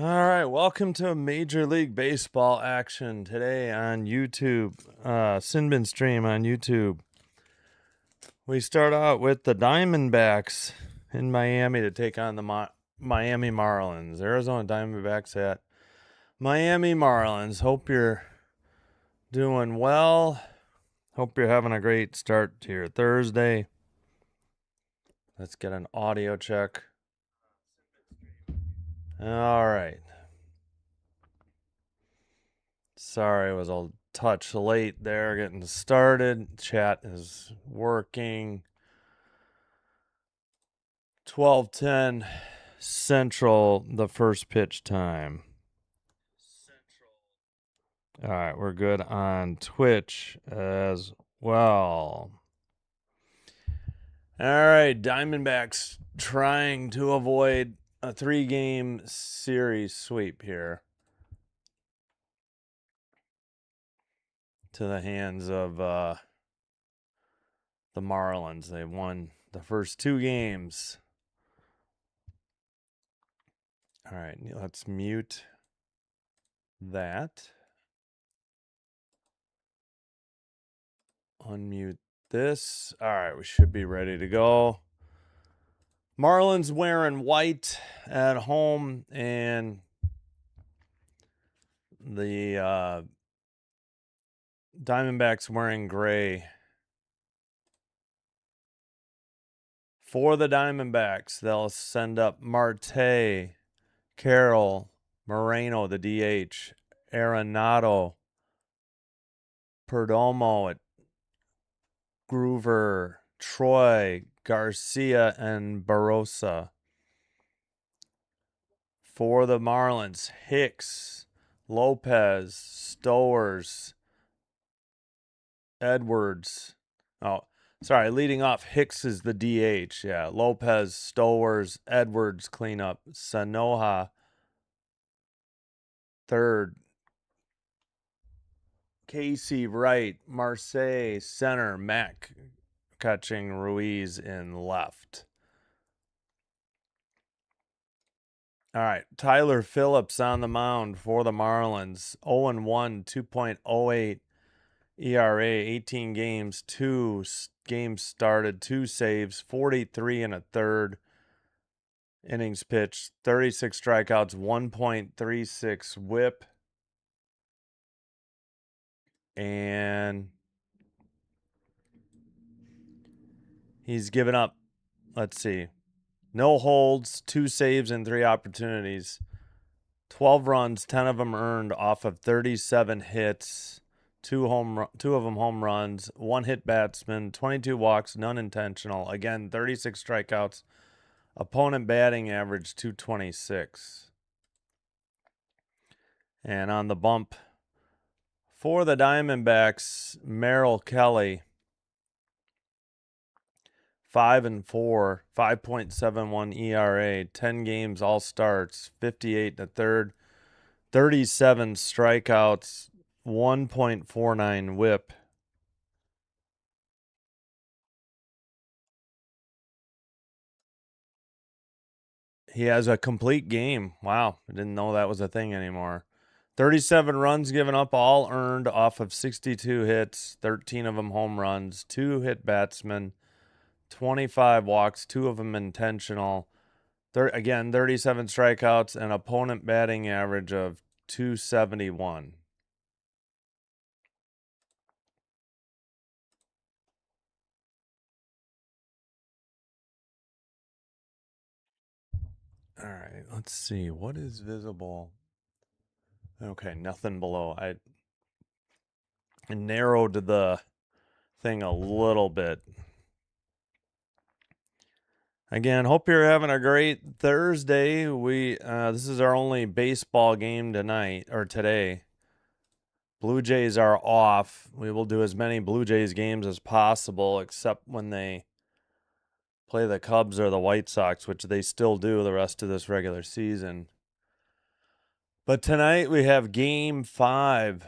All right, welcome to Major League Baseball action today on YouTube, Sinbin stream on YouTube. We start out with the Diamondbacks in Miami to take on the Miami Marlins. Arizona Diamondbacks at Miami Marlins. Hope you're doing well. Hope you're having a great start to your Thursday. Let's get an audio check. All right. Sorry, it was a touch late there getting started. Chat is working. 12:10 Central, the first pitch time. All right, we're good on Twitch as well. All right, Diamondbacks trying to avoid a 3-game series sweep here to the hands of the Marlins. They won the first 2 games. All right, let's mute that. Unmute this. All right, we should be ready to go. Marlins wearing white at home, and the Diamondbacks wearing gray. For the Diamondbacks, they'll send up Marte, Carroll, Moreno, the DH, Arenado, Perdomo, Groover, Troy, Garcia, and Barossa. For the Marlins, Hicks, Lopez, Stowers, Edwards. Oh, sorry. Leading off, Hicks is the DH. Yeah. Lopez, Stowers, Edwards cleanup. Sanoja, third. Casey, right. Marseille, center. Mack catching Ruiz in left. All right. Tyler Phillips on the mound for the Marlins. 0-1, 2.08 ERA, 18 games, 2 games started, 2 saves, 43 and a third innings pitched, 36 strikeouts, 1.36 whip. And he's given up, let's see, no holds, 2 saves, and 3 opportunities. 12 runs, 10 of them earned off of 37 hits. 2 of them home runs, 1 hit batsman, 22 walks, none intentional. Again, 36 strikeouts. Opponent batting average 226. And on the bump for the Diamondbacks, Merrill Kelly, 5-4, 5.71 ERA, 10 games, all starts, 58 and a third, 37 strikeouts, 1.49 whip. He has a complete game. Wow, I didn't know that was a thing anymore. 37 runs given up, all earned off of 62 hits, 13 of them home runs, 2 hit batsmen, 25 walks, 2 of them intentional. Again, 37 strikeouts, and opponent batting average of 271. All right, let's see. What is visible? Okay, nothing below. I narrowed the thing a little bit. Again, hope you're having a great Thursday. This is our only baseball game tonight or today. Blue Jays are off. We will do as many Blue Jays games as possible, except when they play the Cubs or the White Sox, which they still do the rest of this regular season. But tonight we have Game 5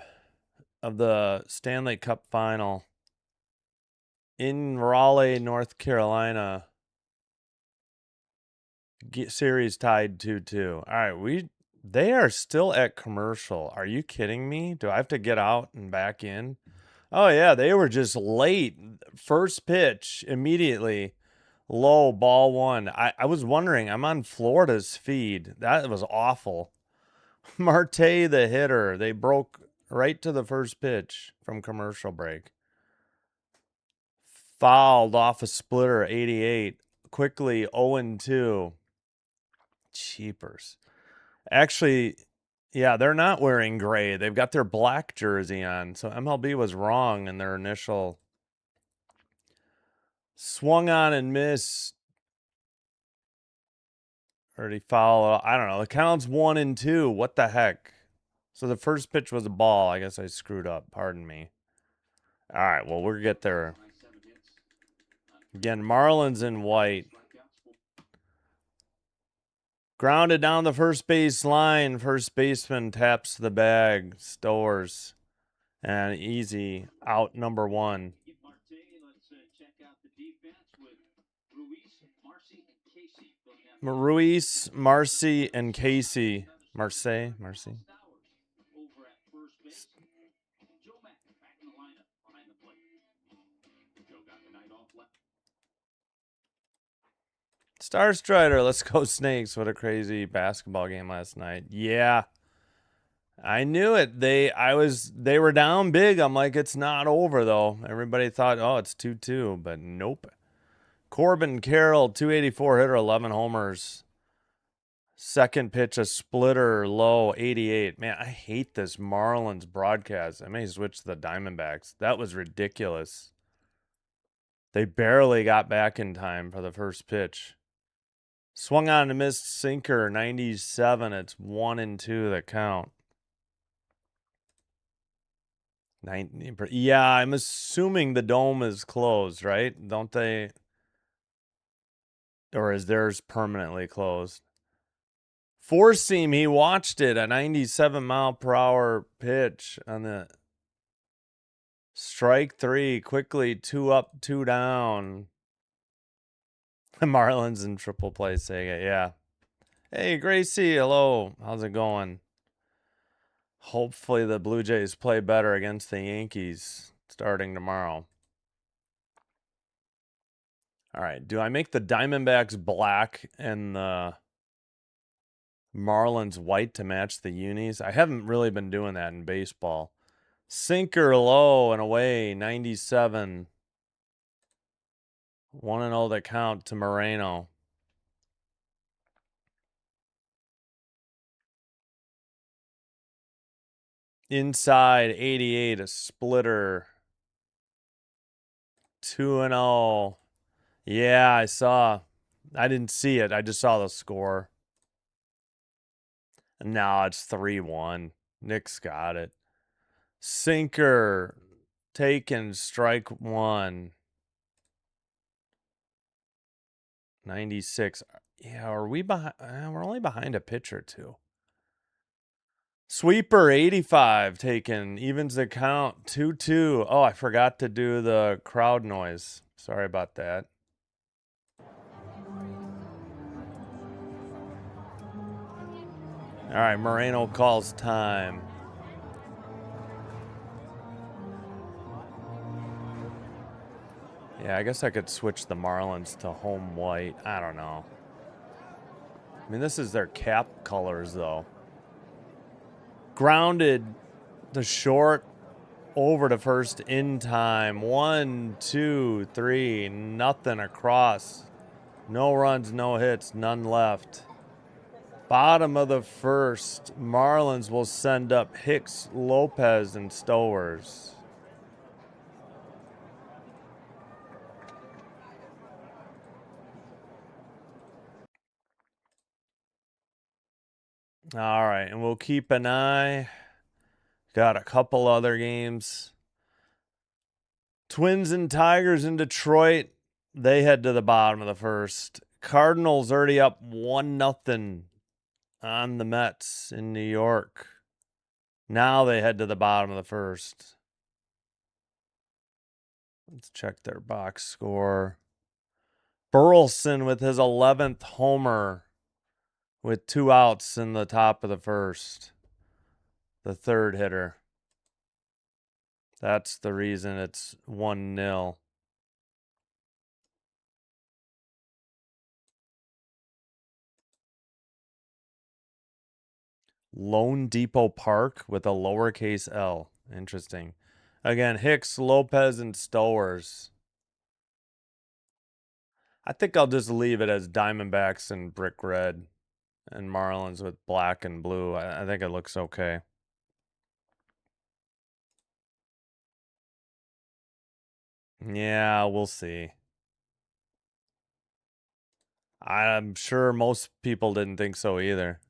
of the Stanley Cup Final in Raleigh, North Carolina. Series tied 2-2. All right, we They are still at commercial. Are you kidding me? Do I have to get out and back in? Oh, yeah, they were just late. First pitch, immediately. Low, ball one. I was wondering, I'm on Florida's feed. That was awful. Marte, the hitter. They broke right to the first pitch from commercial break. Fouled off a splitter, 88. Quickly, 0-2. Cheapers. Actually, yeah, they're not wearing gray. They've got their black jersey on. So MLB was wrong in their initial. Swung on and missed. Or he fouled. I don't know. The count's 1-2. What the heck? So the first pitch was a ball. I guess I screwed up. Pardon me. All right. Well, we'll get there. Again, Marlins in white. Grounded down the first base line. First baseman taps the bag. Stowers. And easy out number one. Ruiz, Marcy, and Casey. Marcy. Star Strider, let's go Snakes. What a crazy basketball game last night. Yeah. I knew it. They were down big. I'm like, it's not over though. Everybody thought, oh, it's 2-2, but nope. Corbin Carroll, 284 hitter, 11 homers. Second pitch, a splitter, low, 88. Man, I hate this Marlins broadcast. I may switch to the Diamondbacks. That was ridiculous. They barely got back in time for the first pitch. Swung on and missed sinker, 97. It's 1-2 the count. 19. Yeah, I'm assuming the dome is closed, right? Don't they? Or is theirs permanently closed? Four seam, he watched it, a 97 mile per hour pitch on the strike three. Quickly, 2 up, 2 down. The Marlins in triple play Sega, yeah. Hey, Gracie, hello. How's it going? Hopefully the Blue Jays play better against the Yankees starting tomorrow. All right, do I make the Diamondbacks black and the Marlins white to match the unis? I haven't really been doing that in baseball. Sinker low and away, 97. 1-0 the count to Moreno. Inside, 88, a splitter. 2-0. Yeah, I saw. I didn't see it. I just saw the score. No, it's 3-1. Nick's got it. Sinker taken, strike one. 96. Yeah, are we behind? We're only behind a pitch or two. Sweeper, 85 taken. Evens the count, 2-2. Oh, I forgot to do the crowd noise. Sorry about that. All right, Moreno calls time. Yeah, I guess I could switch the Marlins to home white. I don't know. I mean, this is their cap colors, though. Grounded the short over to first in time. 1, 2, 3. Nothing across. No runs, no hits, none left. Bottom of the first, Marlins will send up Hicks, Lopez, and Stowers. All right, and we'll keep an eye. Got a couple other games. Twins and Tigers in Detroit. They head to the bottom of the first. Cardinals already up 1-0 on the Mets in New York. Now they head to the bottom of the first. Let's check their box score. Burleson with his 11th homer. with 2 outs in the top of the first. The third hitter. That's the reason it's 1-0. Lone Depot Park with a lowercase L. Interesting. Again, Hicks, Lopez, and Stowers. I think I'll just leave it as Diamondbacks and brick red and Marlins with black and blue. I think it looks okay. Yeah, we'll see. I'm sure most people didn't think so either.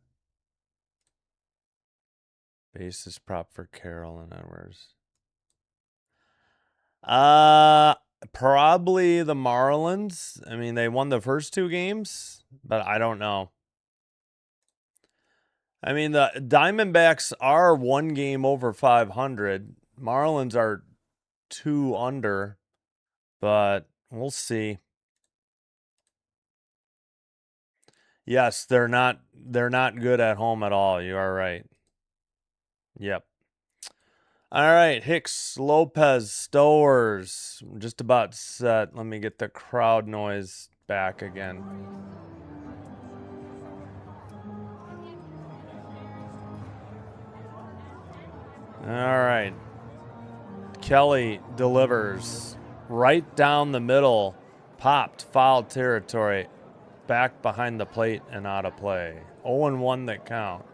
Basis prop for Carroll and Edwards. Probably the Marlins. I mean, they won the first 2 games, but I don't know. I mean, the Diamondbacks are 1 game over 500. Marlins are 2 under, but we'll see. Yes, they're not good at home at all. You are right. Yep. All right, Hicks, Lopez, Stowers. Just about set. Let me get the crowd noise back again. All right. Kelly delivers right down the middle. Popped, foul territory. Back behind the plate and out of play. 0-1 that count.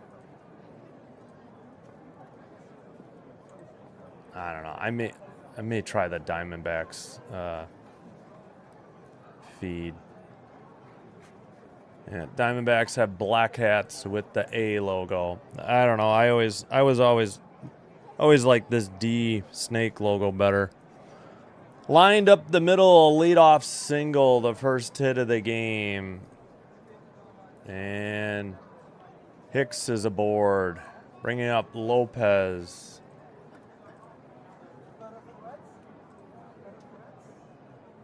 I don't know. I may try the Diamondbacks feed. Yeah, Diamondbacks have black hats with the A logo. I don't know. I was always liked this D snake logo better. Lined up the middle, leadoff single, the first hit of the game. And Hicks is aboard, bringing up Lopez.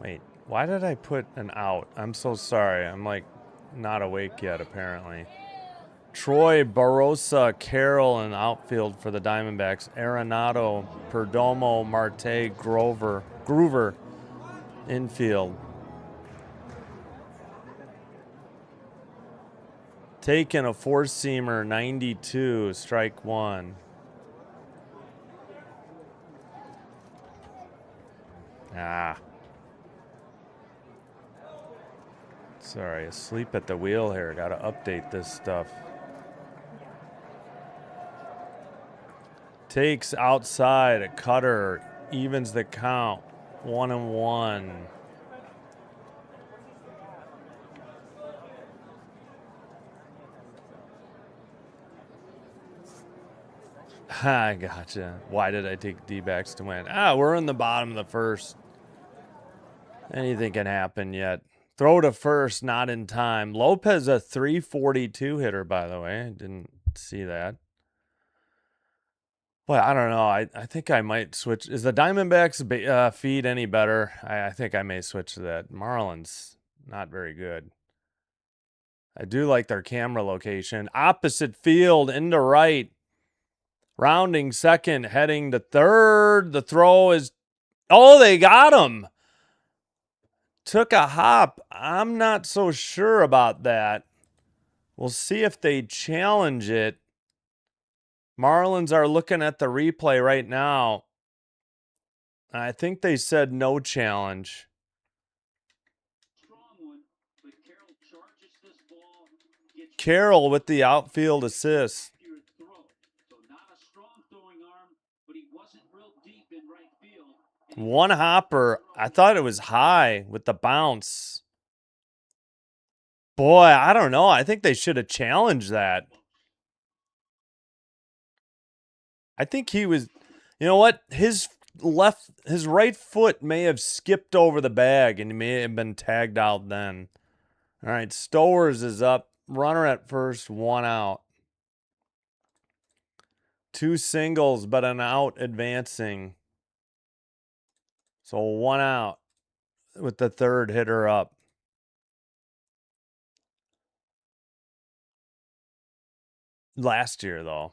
Wait, why did I put an out? I'm so sorry. I'm like not awake yet, apparently. Troy, Barossa, Carroll in outfield for the Diamondbacks. Arenado, Perdomo, Marte, Groover infield. Taking a 4-seamer, 92, strike 1. Sorry, asleep at the wheel here. Got to update this stuff. Takes outside, a cutter, evens the count, 1-1. I gotcha. Why did I take D-backs to win? We're in the bottom of the first. Anything can happen yet. Throw to first, not in time. Lopez, a 342 hitter, by the way. I didn't see that. Well, I don't know. I think I might switch. Is the Diamondbacks feed any better? I think I may switch to that. Marlins, not very good. I do like their camera location. Opposite field, into right. Rounding second, heading to third. The throw is... Oh, they got him. Took a hop. I'm not so sure about that. We'll see if they challenge it. Marlins are looking at the replay right now. I think they said no challenge. Carroll with the outfield assist. One hopper. I thought it was high with the bounce. Boy, I don't know. I think they should have challenged that. I think he was, you know what? His right foot may have skipped over the bag and he may have been tagged out then. All right, Stowers is up. Runner at first, 1 out. 2 singles, but an out advancing. So 1 out with the third hitter up. Last year, though.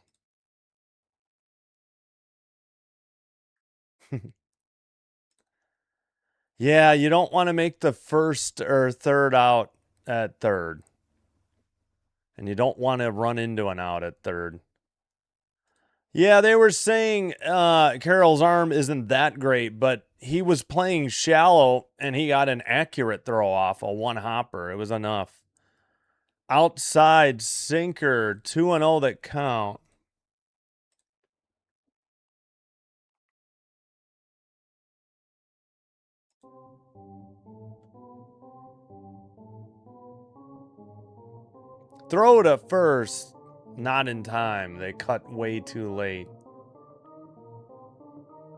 Yeah, you don't want to make the first or third out at third. And you don't want to run into an out at third. Yeah, they were saying Carroll's arm isn't that great, but he was playing shallow and he got an accurate throw off, a one hopper. It was enough. Outside sinker, 2-0 that count. Throw to first. Not in time. They cut way too late.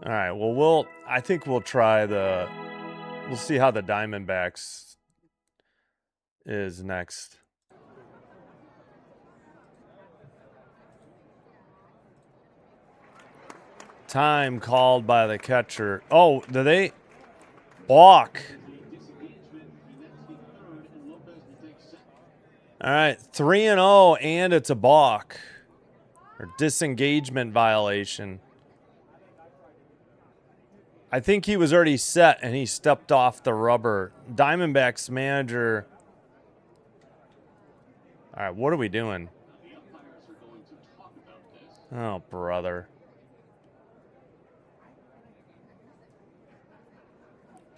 All right. Well, I think we'll try we'll see how the Diamondbacks is next. Time called by the catcher. Oh, do they balk? All right, 3-0, and it's a balk or disengagement violation. I think he was already set and he stepped off the rubber. Diamondbacks manager. All right, what are we doing? Oh, brother.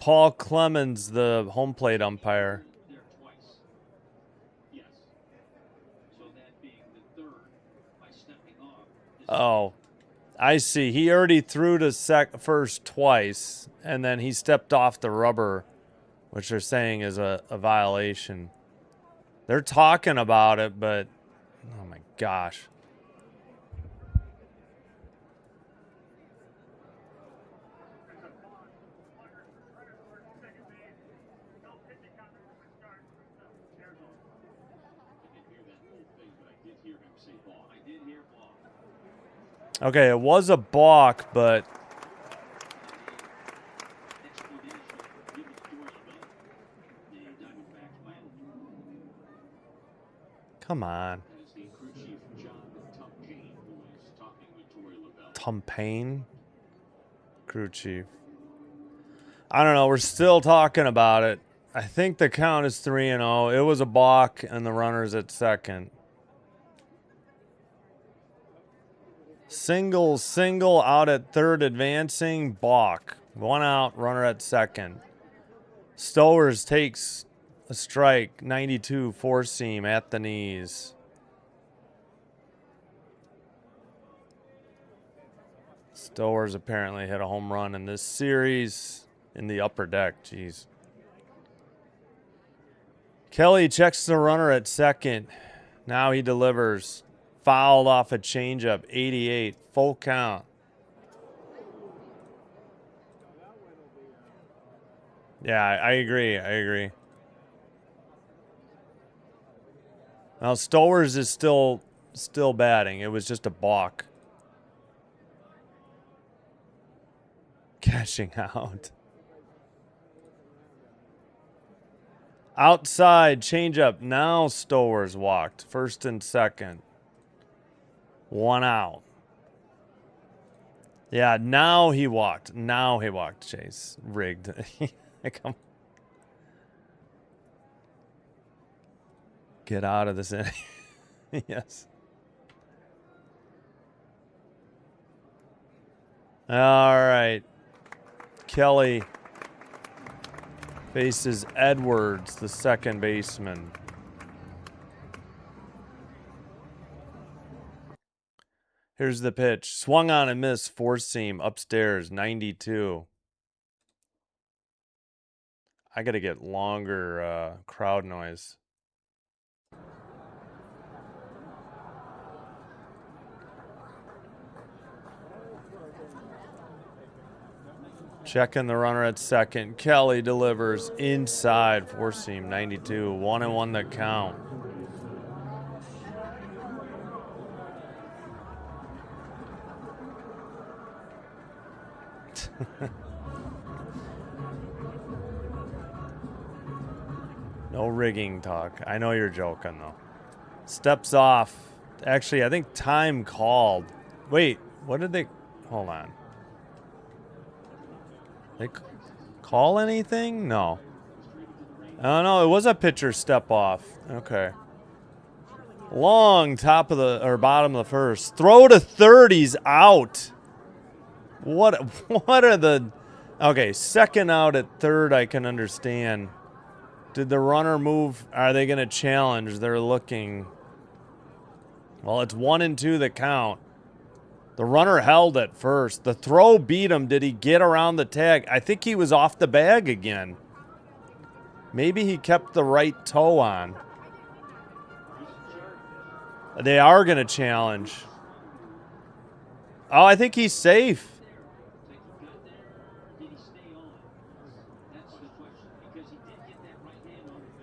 Paul Clemens, the home plate umpire. Oh, I see. He already threw to first twice, and then he stepped off the rubber, which they're saying is a violation. They're talking about it, but oh my gosh. Okay, it was a balk, but come on. Tumpane? Crew chief. I don't know. We're still talking about it. I think the count is 3-0. It was a balk, and the runner's at second. Single out at third, advancing, balk. One out, runner at second. Stowers takes a strike, 92, four seam at the knees. Stowers apparently hit a home run in this series in the upper deck. Jeez. Kelly checks the runner at second. Now he delivers. Fouled off a changeup, 88, full count. Yeah, I agree. Now Stowers is still batting. It was just a balk. Cashing out. Outside changeup. Now Stowers walked. First and second. One out. Yeah, now he walked. Chase. Rigged. Come. Get out of this inning. Yes. All right. Kelly faces Edwards, the second baseman. Here's the pitch. Swung on and missed. Four seam upstairs. 92. I got to get longer crowd noise. Checking the runner at second. Kelly delivers inside. Four seam. 92. 1-1 the count. No rigging talk. I know you're joking, though. Steps off Actually, I think time called. Wait, what did they... Hold on. They call anything? No. Oh, no, it was a pitcher step off. Okay. Long top of the... Or bottom of the first. Throw to third, he's out. What are the... Okay, second out at third I can understand. Did the runner move? Are they going to challenge? They're looking... Well, it's 1-2 that count. The runner held at first. The throw beat him. Did he get around the tag? I think he was off the bag again. Maybe he kept the right toe on. They are going to challenge. Oh, I think he's safe.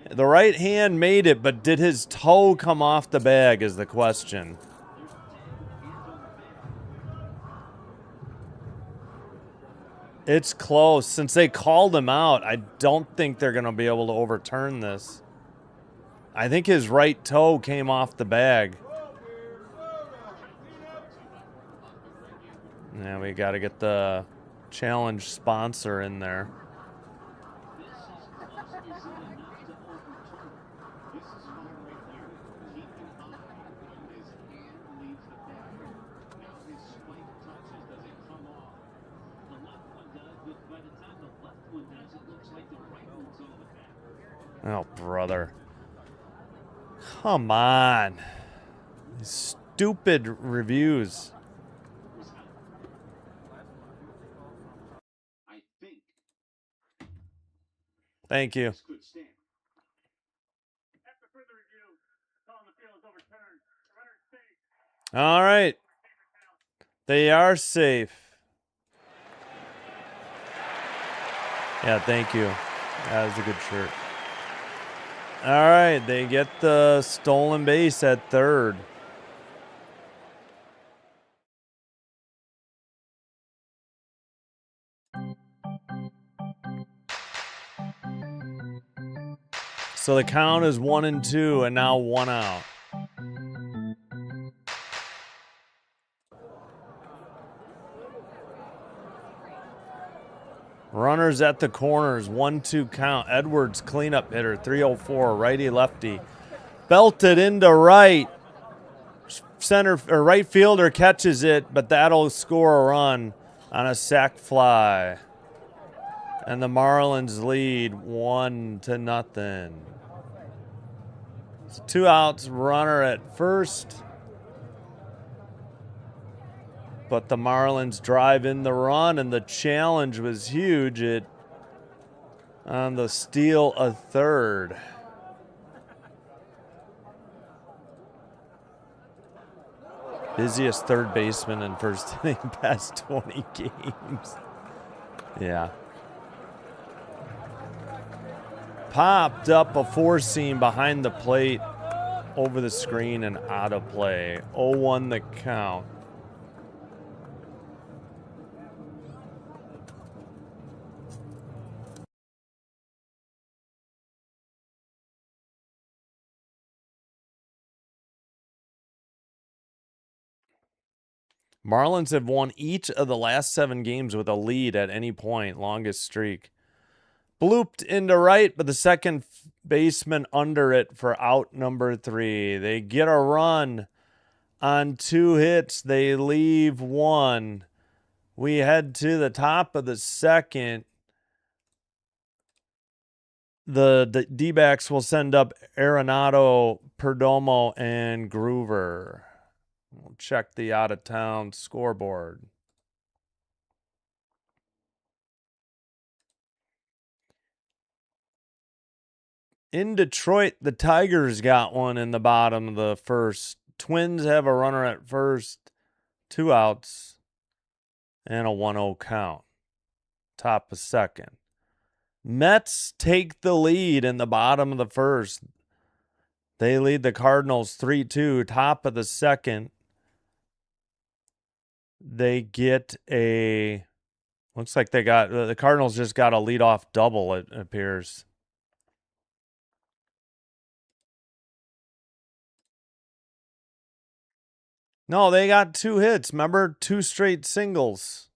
The right hand made it, but did his toe come off the bag is the question. It's close. Since they called him out, I don't think they're going to be able to overturn this. I think his right toe came off the bag. Yeah, we got to get the challenge sponsor in there. Oh, brother. Come on. These stupid reviews. Thank you. All right. They are safe. Yeah, thank you. That was a good shirt. All right, they get the stolen base at third. So the count is 1-2, and now 1 out. Runners at the corners, 1-2 count. Edwards, cleanup hitter, 304, righty lefty. Belted into right. Center or right fielder catches it, but that'll score a run on a sac fly. And the Marlins lead 1-0. So 2 outs, runner at first. But the Marlins drive in the run, and the challenge was huge on the steal of third. Busiest third baseman in first inning past 20 games. Yeah. Popped up a 4-seam behind the plate, over the screen and out of play. 0-1 the count. Marlins have won each of the last 7 games with a lead at any point, longest streak. Blooped into right, but the second baseman under it for out number 3. They get a run on 2 hits. They leave 1. We head to the top of the second. The D-backs will send up Arenado, Perdomo, and Groover. We'll check the out-of-town scoreboard. In Detroit, the Tigers got one in the bottom of the first. Twins have a runner at first, 2 outs, and a 1-0 count. Top of second. Mets take the lead in the bottom of the first. They lead the Cardinals 3-2. Top of the second. They get a... Looks like they got... The Cardinals just got a leadoff double, it appears. No, they got 2 hits. Remember? 2 straight singles.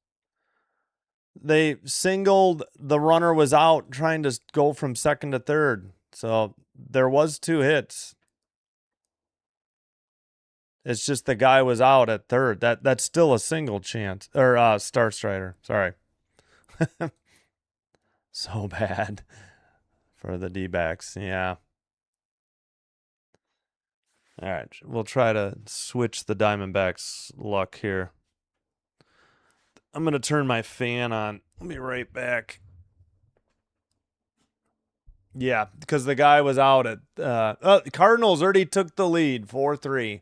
They singled, the runner was out trying to go from second to third. So there was 2 hits. It's just the guy was out at third. That's still a single chance. Or Star Strider. Sorry. So bad for the D-backs. Yeah. All right. We'll try to switch the Diamondbacks luck here. I'm going to turn my fan on. I'll be right back. Yeah, because the guy was out at Cardinals already took the lead 4-3.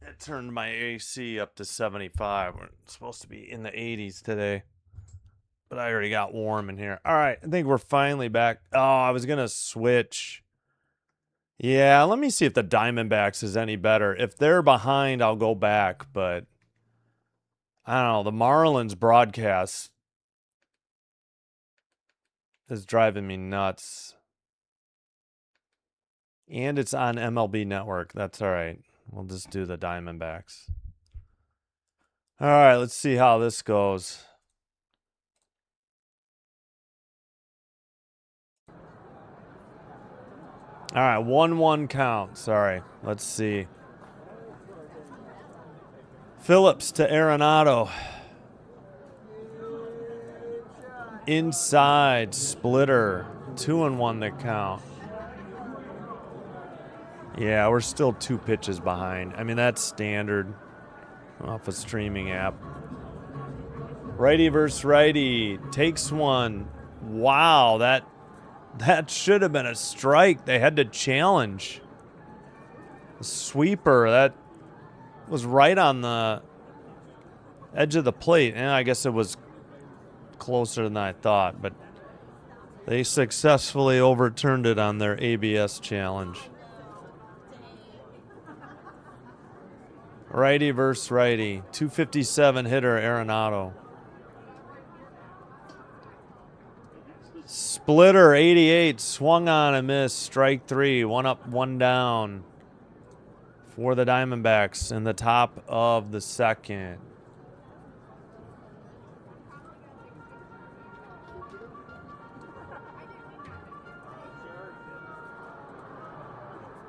I turned my AC up to 75. We're supposed to be in the 80s today. But I already got warm in here. All right, I think we're finally back. Oh, I was going to switch. Yeah, let me see if the Diamondbacks is any better. If they're behind, I'll go back. But I don't know. The Marlins broadcast is driving me nuts. And it's on MLB Network. That's all right. We'll just do the Diamondbacks. All right, let's see how this goes. All right, 1-1 count. Sorry. Let's see. Phillips to Arenado. Inside, splitter. 2-1 the count. Yeah, we're still 2 pitches behind. I mean, that's standard off a streaming app. Righty versus righty. Takes one. Wow, that should have been a strike. They had to challenge. The sweeper, that was right on the edge of the plate. And I guess it was closer than I thought, but they successfully overturned it on their ABS challenge. Righty versus righty. 257 hitter Arenado. Splitter 88 swung on and missed. Strike 3. 1 up, 1 down for the Diamondbacks in the top of the second.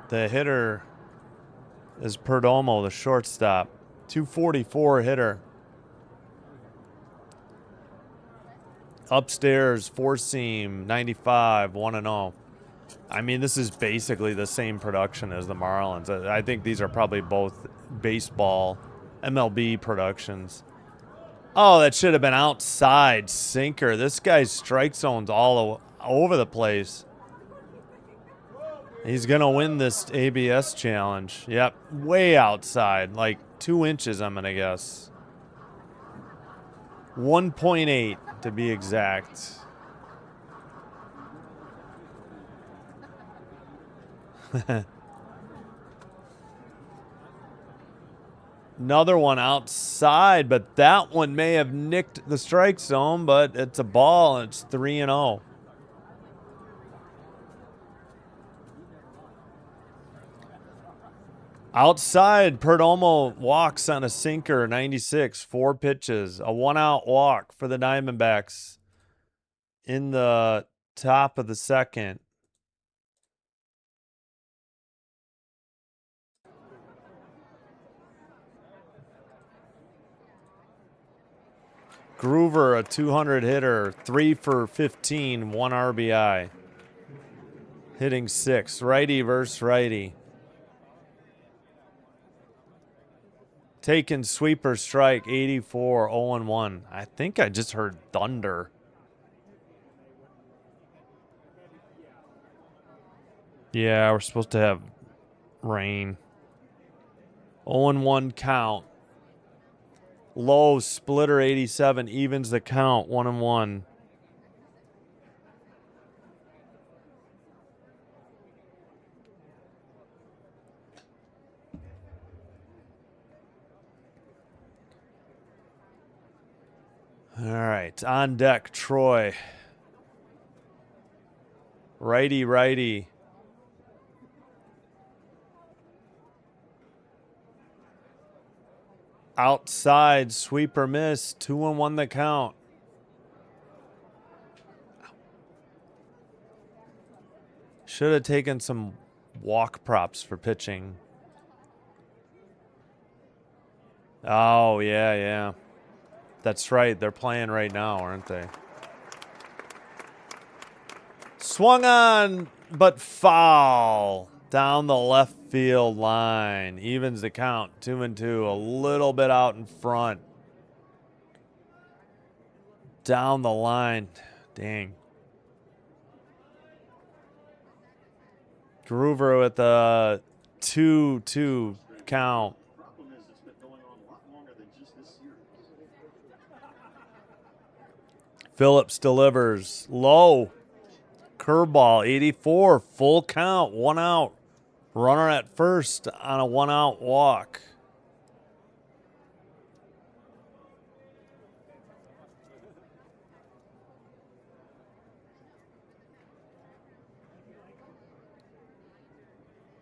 The hitter is Perdomo, the shortstop. 244 hitter. Upstairs, 4-seam, 95, 1-0. I mean, this is basically the same production as the Marlins. I think these are probably both baseball, MLB productions. Oh, that should have been outside. Sinker. This guy's strike zone's all over the place. He's going to win this ABS challenge. Yep, way outside. Like 2 inches, I'm going to guess. 1.8 to be exact. Another one outside, but that one may have nicked the strike zone, but it's a ball, and it's 3-0. Outside, Perdomo walks on a sinker, 96, 4 pitches, a 1-out walk for the Diamondbacks in the top of the second. Groover, a 200 hitter, 3 for 15, 1 RBI. Hitting 6, righty versus righty. Taking sweeper strike, 84, 0-1. I think I just heard thunder. Yeah, we're supposed to have rain. 0-1 count. Low, splitter 87, evens the count, 1-1. All right, on deck, Troy. Righty, righty. Outside, sweeper miss. 2-1 the count. Should have taken some walk props for pitching. Oh, yeah, yeah. That's right. They're playing right now, aren't they? Swung on, but foul. Down the left field line. Evens the count. 2-2. A little bit out in front. Down the line. Dang. Groover with a 2-2 count. Phillips delivers. Low. Curveball, 84. Full count. 1 out. Runner at first on a 1 out walk.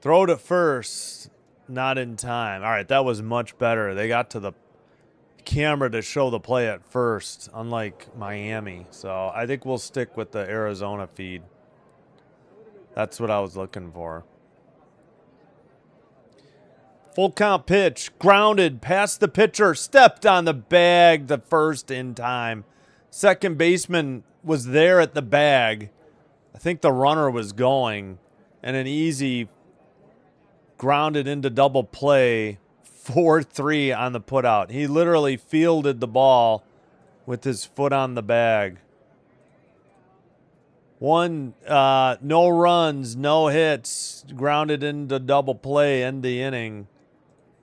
Throw to first. Not in time. All right, that was much better. They got to the camera to show the play at first, unlike Miami. So I think we'll stick with the Arizona feed. That's what I was looking for. Full count pitch. Grounded past the pitcher. Stepped on the bag. The first in time. Second baseman was there at the bag. I think the runner was going. And an easy grounded into double play. 4-3 on the putout. He literally fielded the ball with his foot on the bag. No runs, no hits, grounded into double play, end the inning.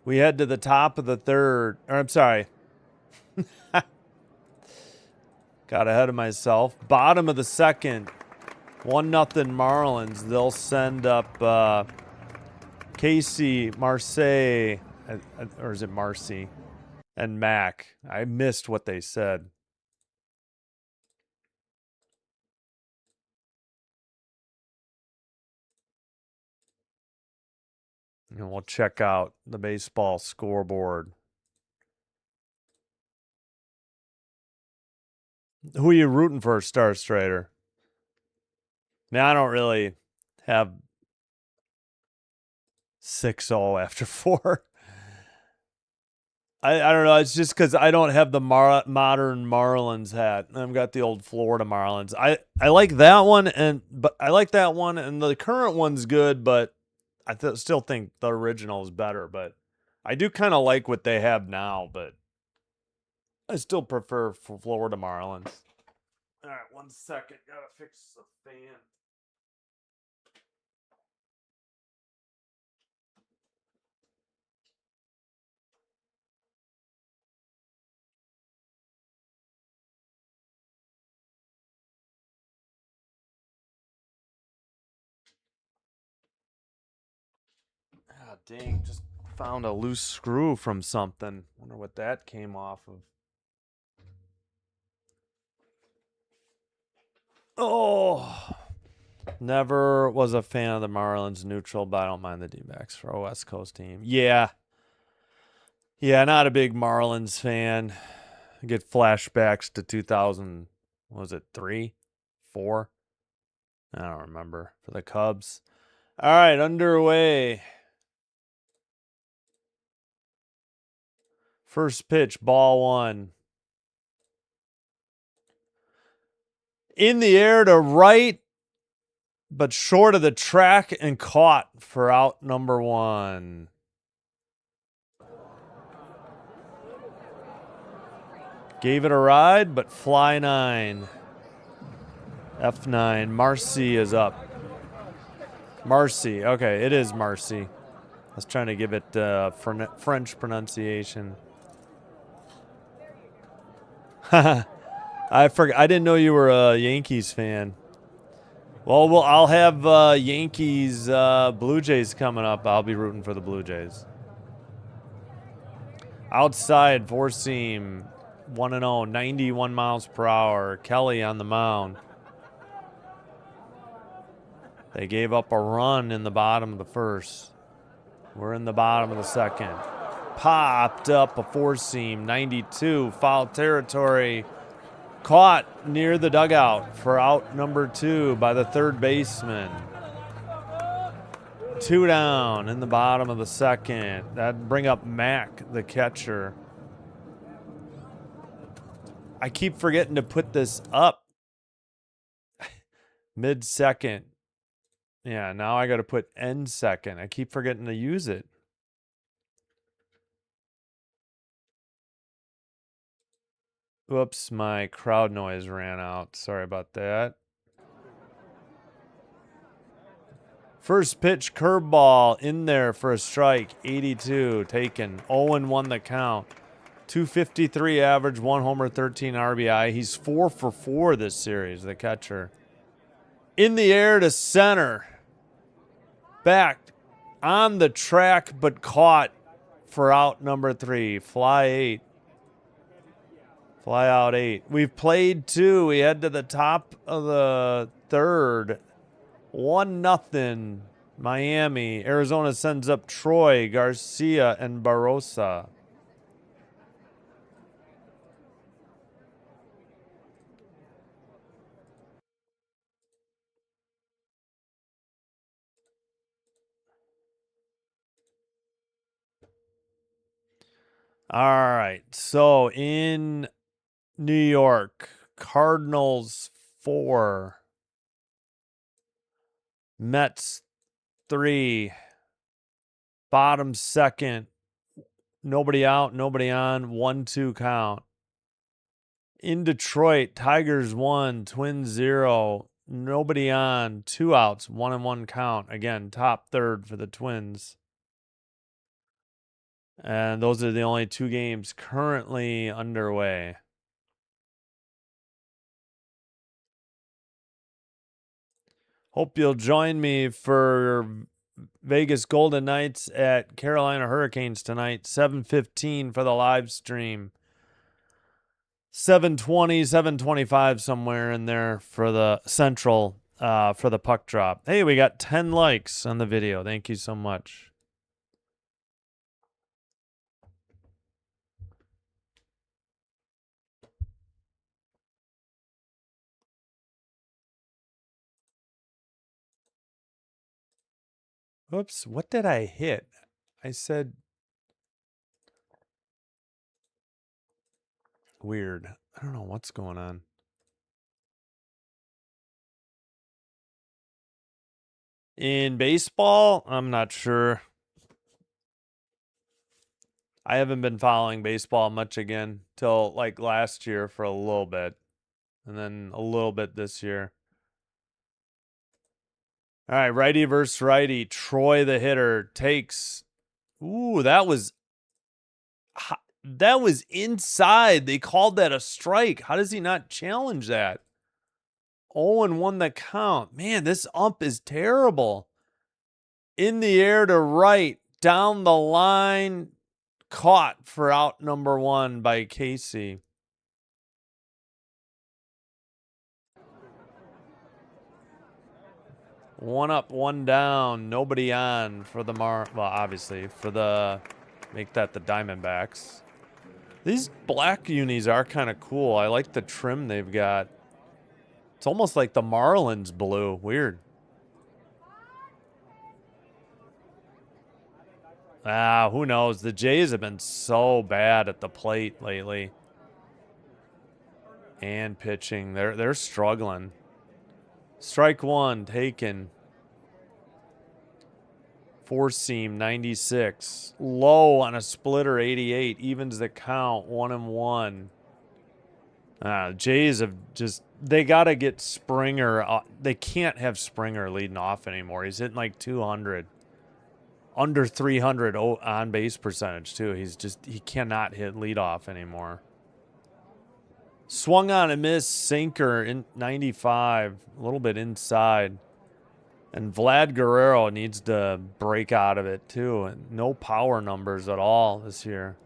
We head to the top of the third. Or I'm sorry. Got ahead of myself. Bottom of the second. 1-0 Marlins. They'll send up Casey, Marseille, or is it Marcy, and Mac. I missed what they said. And we'll check out the baseball scoreboard. Who are you rooting for, Star Strider? Now, I don't really have 6-0 after 4. I don't know. It's just because I don't have the modern Marlins hat. I've got the old Florida Marlins. I like that one, and the current one's good, but I still think the original is better. But I do kind of like what they have now, but I still prefer Florida Marlins. All right, 1 second. Gotta fix the fan. Ah, dang, just found a loose screw from something. Wonder what that came off of. Oh, never was a fan of the Marlins neutral, but I don't mind the D-backs for a West Coast team. Yeah, not a big Marlins fan. I get flashbacks to 2000, what was it, 3, 4? I don't remember, for the Cubs. All right, underway. First pitch, ball 1. In the air to right, but short of the track and caught for out number 1. Gave it a ride, but fly 9. F9. Marcy is up. Marcy. Okay, it is Marcy. I was trying to give it French pronunciation. I forgot. I didn't know you were a Yankees fan. Well, I'll have Yankees, Blue Jays coming up. I'll be rooting for the Blue Jays. Outside, 4-seam. 1-0, 91 miles per hour. Kelly on the mound. They gave up a run in the bottom of the first. We're in the bottom of the second. Popped up a four-seam, 92, foul territory. Caught near the dugout for out number 2 by the third baseman. 2 down in the bottom of the second. That'd bring up Mac, the catcher. I keep forgetting to put this up mid-second. Yeah, now I got to put end second. I keep forgetting to use it. Whoops, my crowd noise ran out. Sorry about that. First pitch curveball in there for a strike. 82 taken. 0-1 the count. 253 average, 1 homer, 13 RBI. He's 4 for 4 this series, the catcher. In the air to center. Back on the track, but caught for out number 3. Fly 8. Fly out 8. We've played 2. We head to the top of the third. 1-0. Miami. Arizona sends up Troy, Garcia, and Barossa. All right. So in New York, Cardinals 4. Mets 3. Bottom second. Nobody out, nobody on. 1-2 count. In Detroit, Tigers 1, Twins 0. Nobody on. 2 outs, 1-1 count. Again, top third for the Twins. And those are the only 2 games currently underway. Hope you'll join me for Vegas Golden Knights at Carolina Hurricanes tonight. 7:15 for the live stream. 7:20, 7:25 somewhere in there for the Central for the puck drop. Hey, we got 10 likes on the video. Thank you so much. Oops, what did I hit? I said weird. I don't know what's going on. In baseball, I'm not sure. I haven't been following baseball much again till like last year for a little bit. And then a little bit this year. All right, righty versus righty. Troy, the hitter, takes. Ooh, that was inside. They called that a strike. How does he not challenge that? 0-1 the count. Man, this ump is terrible. In the air to right, down the line, caught for out number 1 by Casey. One up, one down, nobody on for the obviously for the make that the Diamondbacks. These black unis are kind of cool. I like the trim they've got. It's almost like the Marlins blue. Weird. Who knows? The Jays have been so bad at the plate lately. And pitching. They're struggling. Strike 1 taken. 4-seam 96. Low on a splitter 88. Evens the count 1-1. Jays have just, they got to get Springer. They can't have Springer leading off anymore. He's hitting like 200. Under 300 on base percentage too. He cannot hit leadoff anymore. Swung on a miss, sinker in 95, a little bit inside. And Vlad Guerrero needs to break out of it too. And no power numbers at all this year.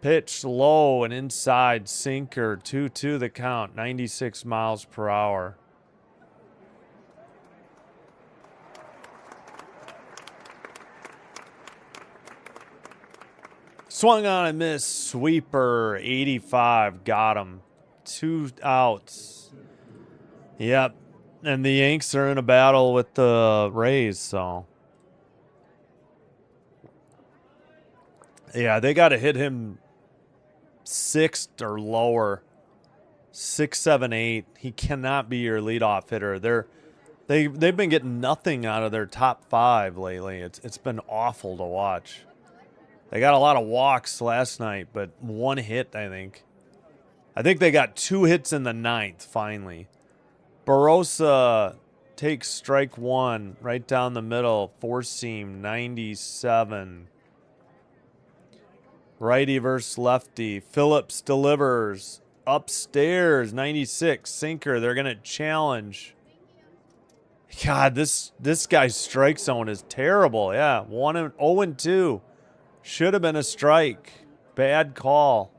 Pitch low and inside, sinker, 2-2 the count, 96 miles per hour. Swung on and missed, sweeper, 85, got him. 2 outs. Yep, and the Yanks are in a battle with the Rays, so. Yeah, they got to hit him 6th or lower. 6, 7, 8. He cannot be your leadoff hitter. They've been getting nothing out of their top 5 lately. It's been awful to watch. They got a lot of walks last night, but 1 hit, I think. I think they got 2 hits in the 9th, finally. Barossa takes strike 1 right down the middle. 4-seam, 97. Righty versus lefty. Phillips delivers. Upstairs, 96. Sinker. They're going to challenge. God, this guy's strike zone is terrible. Yeah, 0-2. Should have been a strike. Bad call.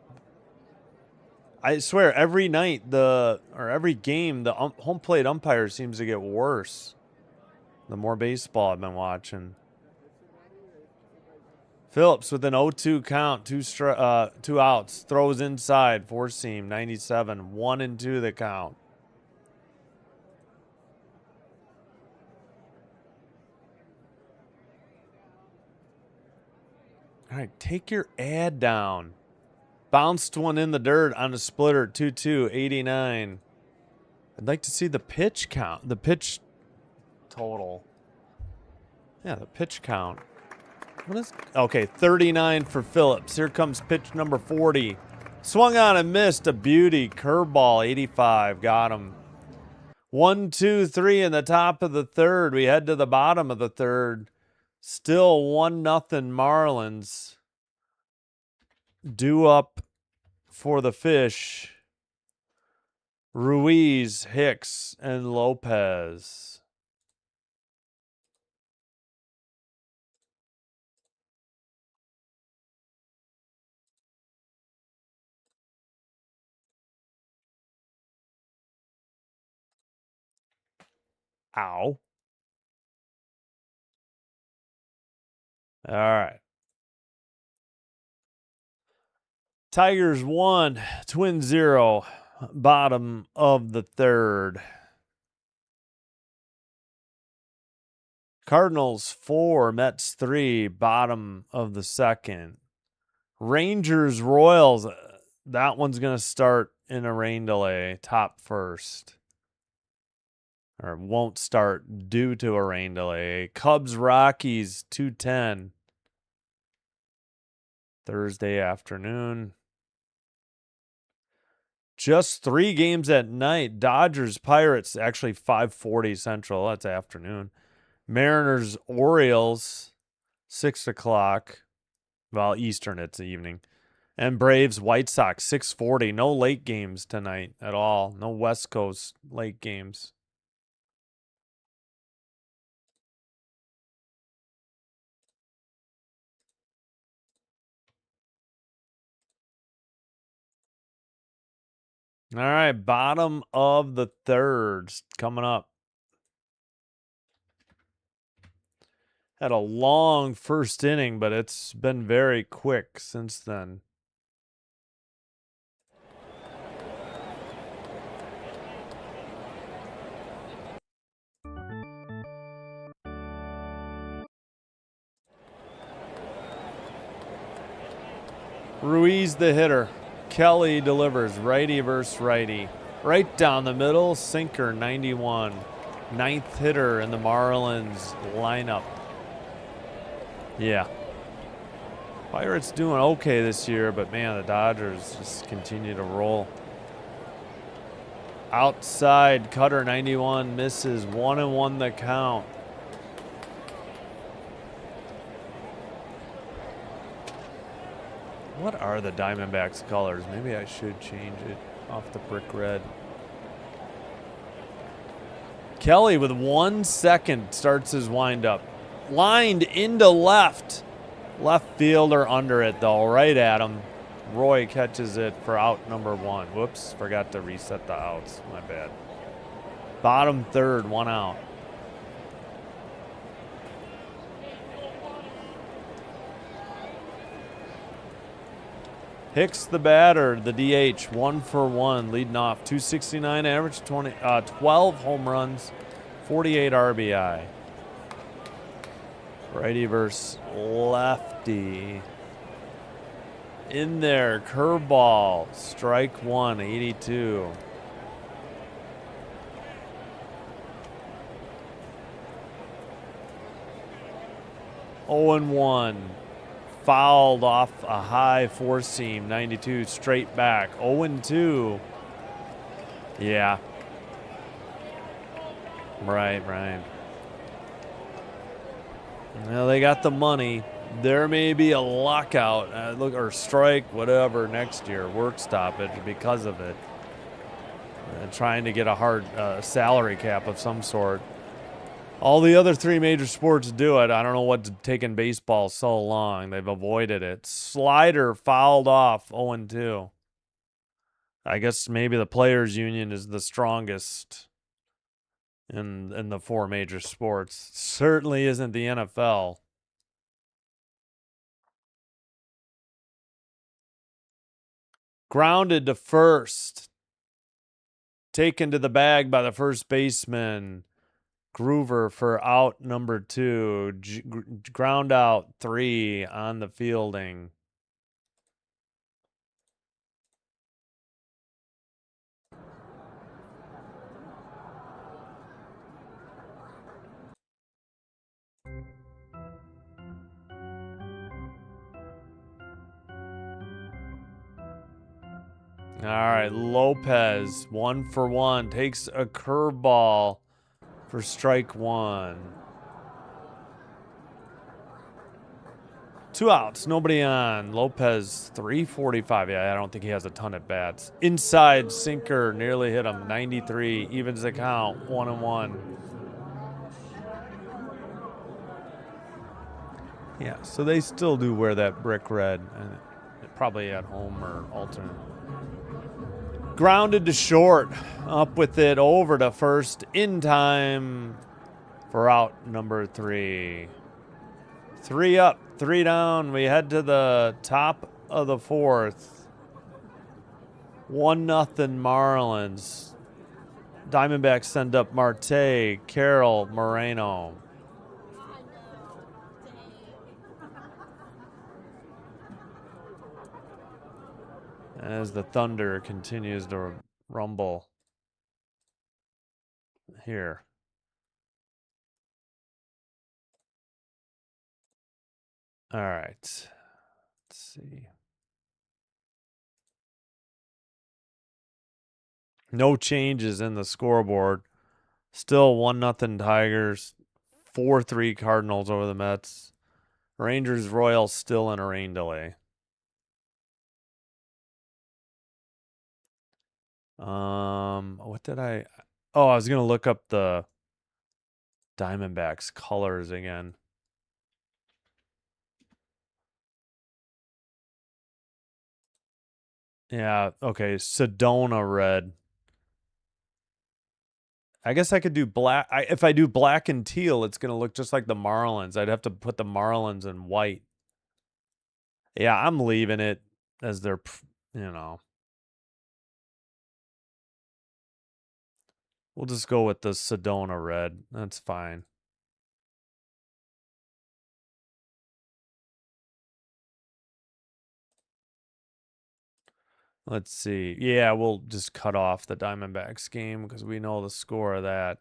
I swear, every night every game, the home plate umpire seems to get worse. The more baseball I've been watching. Phillips with an 0-2 count, 2 outs, throws inside, 4-seam, 97, 1-2 the count. All right, take your ad down. Bounced one in the dirt on a splitter, 2-2, 89. I'd like to see the pitch count, the pitch total. Yeah, the pitch count. What is, okay, 39 for Phillips. Here comes pitch number 40. Swung on and missed, a beauty. Curveball, 85, got him. 1, 2, 3 in the top of the 3rd. We head to the bottom of the 3rd. Still 1-0 Marlins. Due up for the fish. Ruiz, Hicks, and Lopez. Ow. All right. Tigers 1, Twins 0, bottom of the 3rd. Cardinals 4, Mets 3, bottom of the 2nd. Rangers Royals, that one's going to start in a rain delay, top 1st. Or won't start due to a rain delay. Cubs Rockies 2:10. Thursday afternoon. Just 3 games at night. Dodgers Pirates, actually 5:40 Central. That's afternoon. Mariners Orioles, 6 o'clock. Well, Eastern, it's the evening. And Braves White Sox, 6:40. No late games tonight at all. No West Coast late games. All right, bottom of the 3rd coming up. Had a long first inning, but it's been very quick since then. Ruiz the hitter. Kelly delivers, righty versus righty. Right down the middle, sinker, 91. 9th hitter in the Marlins lineup. Yeah. Pirates doing okay this year, but man, the Dodgers just continue to roll. Outside, cutter, 91, misses, 1-1 the count. What are the Diamondbacks colors? Maybe I should change it off the brick red. Kelly with 1 second starts his windup. Lined into left. Left fielder under it though, right at him. Roy catches it for out number 1. Whoops, forgot to reset the outs. My bad. Bottom third, 1 out. Hicks the batter, the DH, 1 for 1, leading off. 269 average, 12 home runs, 48 RBI. Righty versus lefty. In there, curveball, strike 1, 82. Oh and 1. Fouled off a high four seam, 92, straight back. 0 and 2. Yeah. Right. Well, they got the money. There may be a lockout, or strike, whatever, next year, work stoppage because of it. Trying to get a hard salary cap of some sort. All the other 3 major sports do it. I don't know what's taken baseball so long. They've avoided it. Slider fouled off, 0 and 2. I guess maybe the players' union is the strongest in the 4 major sports. Certainly isn't the NFL. Grounded to first. Taken to the bag by the first baseman. Groover for out number 2. Ground out 3 on the fielding. All right, Lopez, 1 for 1, takes a curveball for strike 1. 2 outs, nobody on. Lopez, 345. Yeah, I don't think he has a ton at bats. Inside sinker, nearly hit him. 93, evens the count, 1 and 1. Yeah, so they still do wear that brick red, probably at home or alternate. Grounded to short, up with it, over to first, in time for out number 3. 3 up, 3 down. We head to the top of the 4th. 1-0 Marlins. Diamondbacks send up Marte, Carroll, Moreno. As the thunder continues to rumble here. All right. Let's see. No changes in the scoreboard. Still 1-0 Tigers. 4-3 Cardinals over the Mets. Rangers Royals still in a rain delay. What did I? Oh, I was gonna look up the Diamondbacks colors again. Yeah, okay, Sedona red. I guess I could do black. If I do black and teal, it's gonna look just like the Marlins. I'd have to put the Marlins in white. Yeah, I'm leaving it as their, we'll just go with the Sedona red. That's fine. Let's see. Yeah, we'll just cut off the Diamondbacks game because we know the score of that.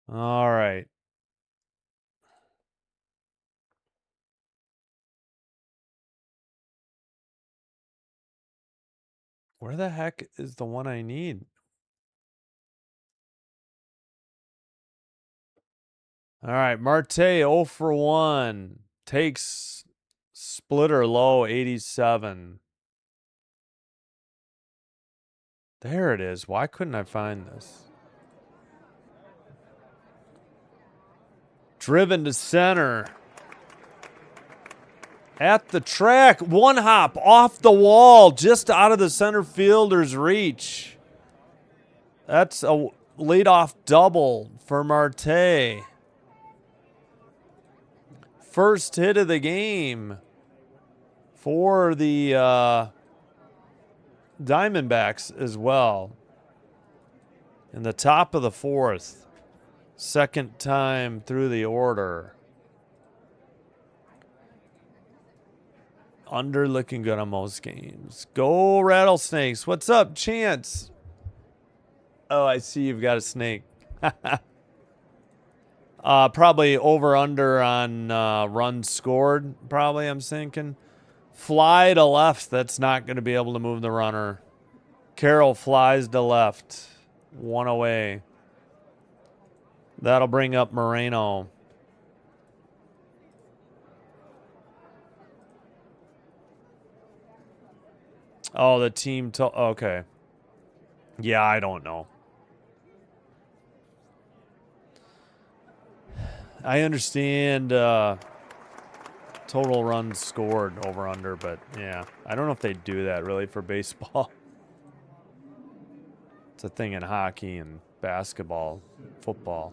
All right. Where the heck is the one I need? All right, Marte 0 for 1. Takes splitter low 87. There it is. Why couldn't I find this? Driven to center. At the track, one hop off the wall, just out of the center fielder's reach. That's a leadoff double for Marte. First hit of the game for the Diamondbacks as well. In the top of the fourth. Second time through the order. Under looking good on most games. Go Rattlesnakes. What's up, Chance? Oh, I see you've got a snake. Probably over under on runs scored, probably, I'm thinking. Fly to left. That's not going to be able to move the runner. Carroll flies to left. One away. That'll bring up Moreno. Oh, the team. Okay. Yeah, I don't know. I understand total runs scored over under, but yeah, I don't know if they do that really for baseball. It's a thing in hockey and basketball, football.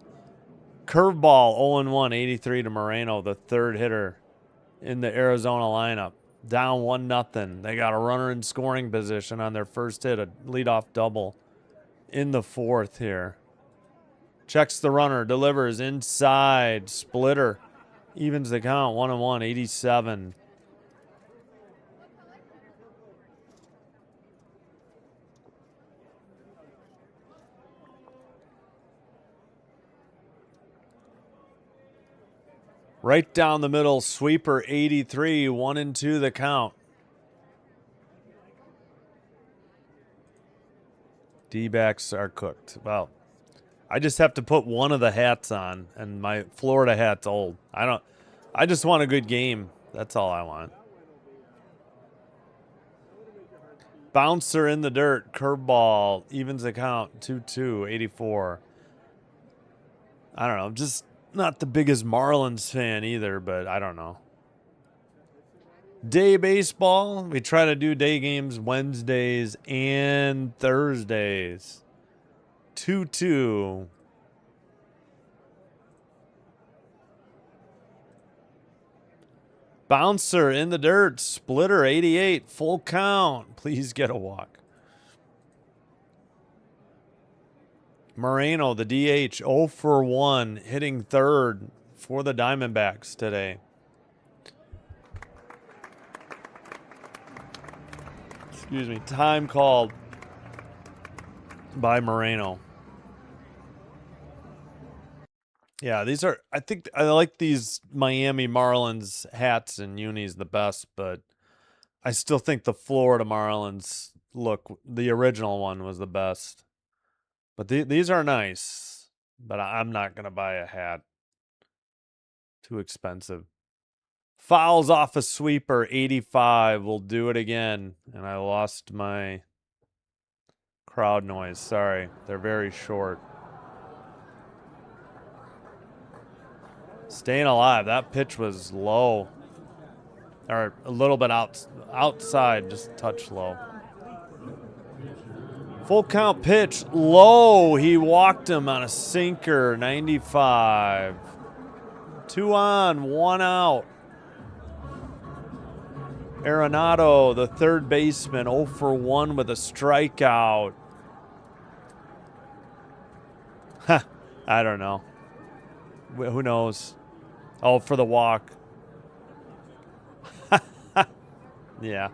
Curveball 0-1, 83 to Moreno, the third hitter in the Arizona lineup. Down 1-0. They got a runner in scoring position on their first hit, a leadoff double in the fourth here. Checks the runner, delivers inside, splitter, evens the count, 1-1, 87. Right down the middle, sweeper 83, 1-2 the count. D-backs are cooked. Well, I just have to put one of the hats on, and my Florida hat's old. I just want a good game. That's all I want. Bouncer in the dirt, curveball, evens the count, 2-2, 84. I don't know, just not the biggest Marlins fan either, but I don't know. Day baseball. We try to do day games Wednesdays and Thursdays. 2-2. Bouncer in the dirt. Splitter 88. Full count. Please get a walk. Moreno, the DH, 0 for 1, hitting third for the Diamondbacks today. Excuse me. Time called by Moreno. Yeah, these are, I think I like these Miami Marlins hats and unis the best, but I still think the Florida Marlins look, the original one was the best. But these are nice, but I'm not going to buy a hat. Too expensive. Fouls off a sweeper, 85. We'll do it again. And I lost my crowd noise. Sorry. They're very short. Staying alive. That pitch was low. Or a little bit outside, just a touch low. Full count pitch, low. He walked him on a sinker, 95. 2 on, 1 out. Arenado, the third baseman, 0 for 1 with a strikeout. I don't know. Who knows? Oh, for the walk. Yeah.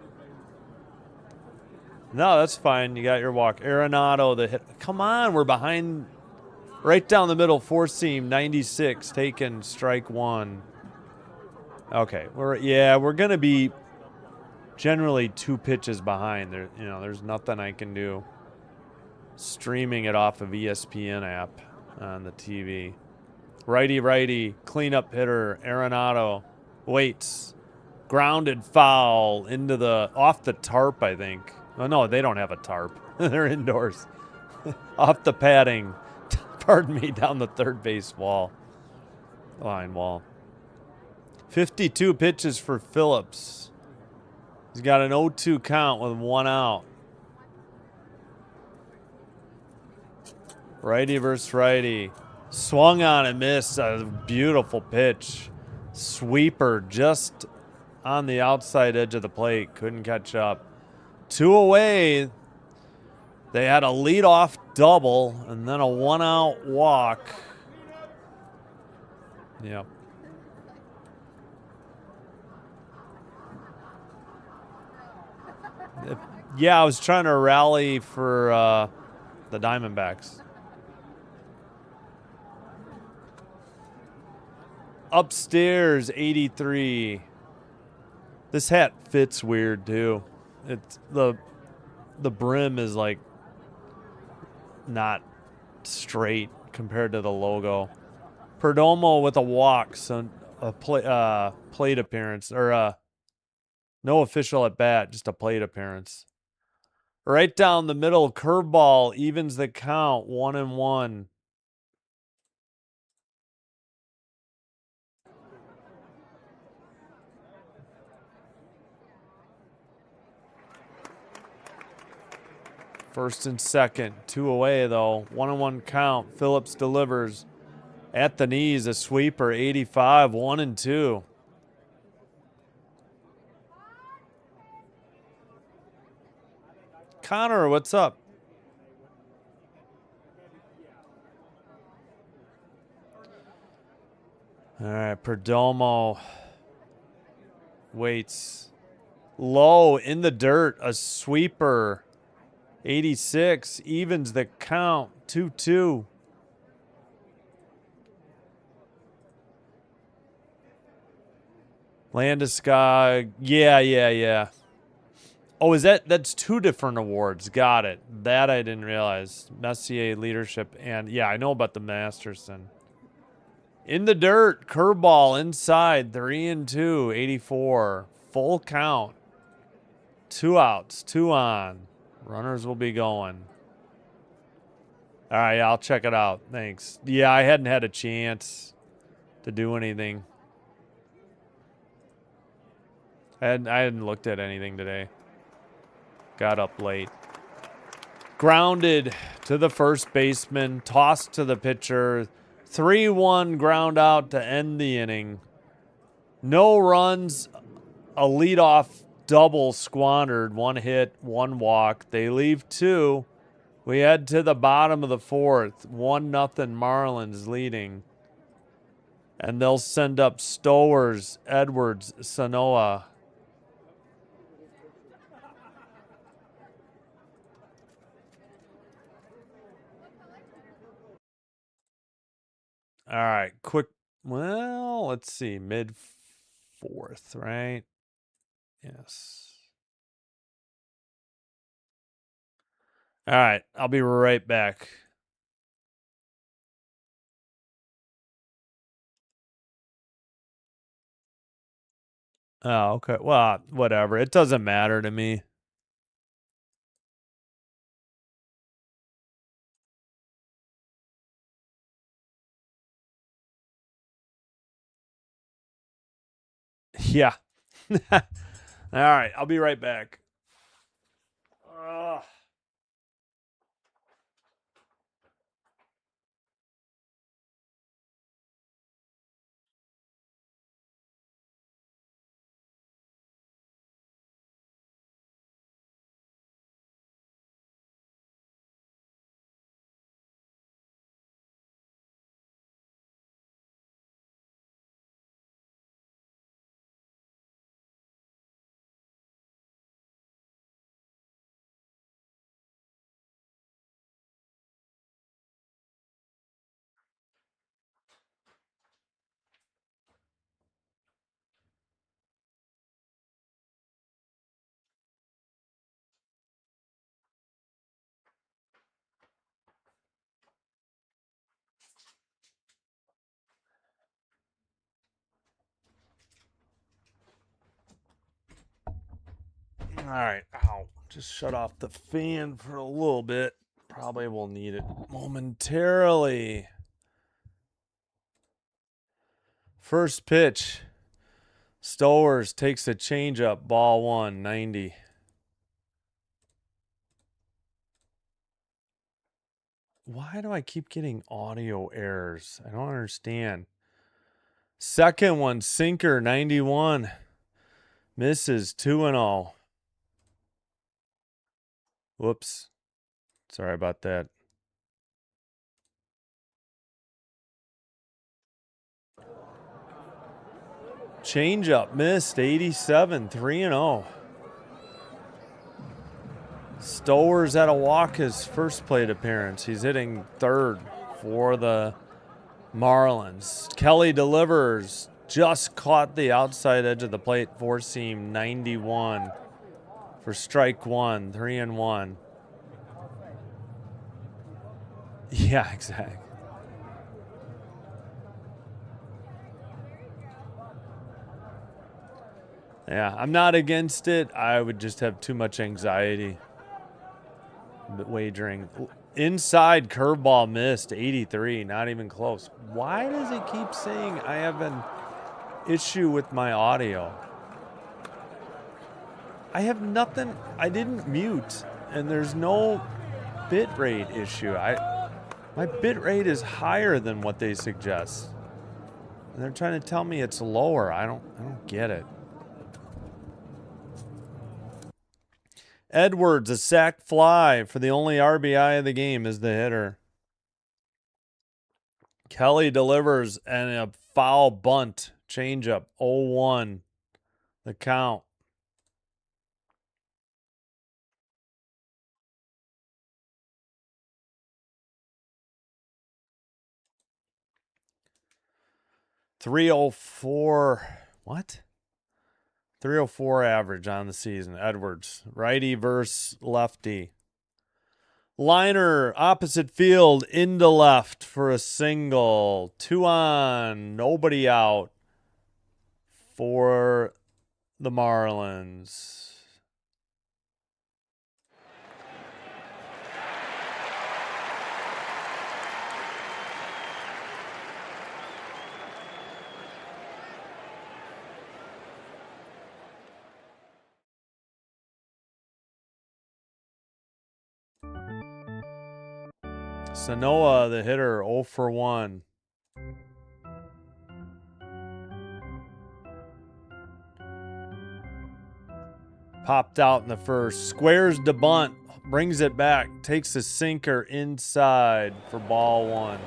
No, that's fine. You got your walk. Arenado, the hit. Come on, we're behind. Right down the middle, four seam, 96, taken, strike one. Okay, we're gonna be generally 2 pitches behind. There's nothing I can do. Streaming it off of ESPN app on the TV. Righty, cleanup hitter, Arenado waits. Grounded foul off the tarp, I think. Oh, no, they don't have a tarp. They're indoors. Off the padding. Pardon me, down the third base wall. line wall. 52 pitches for Phillips. He's got an 0-2 count with 1 out. Righty versus righty. Swung on and missed. A beautiful pitch. Sweeper just on the outside edge of the plate. Couldn't catch up. 2 away. They had a leadoff double and then a 1-out walk. Yep. Yeah, I was trying to rally for the Diamondbacks. Upstairs, 83. This hat fits weird too. It's the brim is like not straight compared to the logo. Perdomo with a walk, so a plate appearance, or no official at bat, just a plate appearance. Right down the middle, curveball evens the count, 1-1. First and second, 2 away though. 1-1 count. Phillips delivers at the knees, a sweeper, 85, 1-2. Connor, what's up? All right, Perdomo waits. Low in the dirt, a sweeper. 86 evens the count, 2-2. Landeskog, yeah. Oh, that's 2 different awards. Got it. That I didn't realize. Messier leadership and yeah, I know about the Masterson. In the dirt, curveball inside, 3-2, 84. Full count. 2 outs, 2 on. Runners will be going. All right, I'll check it out. Thanks. Yeah, I hadn't had a chance to do anything. I hadn't looked at anything today. Got up late. Grounded to the first baseman. Tossed to the pitcher. 3-1 ground out to end the inning. No runs. A leadoff double squandered. 1 hit, 1 walk. They leave 2. We head to the bottom of the 4th. 1-0 Marlins leading. And they'll send up Stowers, Edwards, Sanoa. All right, quick. Well, let's see. Mid-4th, right? Yes. All right, I'll be right back. Oh, okay. Well, whatever. It doesn't matter to me. Yeah. All right, I'll be right back. Ugh. All right. Ow. Just shut off the fan for a little bit. Probably will need it momentarily. First pitch. Stowers takes a changeup. Ball 1, 90. Why do I keep getting audio errors? I don't understand. Second one, sinker, 91. Misses, 2-0. Whoops. Sorry about that. Changeup, missed, 87, 3-0. Stowers at a walk his first plate appearance. He's hitting third for the Marlins. Kelly delivers. Just caught the outside edge of the plate. Four seam, 91 for strike one. 3-1. Yeah, exactly. Yeah, I'm not against it. I would just have too much anxiety wagering. Inside curveball missed, 83, not even close. Why does it keep saying I have an issue with my audio? I have nothing. I didn't mute, and there's no bitrate issue. My bitrate is higher than what they suggest. And they're trying to tell me it's lower. I don't get it. Edwards, a sac fly for the only RBI of the game, is the hitter. Kelly delivers and a foul bunt. Changeup, 0-1. The count. .304. What? 304 average on the season. Edwards, righty versus lefty. Liner, opposite field, into left for a single. 2 on, nobody out for the Marlins. Sanoa, the hitter, 0 for 1. Popped out in the first. Squares to bunt. Brings it back. Takes a sinker inside for ball 1.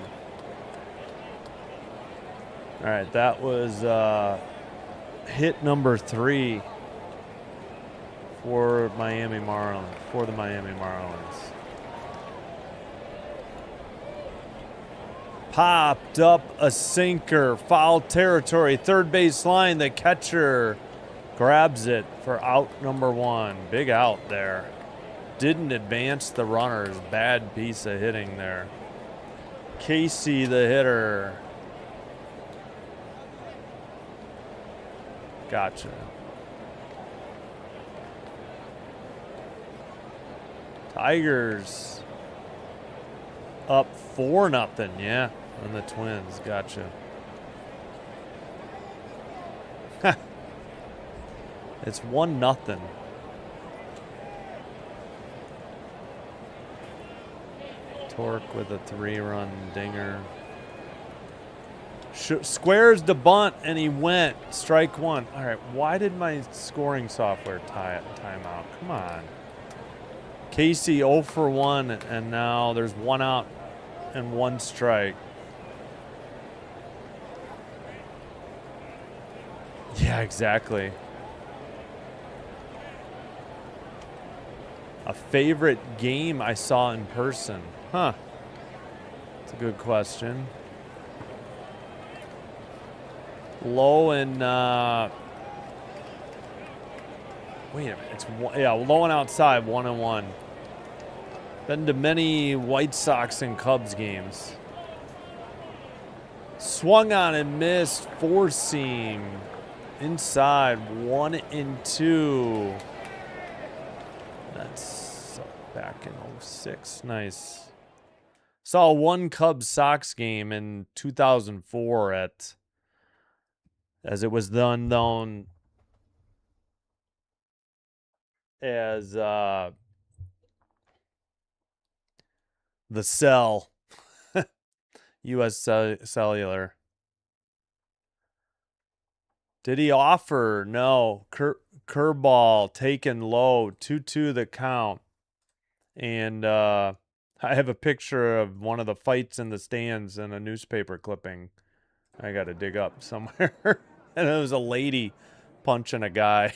All right, that was hit number 3 for Miami Marlins. For the Miami Marlins. Popped up a sinker. Foul territory. Third base line. The catcher grabs it for out number 1. Big out there. Didn't advance the runners. Bad piece of hitting there. Casey, the hitter. Gotcha. Tigers up 4-0. Yeah, on the Twins. Gotcha. It's 1-0. Torque with a 3-run dinger. Squares to bunt, and he went. Strike 1. All right, why did my scoring software time out? Come on. Casey 0 for 1, and now there's 1 out and 1 strike. Yeah, exactly. A favorite game I saw in person? Huh. That's a good question. Low and wait a minute. It's low and outside, 1-1. Been to many White Sox and Cubs games. Swung on and missed. 4-seam inside, 1-2. That's back in 06. Nice. Saw one Cubs Sox game in 2004 at as it was then known as the Cell, U.S. Cellular. Did he offer? No. Curveball taken low, 2-2 the count. And I have a picture of one of the fights in the stands in a newspaper clipping I got to dig up somewhere. And it was a lady punching a guy.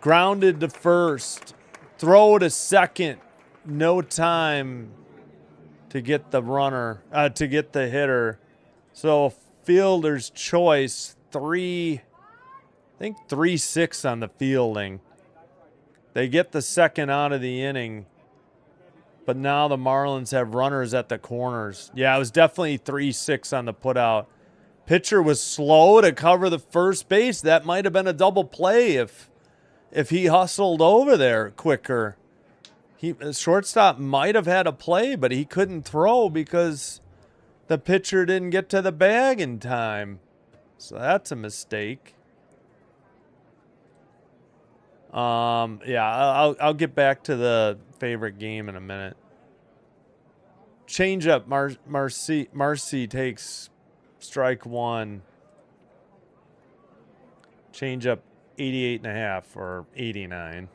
Grounded to first. Throw to second. No time to get the runner, to get the hitter. So fielder's choice, 3-6 on the fielding. They get the second out of the inning, but now the Marlins have runners at the corners. Yeah, it was definitely 3-6 on the putout. Pitcher was slow to cover the first base. That might have been a double play if he hustled over there quicker. Shortstop might have had a play, but he couldn't throw because the pitcher didn't get to the bag in time. So that's a mistake. Yeah, I'll get back to the favorite game in a minute. Change up. Marcy takes strike one. Change up 88.5 or 89.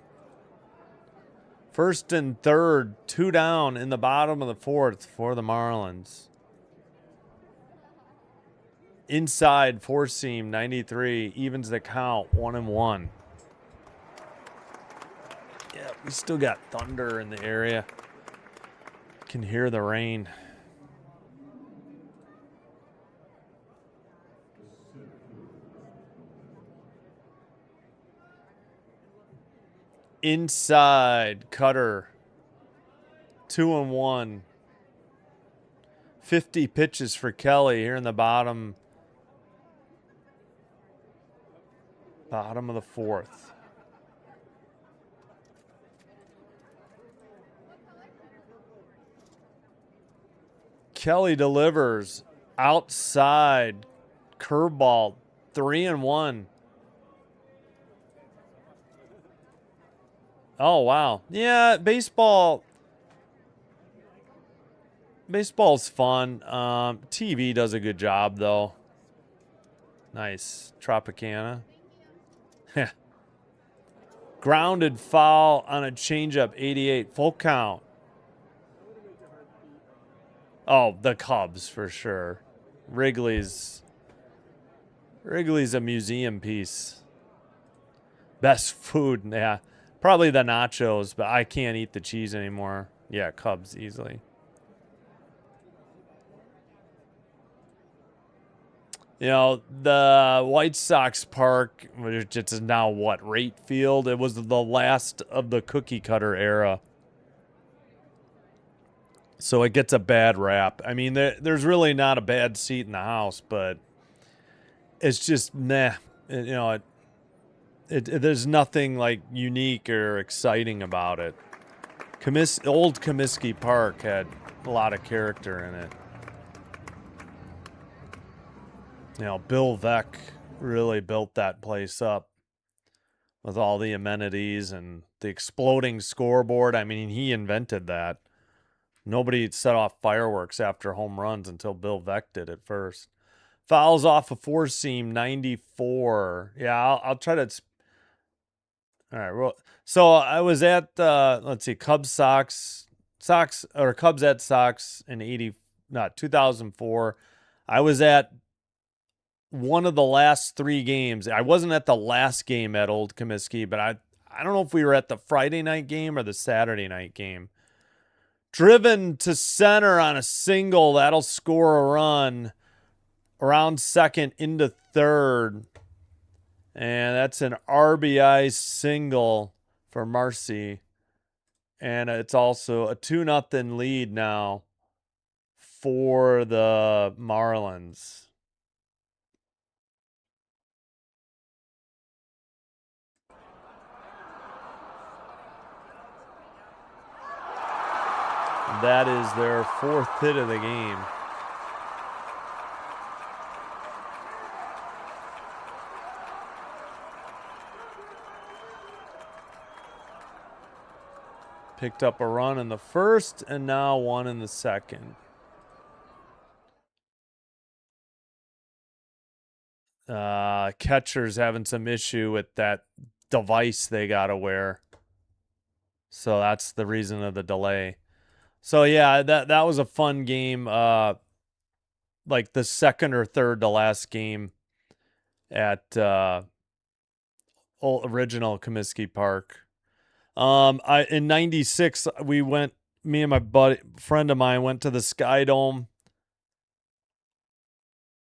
First and third, 2 down in the bottom of the fourth for the Marlins. Inside, 4-seam, 93, evens the count, 1-1. Yeah, we still got thunder in the area. Can hear the rain. Inside, cutter, 2-1. 50 pitches for Kelly here in the bottom of the fourth. Kelly delivers outside curveball, 3-1. Oh, wow. Yeah, baseball's fun. TV does a good job, though. Nice. Tropicana. Grounded foul on a changeup, 88. Full count. Oh, the Cubs for sure. Wrigley's a museum piece. Best food, yeah. Probably the nachos, but I can't eat the cheese anymore. Yeah, Cubs easily. You know, the White Sox park, which is now what, Rate Field? It was the last of the cookie cutter era. So it gets a bad rap. I mean, there's really not a bad seat in the house, but it's just, nah. There's nothing like unique or exciting about it. Old Comiskey Park had a lot of character in it. You know, Bill Veeck really built that place up with all the amenities and the exploding scoreboard. I mean, he invented that. Nobody set off fireworks after home runs until Bill Veeck did it first. Fouls off a 4-seam, 94. Yeah, I'll try to. All right. Well, so I was at let's see, Cubs at Sox in 2004. I was at one of the last 3 games. I wasn't at the last game at Old Comiskey, but I don't know if we were at the Friday night game or the Saturday night game. Driven to center on a single, that'll score a run around second into third. And that's an RBI single for Marcy. And it's also a 2-0 lead now for the Marlins. That is their 4th hit of the game. Picked up a run in the first and now one in the second. Catcher's having some issue with that device they got to wear. So that's the reason of the delay. So yeah, that was a fun game. Like the second or third to last game at original Comiskey Park. I in '96 we went. Me and my friend of mine went to the Sky Dome,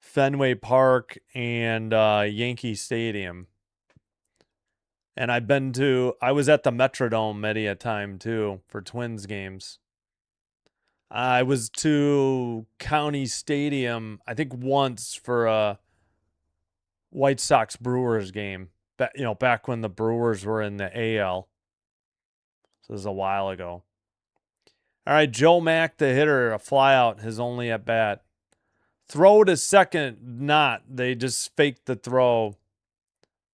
Fenway Park, and Yankee Stadium. And I was at the Metrodome many a time too for Twins games. I was to County Stadium, I think once for a White Sox Brewers game. Back when the Brewers were in the AL. So this is a while ago. All right, Joe Mack, the hitter, a flyout, his only at bat. Throw to second, not. They just faked the throw.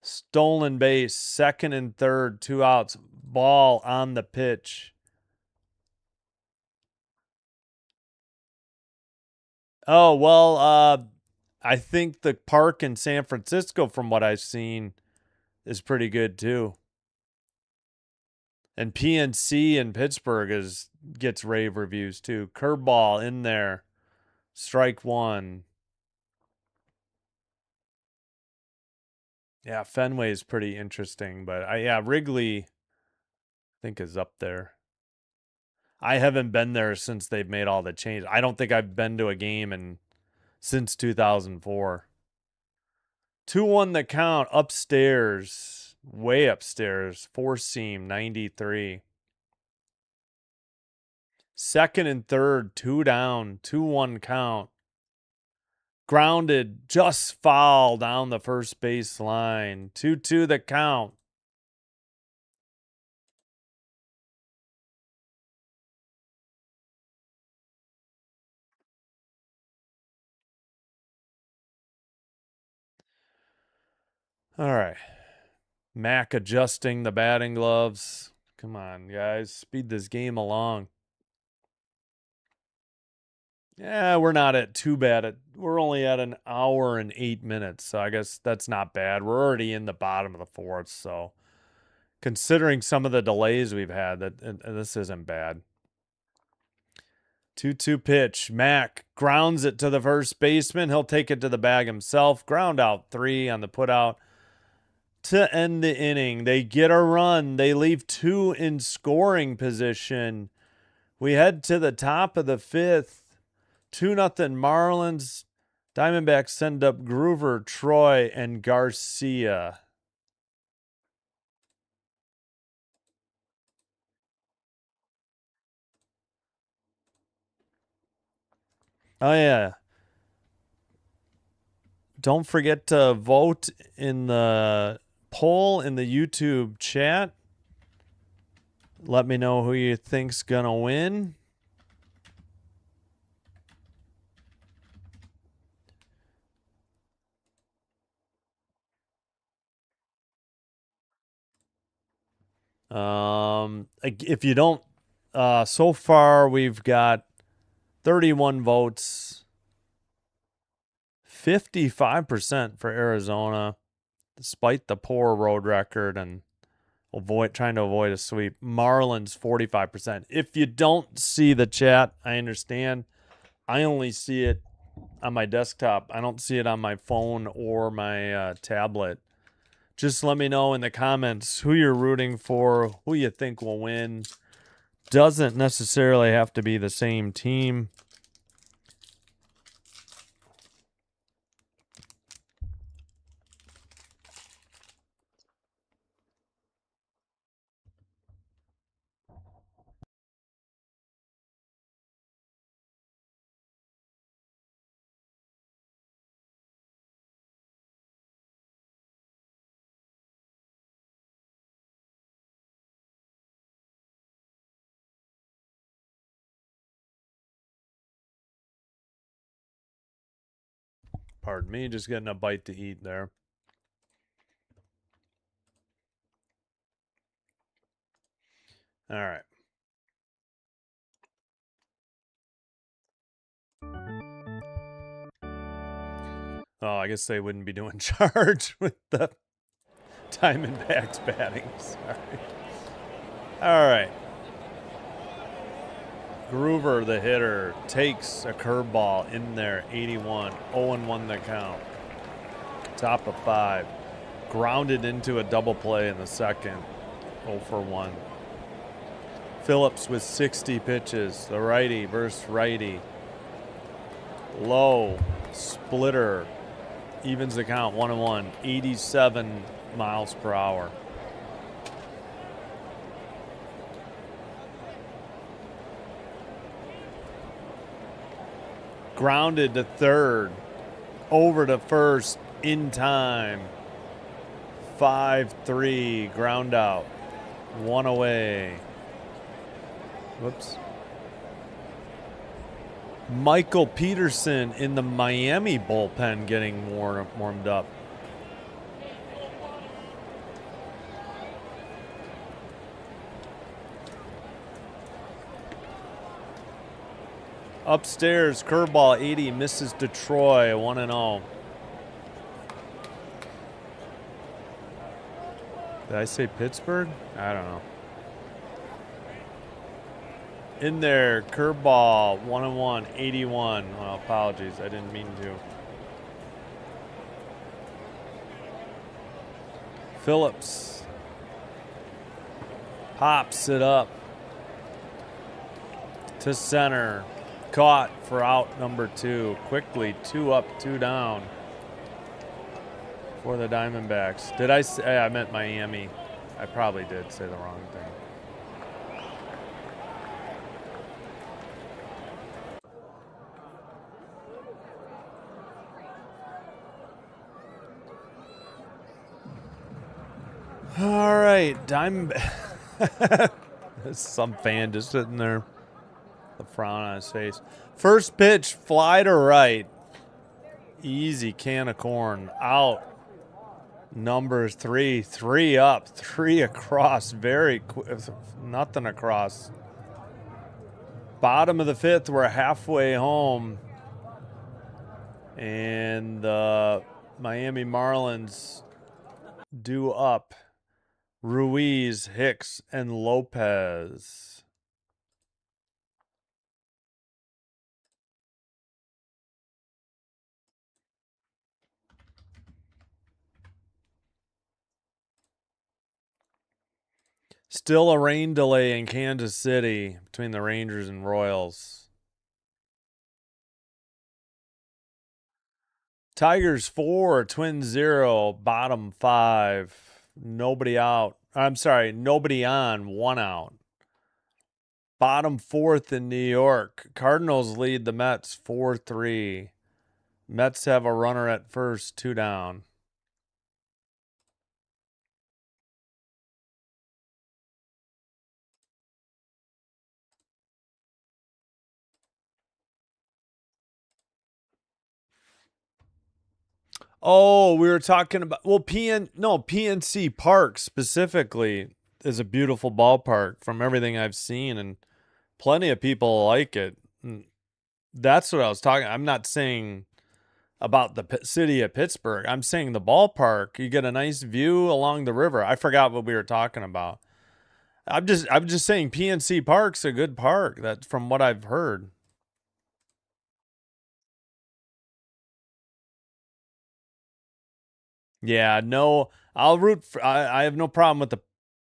Stolen base, second and third, 2 outs. Ball on the pitch. Oh, well, I think the park in San Francisco, from what I've seen, is pretty good too. And PNC in Pittsburgh gets rave reviews too. Curveball in there. Strike one. Yeah, Fenway is pretty interesting, but Wrigley I think is up there. I haven't been there since they've made all the changes. I don't think I've been to a game since 2004. 2-1 the count upstairs, way upstairs, four seam 93. Second and third, 2 down, 2-1 count. Grounded, just foul down the first base line. 2-2 the count. All right. Mac adjusting the batting gloves. Come on, guys. Speed this game along. Yeah, we're not at too bad. We're only at an hour and 8 minutes, so I guess that's not bad. We're already in the bottom of the fourth, so considering some of the delays we've had, this isn't bad. 2-2 pitch. Mac grounds it to the first baseman. He'll take it to the bag himself. Ground out 3 on the putout to end the inning. They get a run. They leave 2 in scoring position. We head to the top of the 5th. 2-0 Marlins. Diamondbacks send up Groover, Troy, and Garcia. Oh, yeah. Don't forget to vote in the poll in the YouTube chat. Let me know who you think's going to win. If you don't, so far we've got 31 votes, 55% for Arizona, despite the poor road record and trying to avoid a sweep. Marlins 45%. If you don't see the chat, I understand. I only see it on my desktop. I don't see it on my phone or my tablet. Just let me know in the comments who you're rooting for, who you think will win. Doesn't necessarily have to be the same team. Pardon me, just getting a bite to eat there. All right. Oh, I guess they wouldn't be doing charge with the Diamondbacks batting. Sorry. All right. Groover, the hitter, takes a curveball in there. 81. 0-1 the count. Top of 5. Grounded into a double play in the second. 0 for 1. Phillips with 60 pitches. The righty versus righty. Low. Splitter. Evens the count. 1-1. 87 miles per hour. Grounded to third. Over to first. In time. 5-3. Ground out. 1 away. Whoops. Michael Peterson in the Miami bullpen getting warmed up. Upstairs, curveball 80, misses Detroit, 1-0. Did I say Pittsburgh? I don't know. In there, curveball, 1-1, 81. Well, apologies, I didn't mean to. Phillips pops it up to center. Caught for out number 2. Quickly, 2 up, 2 down for the Diamondbacks. Did I say I meant Miami? I probably did say the wrong thing. All right, Diamondback. Some fan just sitting there, the frown on his face. First pitch, fly to right. Easy can of corn. Out. Number 3. 3 up. 3 across. Very quick. Nothing across. Bottom of the 5th. We're halfway home. And the Miami Marlins due up. Ruiz, Hicks, and Lopez. Still a rain delay in Kansas City between the Rangers and Royals. Tigers 4, Twins 0, bottom 5. Nobody out. I'm sorry, nobody on, 1 out. Bottom 4th in New York. Cardinals lead the Mets 4-3. Mets have a runner at first, 2 down. Oh, we were talking about, well, PNC Park specifically is a beautiful ballpark from everything I've seen, and plenty of people like it. That's what I was talking. I'm not saying about the city of Pittsburgh. I'm saying the ballpark. You get a nice view along the river. I forgot what we were talking about. I'm just saying PNC Park's a good park. That from what I've heard. Yeah, no, I'll root for, I have no problem with the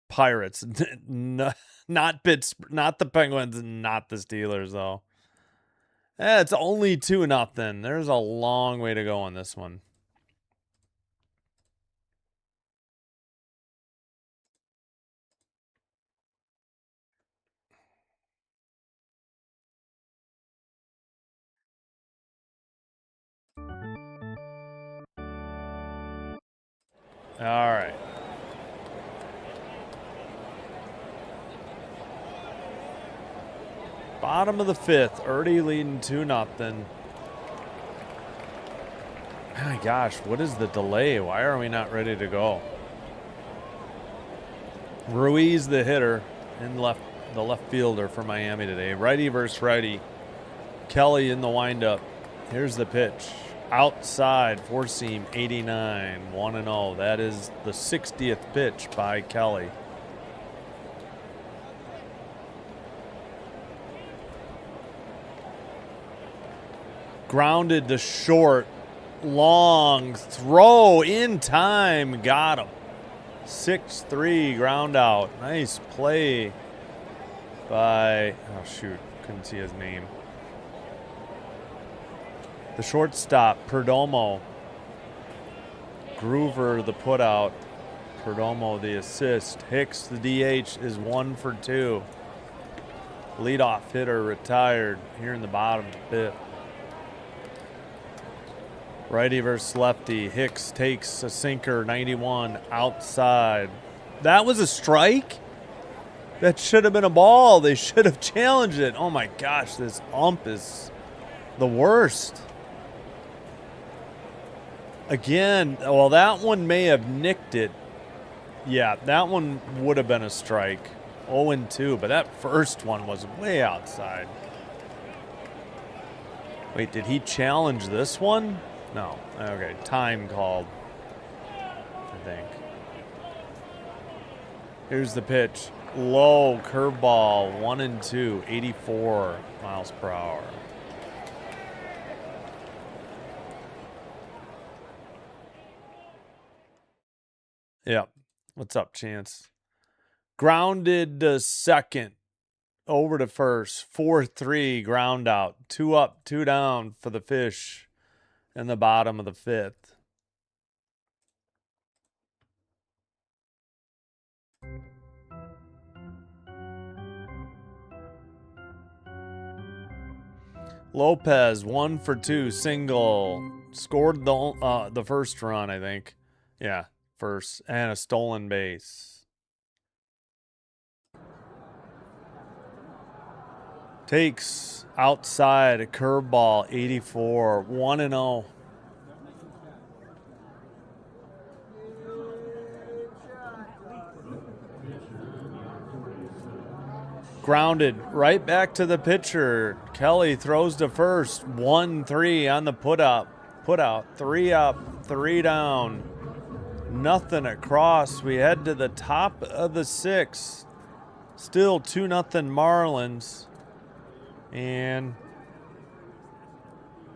Pirates. Not Pittsburgh, not the Penguins, not the Steelers though. It's only 2-0. There's a long way to go on this one. All right. Bottom of the 5th, already leading 2-0. My gosh, what is the delay? Why are we not ready to go? Ruiz, the hitter, in the left fielder for Miami today. Righty versus righty. Kelly in the windup. Here's the pitch. outside, four-seam, 89, 1-0. That is the 60th pitch by Kelly. Grounded to short. Long throw in time. Got him. 6-3 ground out. Nice play by, oh shoot, couldn't see his name. The shortstop, Perdomo. Groover, the putout. Perdomo, the assist. Hicks, the DH, is 1 for 2. Leadoff hitter retired here in the bottom of the fifth. Righty versus lefty. Hicks takes a sinker, 91, outside. That was a strike? That should have been a ball. They should have challenged it. Oh my gosh, this ump is the worst. Again, well, that one may have nicked it. Yeah, that one would have been a strike. 0-2, but that first one was way outside. Wait, did he challenge this one? No. Okay, time called, I think. Here's the pitch. Low curveball, 1-2, 84 miles per hour. Yep. What's up, Chance? Grounded to second. Over to first. 4-3 ground out. 2 up, 2 down for the fish in the bottom of the fifth. Lopez, 1 for 2, single. Scored the first run, I think. Yeah, first. And a stolen base. Takes outside a curveball, 84, 1-0. Grounded right back to the pitcher. Kelly throws to first. 1-3 on the put out. 3 up, 3 down. Nothing across. We head to the top of the sixth. Still 2-0 Marlins. And,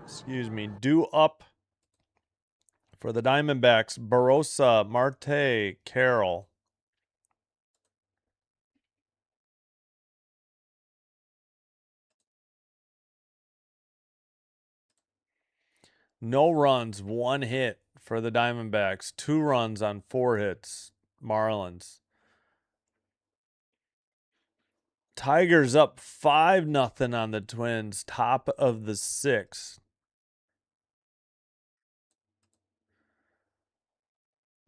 excuse me, due up for the Diamondbacks. Barossa, Marte, Carroll. No runs, 1 hit for the Diamondbacks. 2 runs on 4 hits, Marlins. Tigers up 5-0 on the Twins, top of the sixth.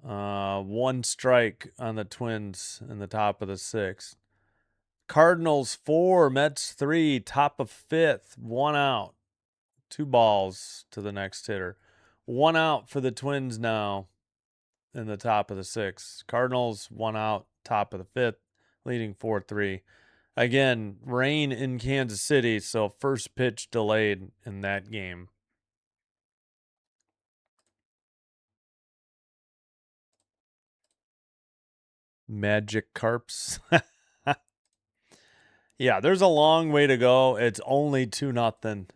One strike on the Twins in the top of the sixth. Cardinals 4, Mets 3, top of fifth, 1 out. 2 balls to the next hitter. 1 out for the Twins now in the top of the sixth. Cardinals 1 out, top of the fifth, leading 4-3. Again, rain in Kansas City, so first pitch delayed in that game. Magic Carps. Yeah, there's a long way to go. It's only 2-0.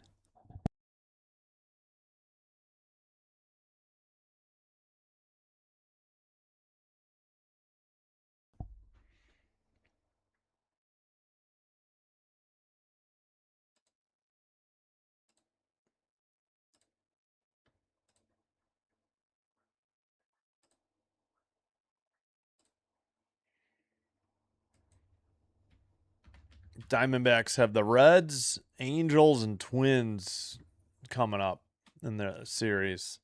Diamondbacks have the Reds, Angels, and Twins coming up in the series.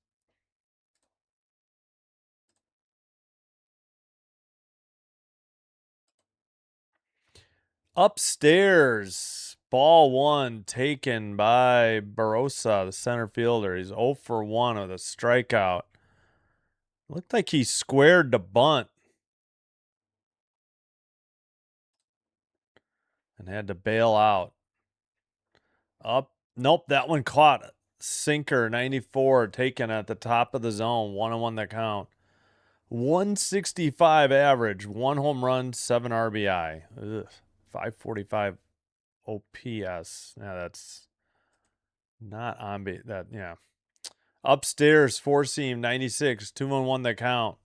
Upstairs, ball 1 taken by Barossa, the center fielder. He's 0 for 1 with a strikeout. Looked like he squared the bunt and had to bail out. Up. Nope, that one caught. sinker, 94, taken at the top of the zone, 1-1 the count. 165 average, 1 home run, 7 RBI. Ugh, 545 OPS. Yeah, that's not on base. That, yeah. Upstairs, 4-seam, 96, 2-1 the count.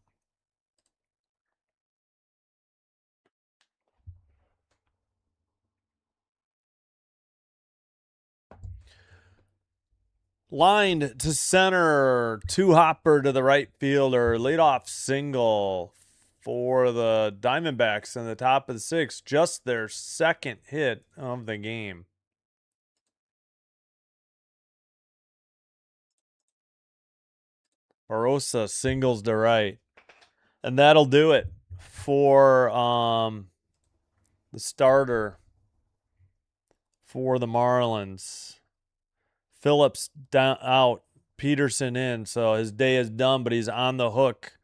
Lined to center, 2-hopper to the right fielder, leadoff single for the Diamondbacks in the top of the 6th, just their second hit of the game. Barossa singles to right. And that'll do it for the starter for the Marlins. Phillips down, out, Peterson in, so his day is done, but he's on the hook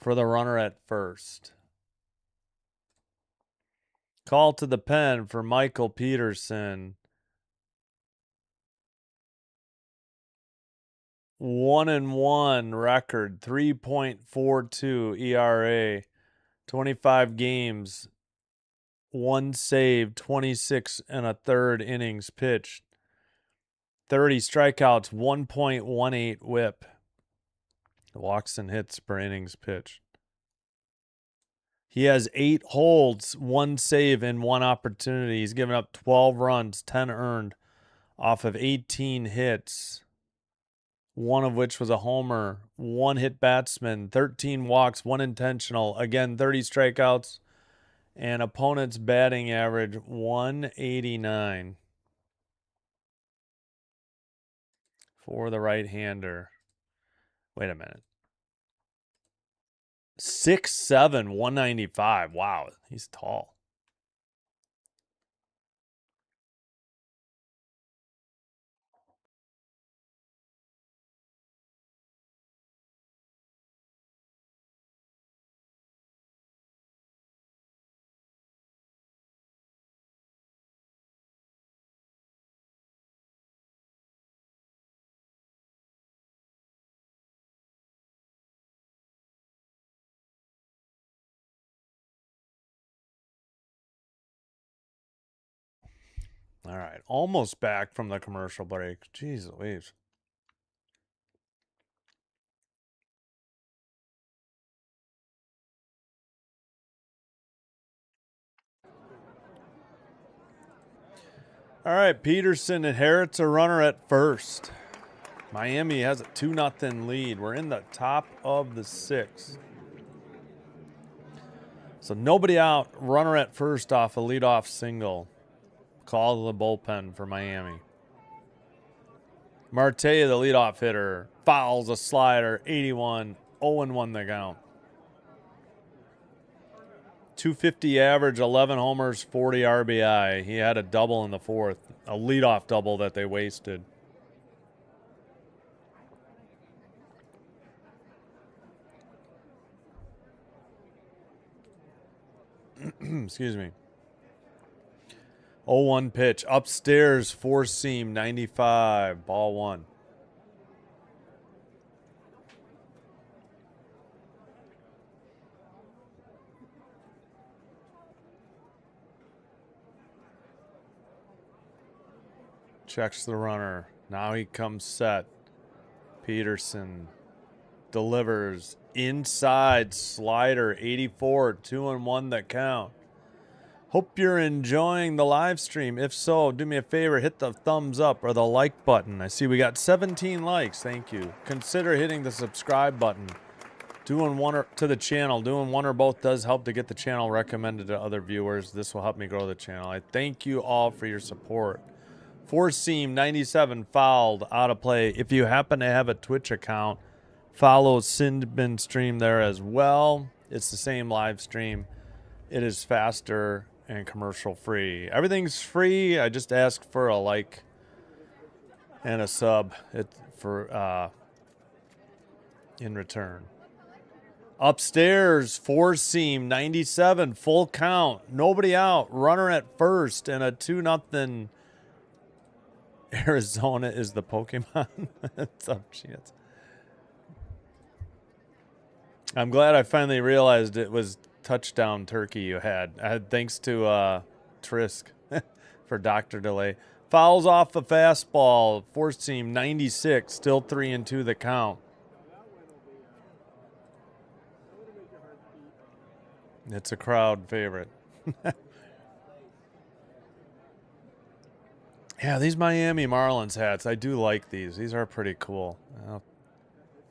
for the runner at first. Call to the pen for Michael Peterson. 1-1 record, 3.42 ERA, 25 games, 1 save, 26 and a third innings pitched. 30 strikeouts, 1.18 whip. Walks and hits per innings pitched. He has 8 holds, 1 save, and 1 opportunity. He's given up 12 runs, 10 earned off of 18 hits, 1 of which was a homer, 1 hit batsman, 13 walks, 1 intentional. Again, 30 strikeouts, and opponent's batting average 189. For the right-hander. Wait a minute. 6'7", 195. Wow, he's tall. All right, almost back from the commercial break. Jeez Louise. All right, Peterson inherits a runner at first. Miami has a 2-0 lead. We're in the top of the 6th. So nobody out, runner at first off a leadoff single. Call to the bullpen for Miami. Marte, the leadoff hitter, fouls a slider, 81, 0-1 the count. 250 average, 11 homers, 40 RBI. He had a double in the 4th, a leadoff double that they wasted. Excuse me. 0-1 pitch. Upstairs, 4-seam, 95. Ball 1. Checks the runner. Now he comes set. Peterson delivers. Inside slider, 84. 2-1 the count. Hope you're enjoying the live stream. If so, do me a favor, hit the thumbs up or the like button. I see we got 17 likes. Thank you. Consider hitting the subscribe button. Doing one or to the channel, doing one or both does help to get the channel recommended to other viewers. This will help me grow the channel. I thank you all for your support. 4-seam, 97, fouled, out of play. If you happen to have a Twitch account, follow Sindbin Stream there as well. It's the same live stream. It is faster and commercial free. Everything's free. I just ask for a like and a sub in return. Upstairs, 4-seam, 97, full count. Nobody out. Runner at first and a 2-0 Arizona is the Pokemon. What's up, shit? I'm glad I finally realized it was touchdown turkey you had. Thanks to Trisk for Dr. Delay. Fouls off the fastball. Fourth seam 96. Still 3-2 the count. It's a crowd favorite. Yeah, these Miami Marlins hats, I do like these. These are pretty cool. Well,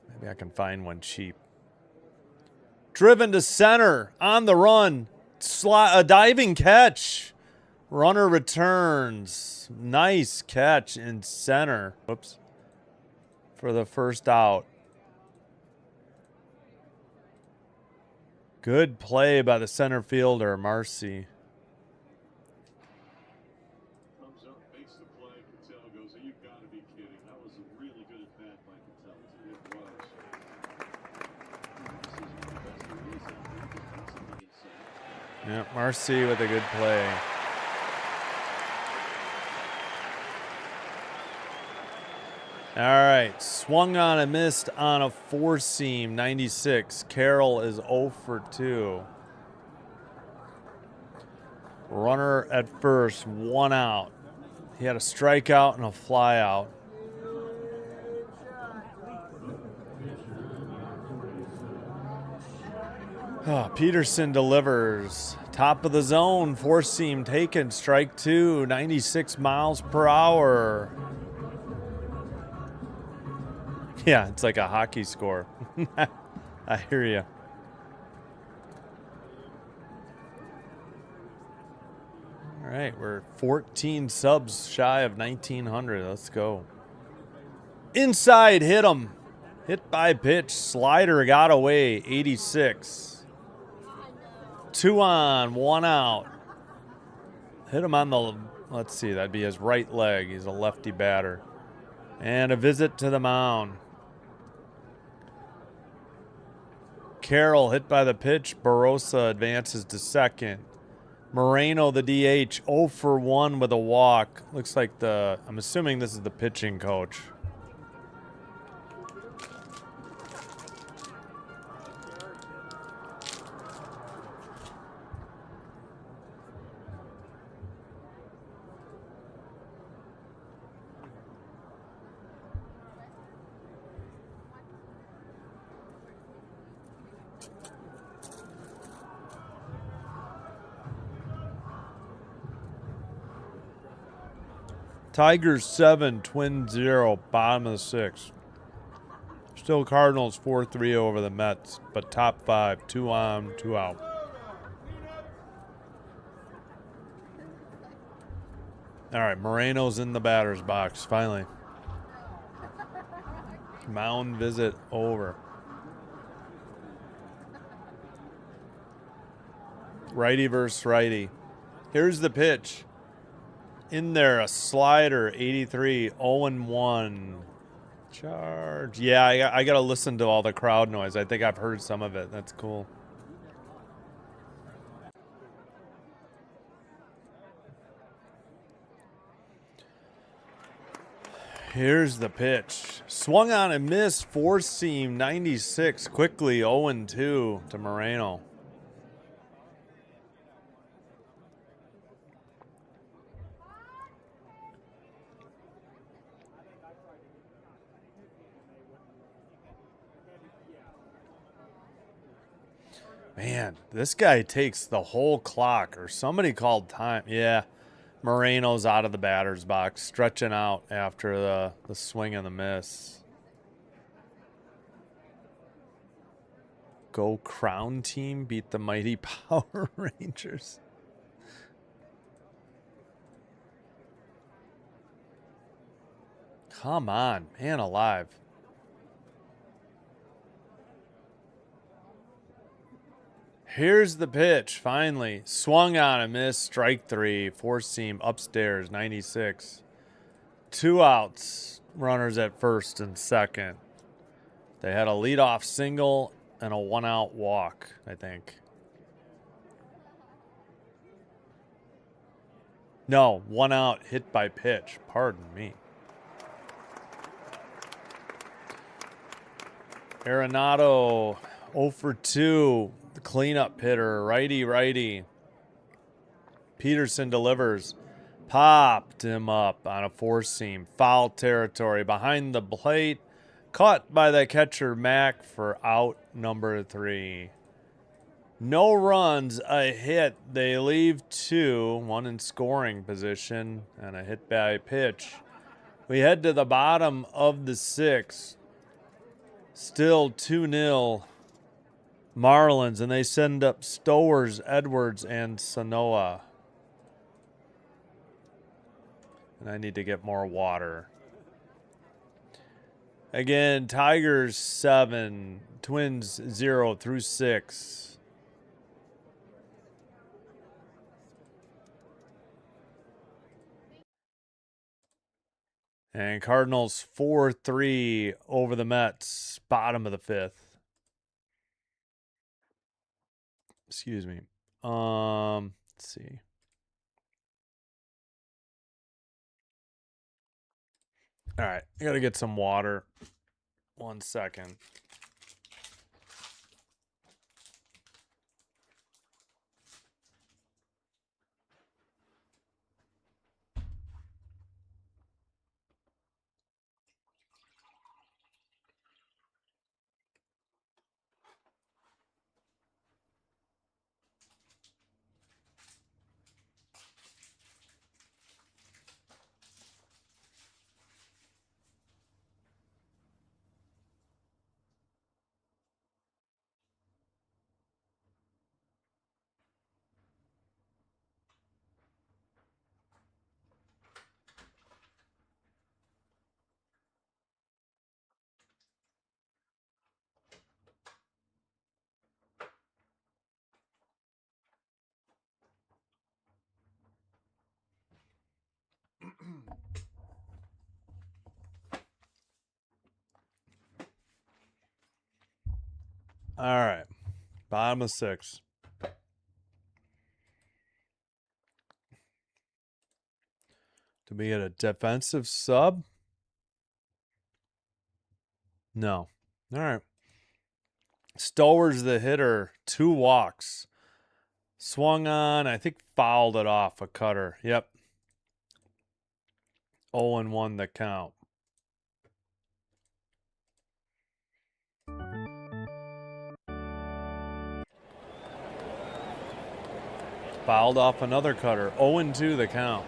maybe I can find one cheap. Driven to center, on the run. A diving catch. Runner returns. Nice catch in center. Whoops. For the first out. Good play by the center fielder, Marcy. Yeah, Marcy with a good play. All right, swung on and missed on a four seam, 96. Carroll is 0 for 2. Runner at first, 1 out. He had a strikeout and a fly out. Peterson delivers. Top of the zone, four seam taken, strike 2, 96 miles per hour. Yeah, it's like a hockey score. I hear you. All right, we're 14 subs shy of 1,900. Let's go. Inside, hit him. Hit by pitch, slider got away, 86. 2 on, 1 out. Hit him on the, let's see, that'd be his right leg. He's a lefty batter. And a visit to the mound. Carroll hit by the pitch. Barossa advances to second. Moreno, the DH, 0 for 1 with a walk. Looks like I'm assuming this is the pitching coach. Tigers 7, Twins 0, bottom of the 6th. Still Cardinals 4-3 over the Mets, but top 5, 2 on, 2 out. All right, Moreno's in the batter's box, finally. Mound visit over. Righty versus righty. Here's the pitch. In there, a slider, 83, 0-1. Charge. Yeah, I got to listen to all the crowd noise. I think I've heard some of it. That's cool. Here's the pitch. Swung on and missed. Four seam, 96. Quickly, 0-2 to Moreno. Man, this guy takes the whole clock, or somebody called time. Yeah, Moreno's out of the batter's box, stretching out after the swing and the miss. Go Crown Team beat the mighty Power Rangers. Come on, man alive. Here's the pitch, finally. Swung on and missed, strike 3, four seam, upstairs, 96. 2 outs, runners at first and second. They had a leadoff single and a 1-out walk, I think. No, 1 out, hit by pitch, pardon me. Arenado, 0 for 2. The cleanup hitter, righty. Peterson delivers. Popped him up on a four-seam. Foul territory behind the plate. Caught by the catcher, Mack, for out number 3. No runs, a hit. They leave 2. 1 in scoring position and a hit by pitch. We head to the bottom of the 6th. Still 2-0 Marlins, and they send up Stowers, Edwards, and Sanoa. And I need to get more water. Again, Tigers 7, Twins 0 through 6. And Cardinals 4-3 over the Mets, bottom of the 5th. Excuse me. Let's see. All right, I gotta get some water. 1 second. All right, bottom of 6. Do we get a defensive sub? No. All right. Stowers the hitter, 2 walks. Swung on, I think fouled it off a cutter. Yep. 0-1 the count. Fouled off another cutter. 0-2 the count.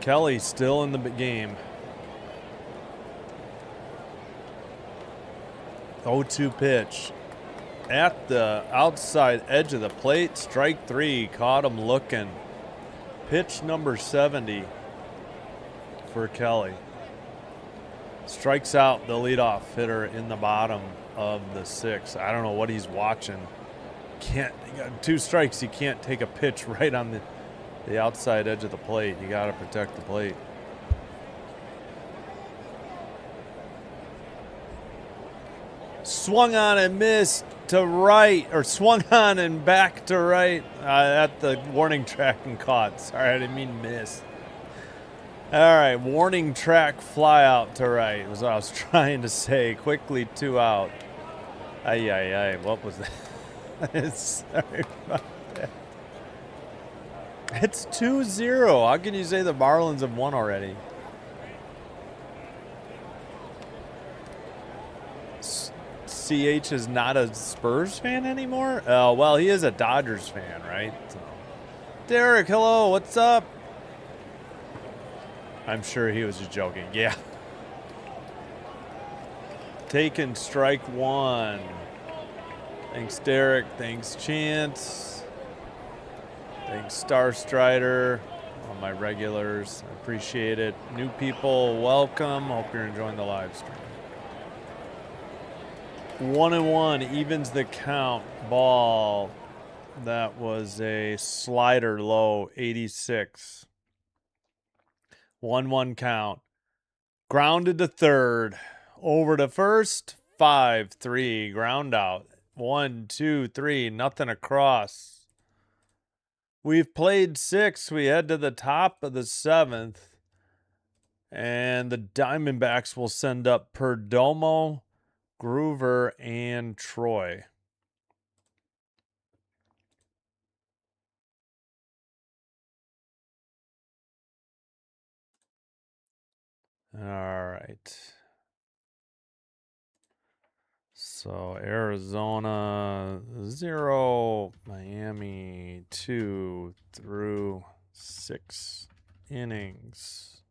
Kelly still in the game. 0-2 pitch. At the outside edge of the plate, strike 3. Caught him looking. Pitch number 70 for Kelly. Strikes out the leadoff hitter in the bottom of the 6th. I don't know what he's watching. He got 2 strikes. You can't take a pitch right on the outside edge of the plate. You got to protect the plate. Swung on and missed to right, or swung on and back to right at the warning track and caught. Sorry, I didn't mean miss. All right, warning track fly out to right was what I was trying to say. Quickly 2 out. Ay. What was that? Sorry about that. It's 2-0. How can you say the Marlins have won already? CH is not a Spurs fan anymore? Oh, well, he is a Dodgers fan, right? So. Derek, hello, what's up? I'm sure he was just joking. Yeah. Taken strike 1. Thanks, Derek. Thanks, Chance. Thanks, Star Strider. All my regulars. I appreciate it. New people, welcome. Hope you're enjoying the live stream. 1-1 evens the count. Ball. That was a slider low, 86. 1-1 count. Grounded to third. Over to first. 5-3. Ground out. 1, 2, 3, nothing across. We've played 6. We head to the top of the 7th. And the Diamondbacks will send up Perdomo, Groover, and Troy. All right. So Arizona 0, Miami 2 through 6 innings.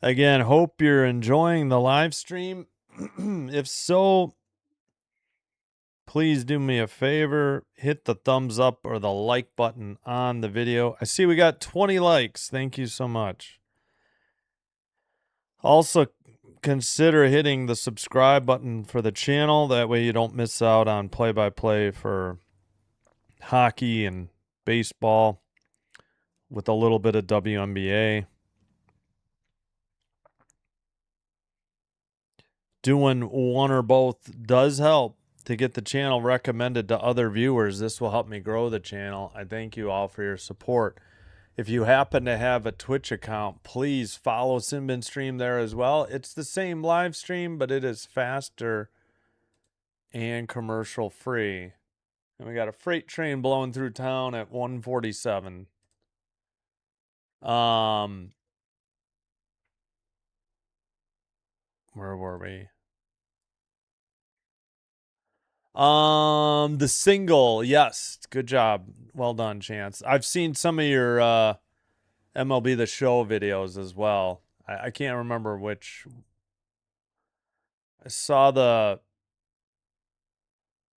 Again, hope you're enjoying the live stream. If so, please do me a favor, hit the thumbs up or the like button on the video. I see we got 20 likes. Thank you so much. Also, consider hitting the subscribe button for the channel. That way you don't miss out on play-by-play for hockey and baseball with a little bit of WNBA. Doing one or both does help to get the channel recommended to other viewers. This will help me grow the channel. I thank you all for your support. If you happen to have a Twitch account, please follow Sinbin Stream there as well. It's the same live stream, but it is faster and commercial free. And we got a freight train blowing through town at 1:47. Where were we? The single, yes. Good job. Well done, Chance. I've seen some of your MLB The Show videos as well. I can't remember which. I saw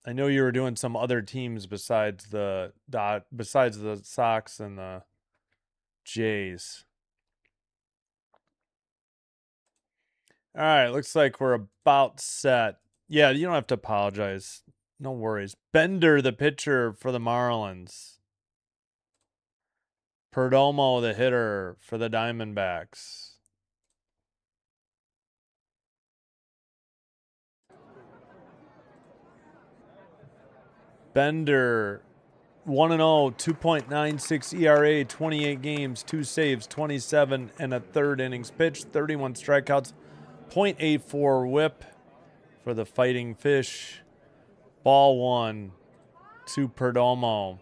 I know you were doing some other teams besides the Sox and the Jays. All right, looks like we're about set. Yeah, you don't have to apologize. No worries. Bender, the pitcher for the Marlins. Perdomo, the hitter for the Diamondbacks. Bender, 1-0, 2.96 ERA, 28 games, 2 saves, 27 and a third innings pitched, 31 strikeouts, .84 whip for the Fighting Fish. Ball 1 to Perdomo.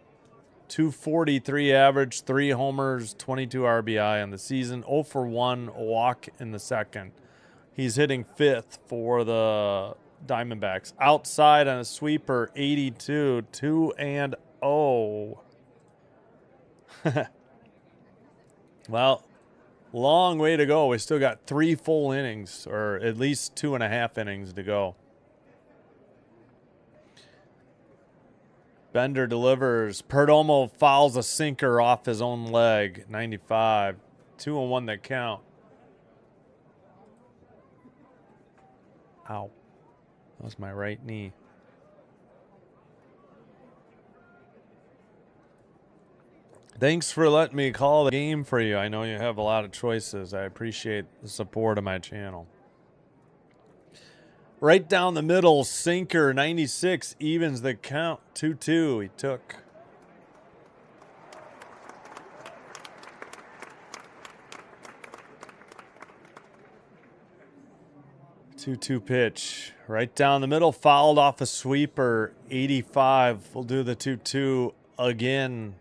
243 average, 3 homers, 22 RBI on the season, 0 for 1, a walk in the second. He's hitting 5th for the Diamondbacks. Outside on a sweeper, 82, 2-0. Well, long way to go. We still got 3 full innings, or at least 2.5 innings to go. Bender delivers. Perdomo fouls a sinker off his own leg. 95. 2-1 that count. Ow. That was my right knee. Thanks for letting me call the game for you. I know you have a lot of choices. I appreciate the support of my channel. Right down the middle, sinker, 96, evens the count, 2-2. He took. Two pitch. Right down the middle, fouled off a sweeper, 85. We'll do the 2-2 again.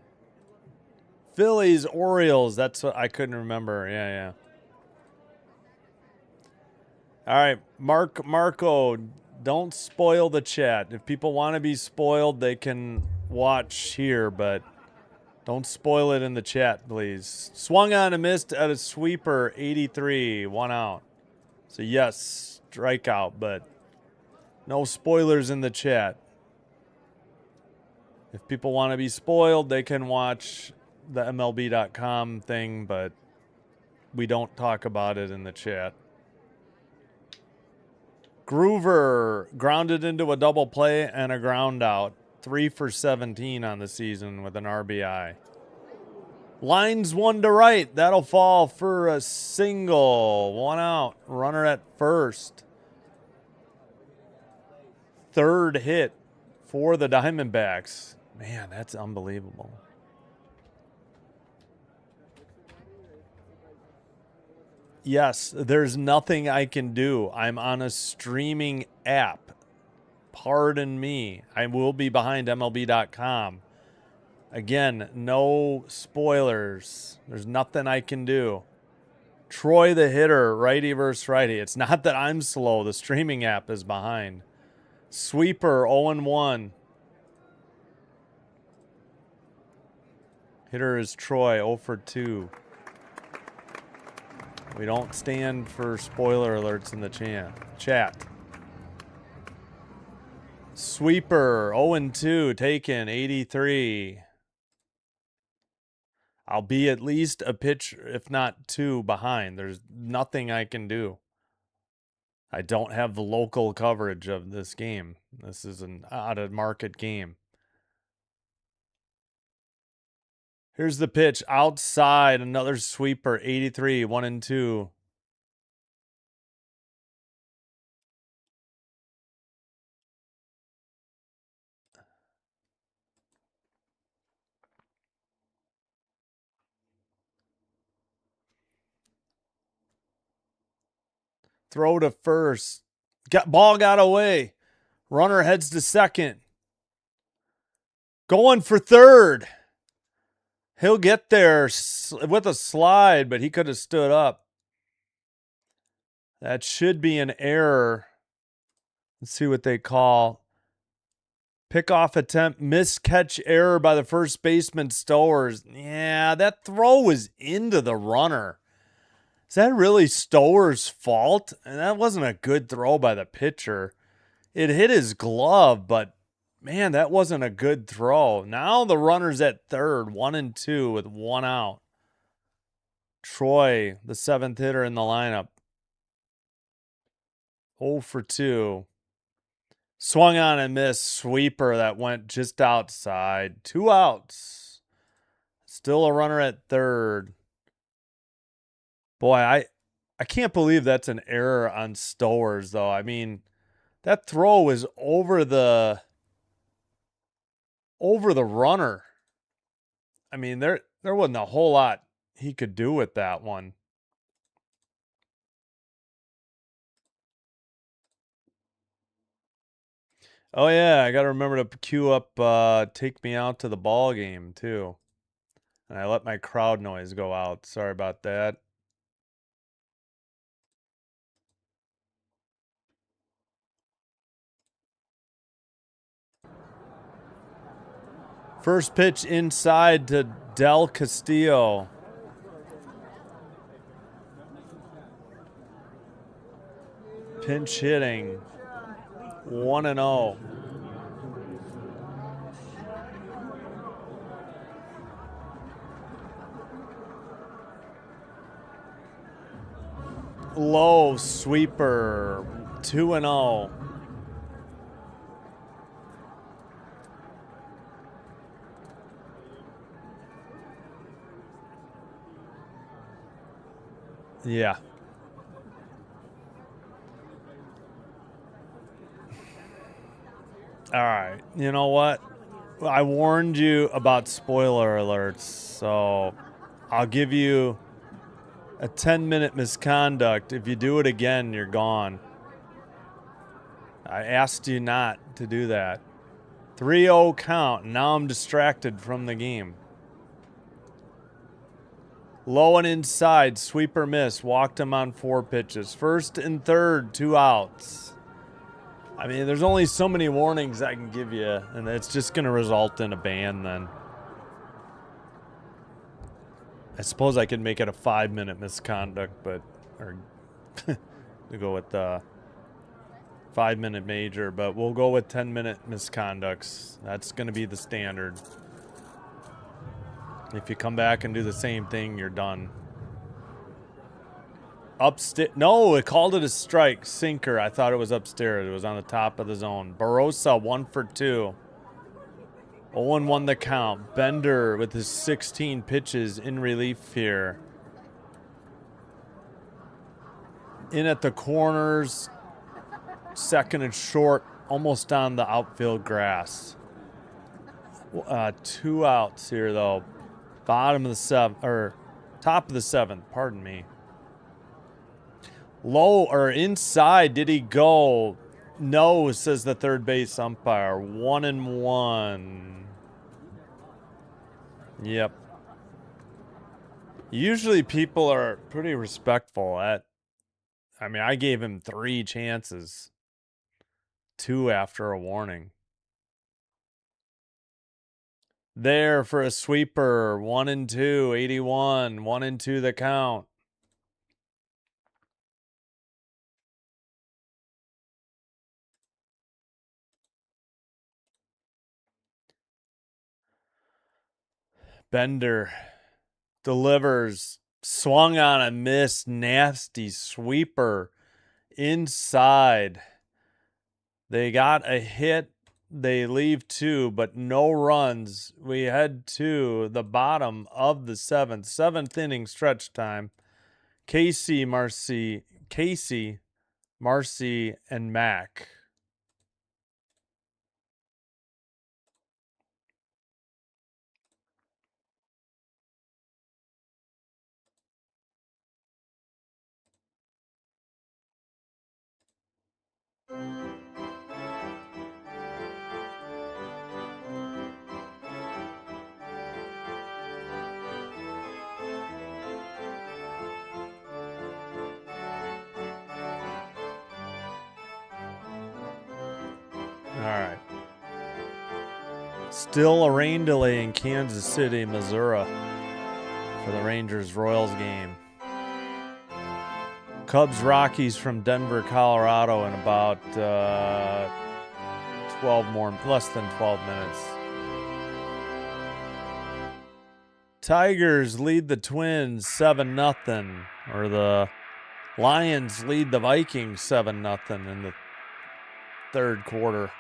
Phillies, Orioles. That's what I couldn't remember. Yeah. All right, Marco, don't spoil the chat. If people want to be spoiled, they can watch here, but don't spoil it in the chat, please. Swung on and missed at a sweeper, 83, 1 out. So yes, strikeout, but no spoilers in the chat. If people want to be spoiled, they can watch the MLB.com thing, but we don't talk about it in the chat. Groover grounded into a double play and a ground out. 3 for 17 on the season with an RBI. Lines 1 to right. That'll fall for a single. 1 out. Runner at first. third hit for the Diamondbacks. Man, that's unbelievable. Yes, there's nothing I can do. I'm on a streaming app. Pardon me. I will be behind MLB.com. Again, no spoilers. There's nothing I can do. Troy the hitter, righty versus righty. It's not that I'm slow. The streaming app is behind. Sweeper, 0-1. Hitter is Troy, 0 for 2. We don't stand for spoiler alerts in the chat. Sweeper, 0-2, taken, 83. I'll be at least a pitch, if not 2, behind. There's nothing I can do. I don't have the local coverage of this game. This is an out-of-market game. Here's the pitch. Outside, another sweeper, 83, 1-2. Throw to first. Ball got away. Runner heads to second. Going for third. He'll get there with a slide, but he could have stood up. That should be an error. Let's see what they call. Pickoff attempt, miscatch error by the first baseman Stowers. Yeah, that throw was into the runner. Is that really Stowers' fault? And that wasn't a good throw by the pitcher. It hit his glove, but man, that wasn't a good throw. Now the runner's at third, 1-2 with 1 out. Troy, the 7th hitter in the lineup. 0 for 2. Swung on and missed. Sweeper that went just outside. 2 outs. Still a runner at third. Boy, I can't believe that's an error on Stowers, though. I mean, that throw was over the runner. I mean, there wasn't a whole lot he could do with that one. Oh yeah, I got to remember to queue up Take Me Out to the Ball Game too. And I let my crowd noise go out. Sorry about that. First pitch inside to Del Castillo. Pinch hitting. 1-0. Low sweeper. 2-0. Yeah. All right. You know what? I warned you about spoiler alerts, so I'll give you a 10-minute misconduct. If you do it again, you're gone. I asked you not to do that. 3-0 count. Now I'm distracted from the game. Low and inside, sweeper miss. Walked him on 4 pitches. First and third, 2 outs. I mean, there's only so many warnings I can give you, and it's just going to result in a ban then. I suppose I could make it a 5-minute misconduct, but or to go with the 5-minute major, but we'll go with 10-minute misconducts. That's going to be the standard. If you come back and do the same thing, you're done. Upstairs. No, it called it a strike. Sinker. I thought it was upstairs. It was on the top of the zone. Barossa, 1 for 2. 0-1 the count. Bender with his 16 pitches in relief here. In at the corners. Second and short almost on the outfield grass. 2 outs here, though. Bottom of the 7th, or top of the 7th, pardon me. Low or inside, did he go? No, says the third base umpire. 1-1. Yep. Usually people are pretty respectful. I mean, I gave him 3 chances. 2 after a warning. There for a sweeper. 1-2, 81. 1-2 the count. Bender delivers. Swung on a miss. Nasty sweeper inside. They got a hit. They leave 2, but no runs. We head to the bottom of the 7th. 7th inning stretch time. Casey, Marcy, and Mac. All right. Still a rain delay in Kansas City, Missouri for the Rangers-Royals game. Cubs-Rockies from Denver, Colorado in about less than 12 minutes. Tigers lead the Twins 7-0, or the Lions lead the Vikings 7-0 in the third quarter.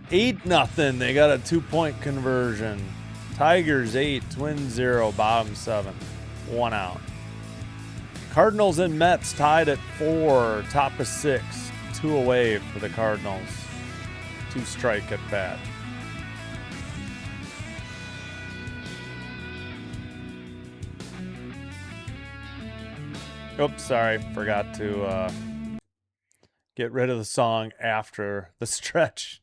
8-0. They got a 2-point conversion. Tigers 8, Twins 0, bottom 7. 1 out. Cardinals and Mets tied at 4, top of 6. 2 away for the Cardinals. 2 strike at bat. Oops, sorry. Forgot to get rid of the song after the stretch.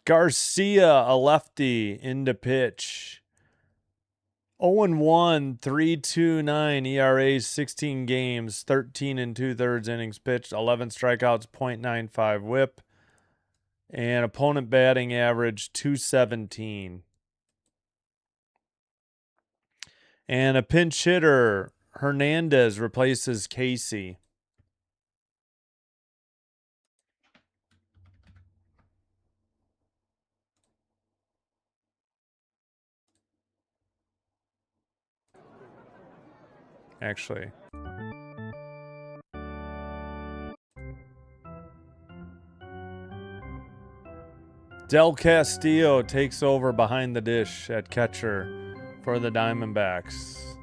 Garcia, a lefty, into pitch. 0-1, 3.29 ERA, 16 games, 13 2/3 innings pitched, 11 strikeouts, .95 whip, and opponent batting average 217. And a pinch hitter, Hernandez, replaces Casey. Actually, Del Castillo takes over behind the dish at catcher for the Diamondbacks.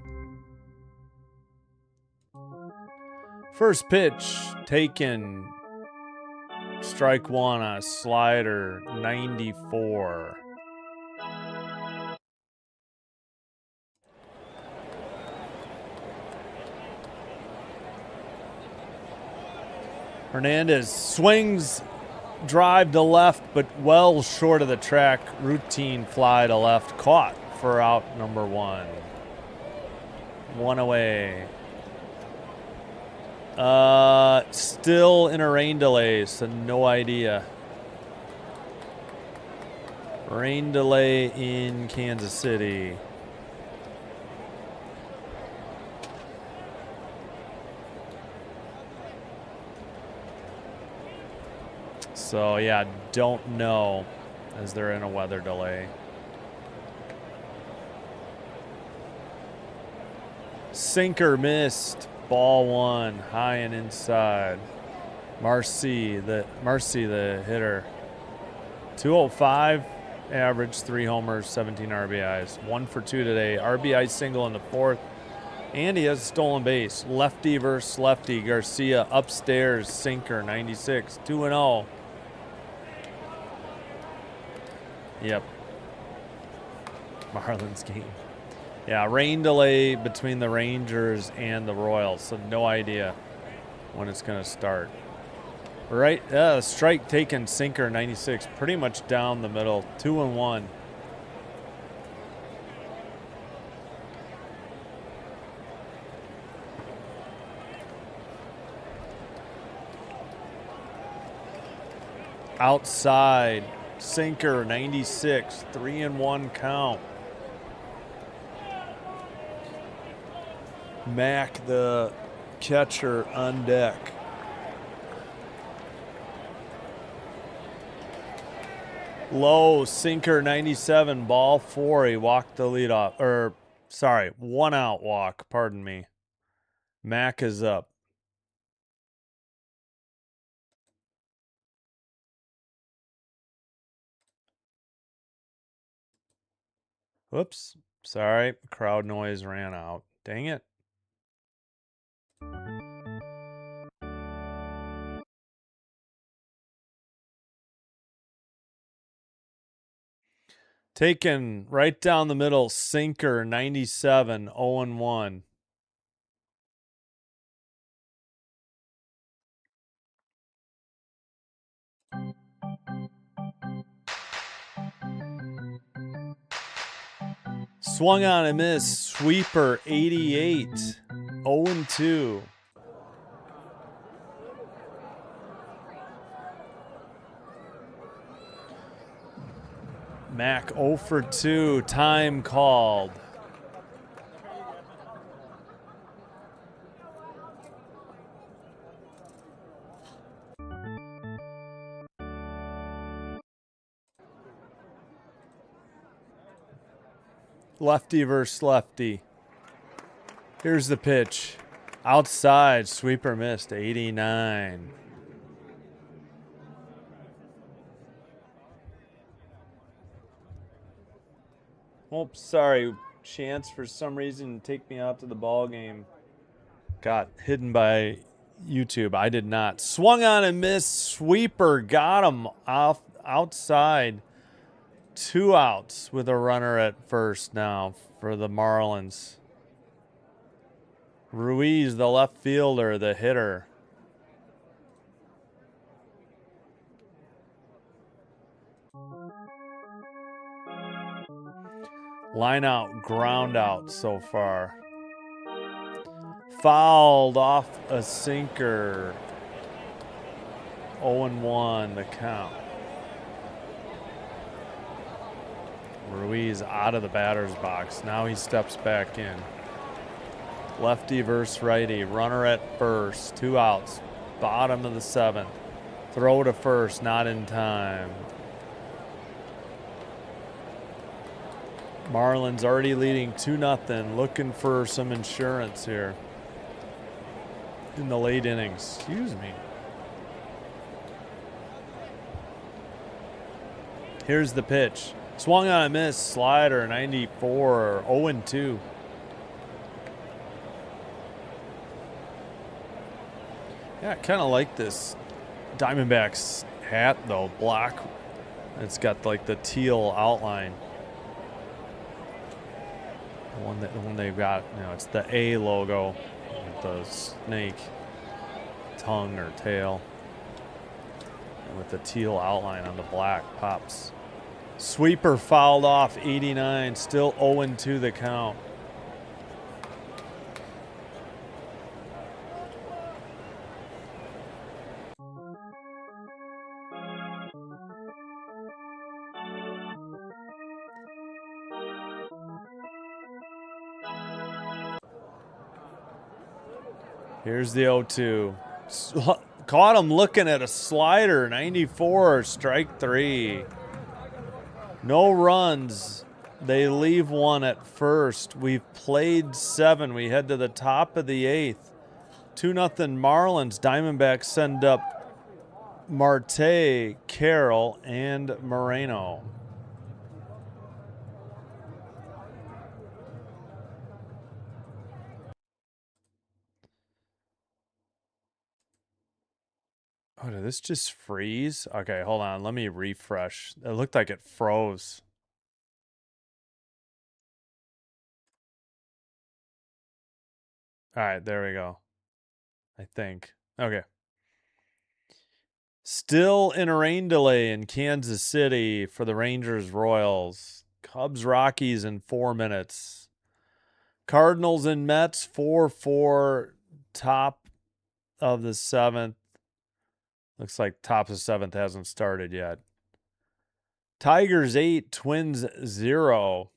First pitch taken. Strike 1 on a slider, 94. Hernandez swings, drive to left, but well short of the track. Routine fly to left, caught for out number 1. 1 away. Still in a rain delay, so no idea. Rain delay in Kansas City. So yeah, don't know, as they're in a weather delay. Sinker missed. Ball 1, high and inside. Marcy, the hitter. 205. average, 3 homers, 17 RBIs. 1 for 2 today. RBI single in the 4th. And he has a stolen base. Lefty versus lefty. Garcia upstairs, sinker, 96. 2-0. Yep. Marlins game. Yeah, rain delay between the Rangers and the Royals, so no idea when it's going to start. Right, strike taken, sinker, 96, pretty much down the middle, 2-1. Outside, sinker, 96, 3-1 count. Mac, the catcher, on deck. Low, sinker, 97, ball 4. He walked the leadoff. Or, sorry, 1 out walk. Pardon me. Mac is up. Whoops. Sorry. Crowd noise ran out. Dang it. Taken right down the middle, sinker, 97, 0-1. Swung on and missed, sweeper, 88, 0-2. Mac 0 for 2, time called. Lefty versus lefty. Here's the pitch. Outside, sweeper missed, 89. Oops, sorry. Chance for some reason to take me out to the ball game. Got hidden by YouTube. I did not. Swung on and missed. Sweeper got him off outside. 2 outs with a runner at first now for the Marlins. Ruiz, the left fielder, the hitter. Line out, ground out so far. Fouled off a sinker. 0-1 the count. Ruiz out of the batter's box. Now he steps back in. Lefty versus righty. Runner at first. 2 outs. Bottom of the 7th. Throw to first. Not in time. Marlins already leading 2-0. Looking for some insurance here in the late innings. Excuse me. Here's the pitch. Swung on a miss. Slider, 94. 0-2. Yeah, I kind of like this Diamondbacks hat, though. Black. It's got like the teal outline. The one they've got, you know, it's the A logo with the snake tongue or tail. And with the teal outline on the black pops. Sweeper fouled off, 89. Still 0-2 the count. Here's the 0-2. Caught him looking at a slider, 94, strike 3. No runs. They leave 1 at first. We've played 7. We head to the top of the 8th. 2-0 Marlins. Diamondbacks send up Marte, Carroll, and Moreno. Oh, did this just freeze? Okay, hold on. Let me refresh. It looked like it froze. All right, there we go. I think. Okay. Still in a rain delay in Kansas City for the Rangers Royals. Cubs Rockies in 4 minutes. Cardinals and Mets 4-4, top of the 7th. Looks like top of the 7th hasn't started yet. Tigers 8, Twins 0.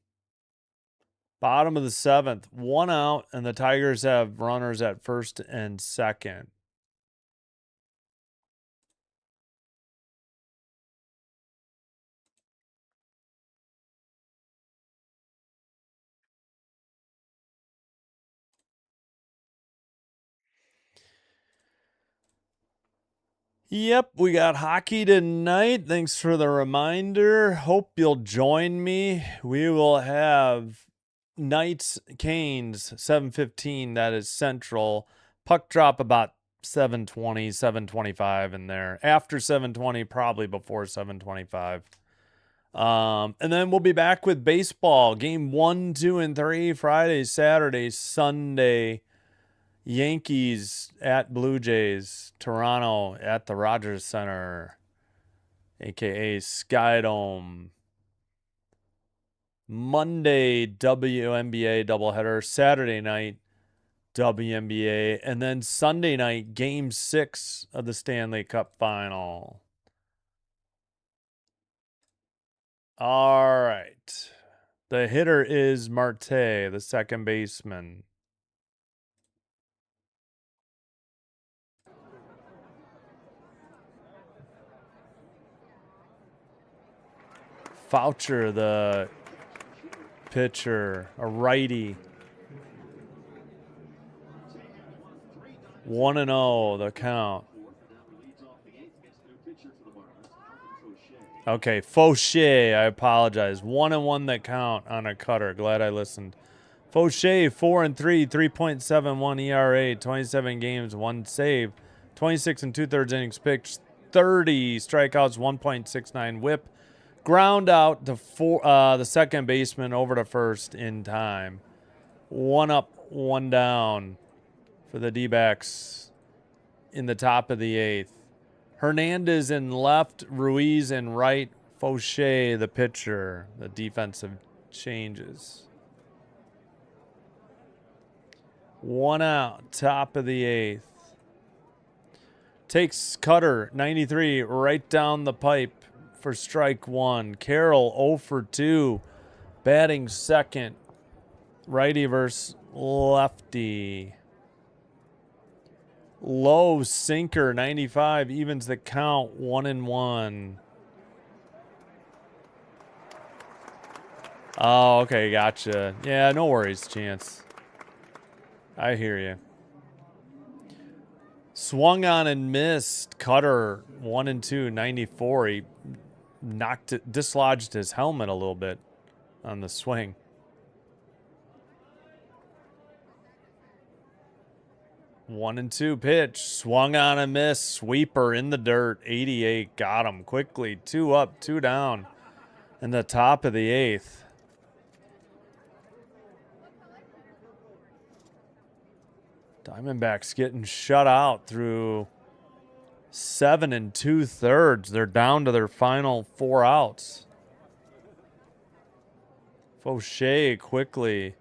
Bottom of the 7th, 1 out, and the Tigers have runners at first and second. Yep, we got hockey tonight. Thanks for the reminder. Hope you'll join me. We will have Knights Canes 7:15. That is Central. Puck drop about 7:20, 7:25 in there. After 7:20, probably before 7:25. And then we'll be back with baseball. Game 1, 2, and 3, Friday, Saturday, Sunday. Yankees at Blue Jays, Toronto at the Rogers Center, aka Skydome. Monday, WNBA doubleheader. Saturday night, WNBA. And then Sunday night, Game 6 of the Stanley Cup Final. All right. The hitter is Marte, the second baseman. Foucher, the pitcher, a righty. 1-0, the count. Okay, Fauché, I apologize. 1-1 that count on a cutter. Glad I listened. Fauché, 4-3, 3.71 ERA, 27 games, 1 save, 26 and 2/3 innings pitched, 30 strikeouts, 1.69 WHIP. Ground out to the second baseman over to first in time. 1 up, 1 down for the D-backs in the top of the 8th. Hernandez in left, Ruiz in right, Fauché the pitcher. The defensive changes. 1 out, top of the 8th. Takes cutter, 93, right down the pipe for strike 1. Carroll 0 for 2, batting second. Righty versus lefty. Low sinker, 95, evens the count, 1-1. Oh, okay, gotcha. Yeah, no worries, Chance. I hear you. Swung on and missed. Cutter, 1-2, 94. He dislodged his helmet a little bit on the swing. 1-2 pitch, swung on a miss, sweeper in the dirt, 88, got him quickly, 2 up, 2 down, in the top of the 8th. Diamondbacks getting shut out through 7 2/3. They're down to their final 4 outs. Fauché quickly,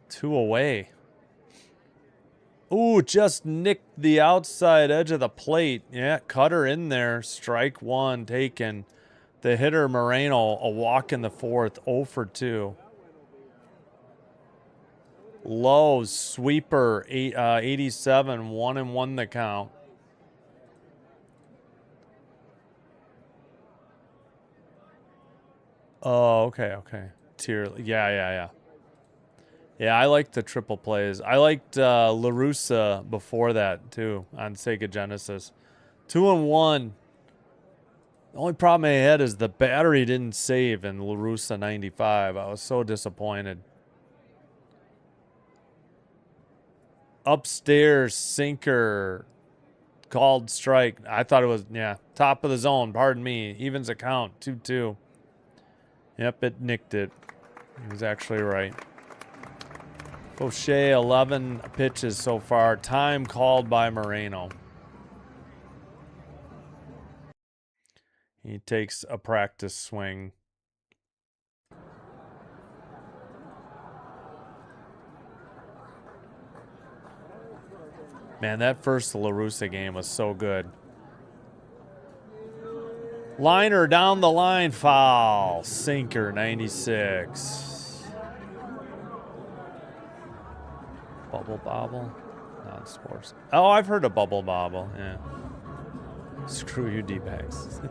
2 away. Ooh, just nicked the outside edge of the plate. Yeah, cutter in there. Strike 1 taken. The hitter, Moreno, a walk in the 4th, 0 for 2. Low, sweeper, 87, 1-1 the count. Oh, okay. Yeah. Yeah, I liked the triple plays. I liked LaRussa before that, too, on Sega Genesis. 2-1. The only problem I had is the battery didn't save in LaRussa 95. I was so disappointed. Upstairs, sinker. called strike. I thought it was, yeah, top of the zone. Pardon me. Evens account, 2-2. Yep, it nicked it. He was actually right. O'Shea, 11 pitches so far. Time called by Moreno. He takes a practice swing. Man, that first La Russa game was so good. Liner down the line, foul. Sinker, 96. Bubble bobble? Not sports. Oh, I've heard of bubble bobble, yeah. Screw you, D-backs.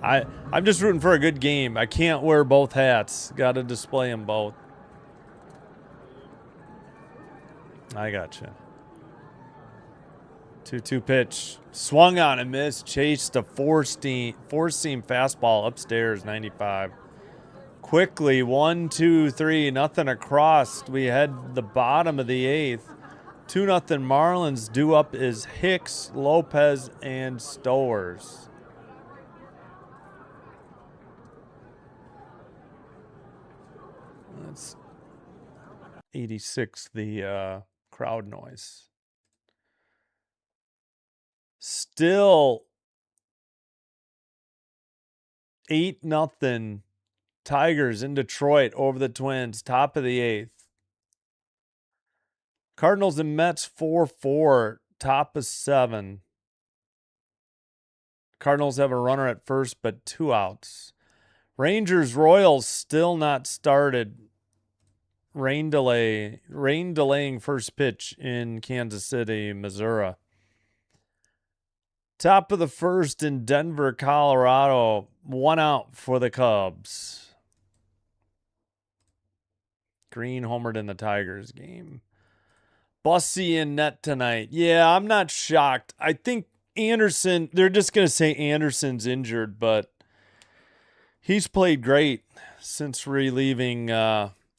I'm just rooting for a good game. I can't wear both hats. Got to display them both. I gotcha. 2-2 pitch. Swung on and missed. Chased a four-seam fastball upstairs, 95. Quickly, 1-2-3. Nothing across. We had the bottom of the 8th. 2-0 Marlins. Due up is Hicks, Lopez, and Stowers. That's 86, the crowd noise. Still 8-0 Tigers in Detroit over the Twins, top of the 8th. Cardinals and Mets 4-4, top of 7. Cardinals have a runner at first, but 2 outs. Rangers Royals still not started. Rain delaying first pitch in Kansas City, Missouri. Top of the 1st in Denver, Colorado. 1 out for the Cubs. Green homered in the Tigers game. Bussy in net tonight. Yeah, I'm not shocked. I think Anderson, they're just going to say Anderson's injured, but he's played great since relieving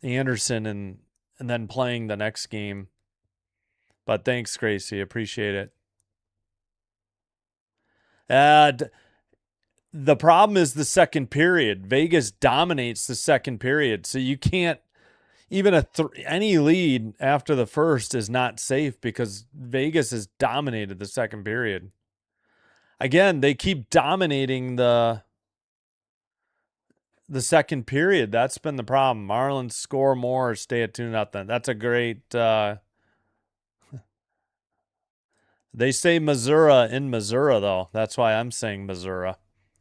Anderson and then playing the next game. But thanks, Gracie. Appreciate it. The problem is the second period. Vegas dominates the second period, so you can't even any lead after the first is not safe because Vegas has dominated the second period. Again, they keep dominating the second period. That's been the problem. Marlins score more, or stay at 2-0. That's a great. They say Missouri in Missouri, though. That's why I'm saying Missouri.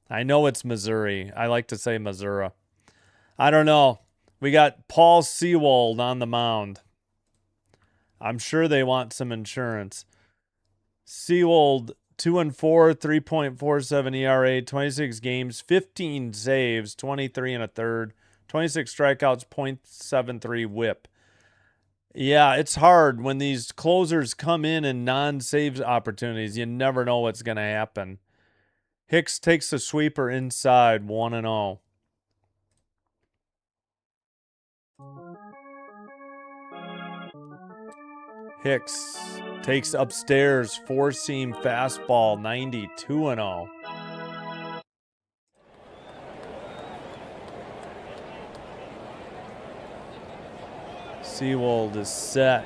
I know it's Missouri. I like to say Missouri. I don't know. We got Paul Sewald on the mound. I'm sure they want some insurance. Sewald, 2-4, 3.47 ERA, 26 games, 15 saves, 23 1/3, 26 strikeouts, .73 whip. Yeah, it's hard when these closers come in non-save opportunities. You never know what's going to happen. Hicks takes the sweeper inside, 1-0. Hicks takes upstairs, four-seam fastball, 90, 2-0. Sewald is set.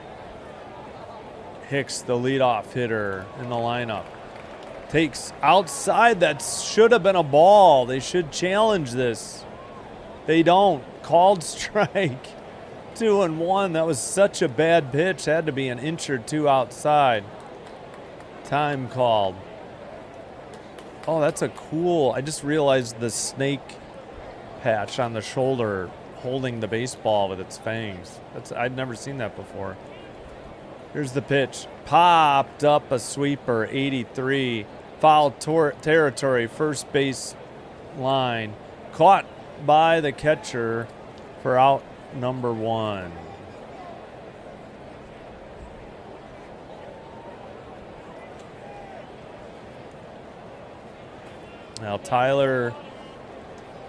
Hicks, the leadoff hitter in the lineup. Takes outside. That should have been a ball. They should challenge this. They don't. Called strike. 2-1. That was such a bad pitch. Had to be an inch or two outside. Time called. Oh, that's a cool. I just realized the snake patch on the shoulder holding the baseball with its fangs. I'd never seen that before. Here's the pitch. Popped up a sweeper, 83. Foul territory, first base line. Caught by the catcher for out number 1. Now Tyler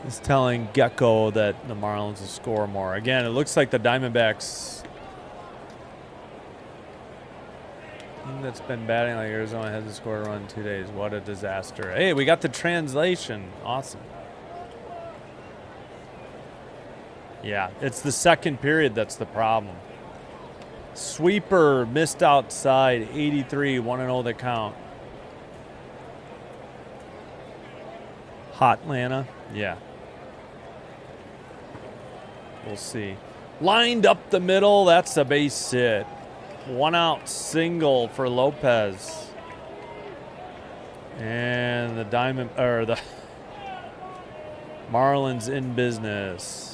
is telling Gecko that the Marlins will score more. Again, it looks like the Diamondbacks Team that's been batting like Arizona hasn't scored a run in 2 days. What a disaster. Hey, we got the translation. Awesome. Yeah, it's the second period that's the problem. Sweeper missed outside, 83, 1-0 the count. Hot Lana, yeah. We'll see. Lined up the middle, that's a base hit. 1 out single for Lopez. And the the Marlins in business.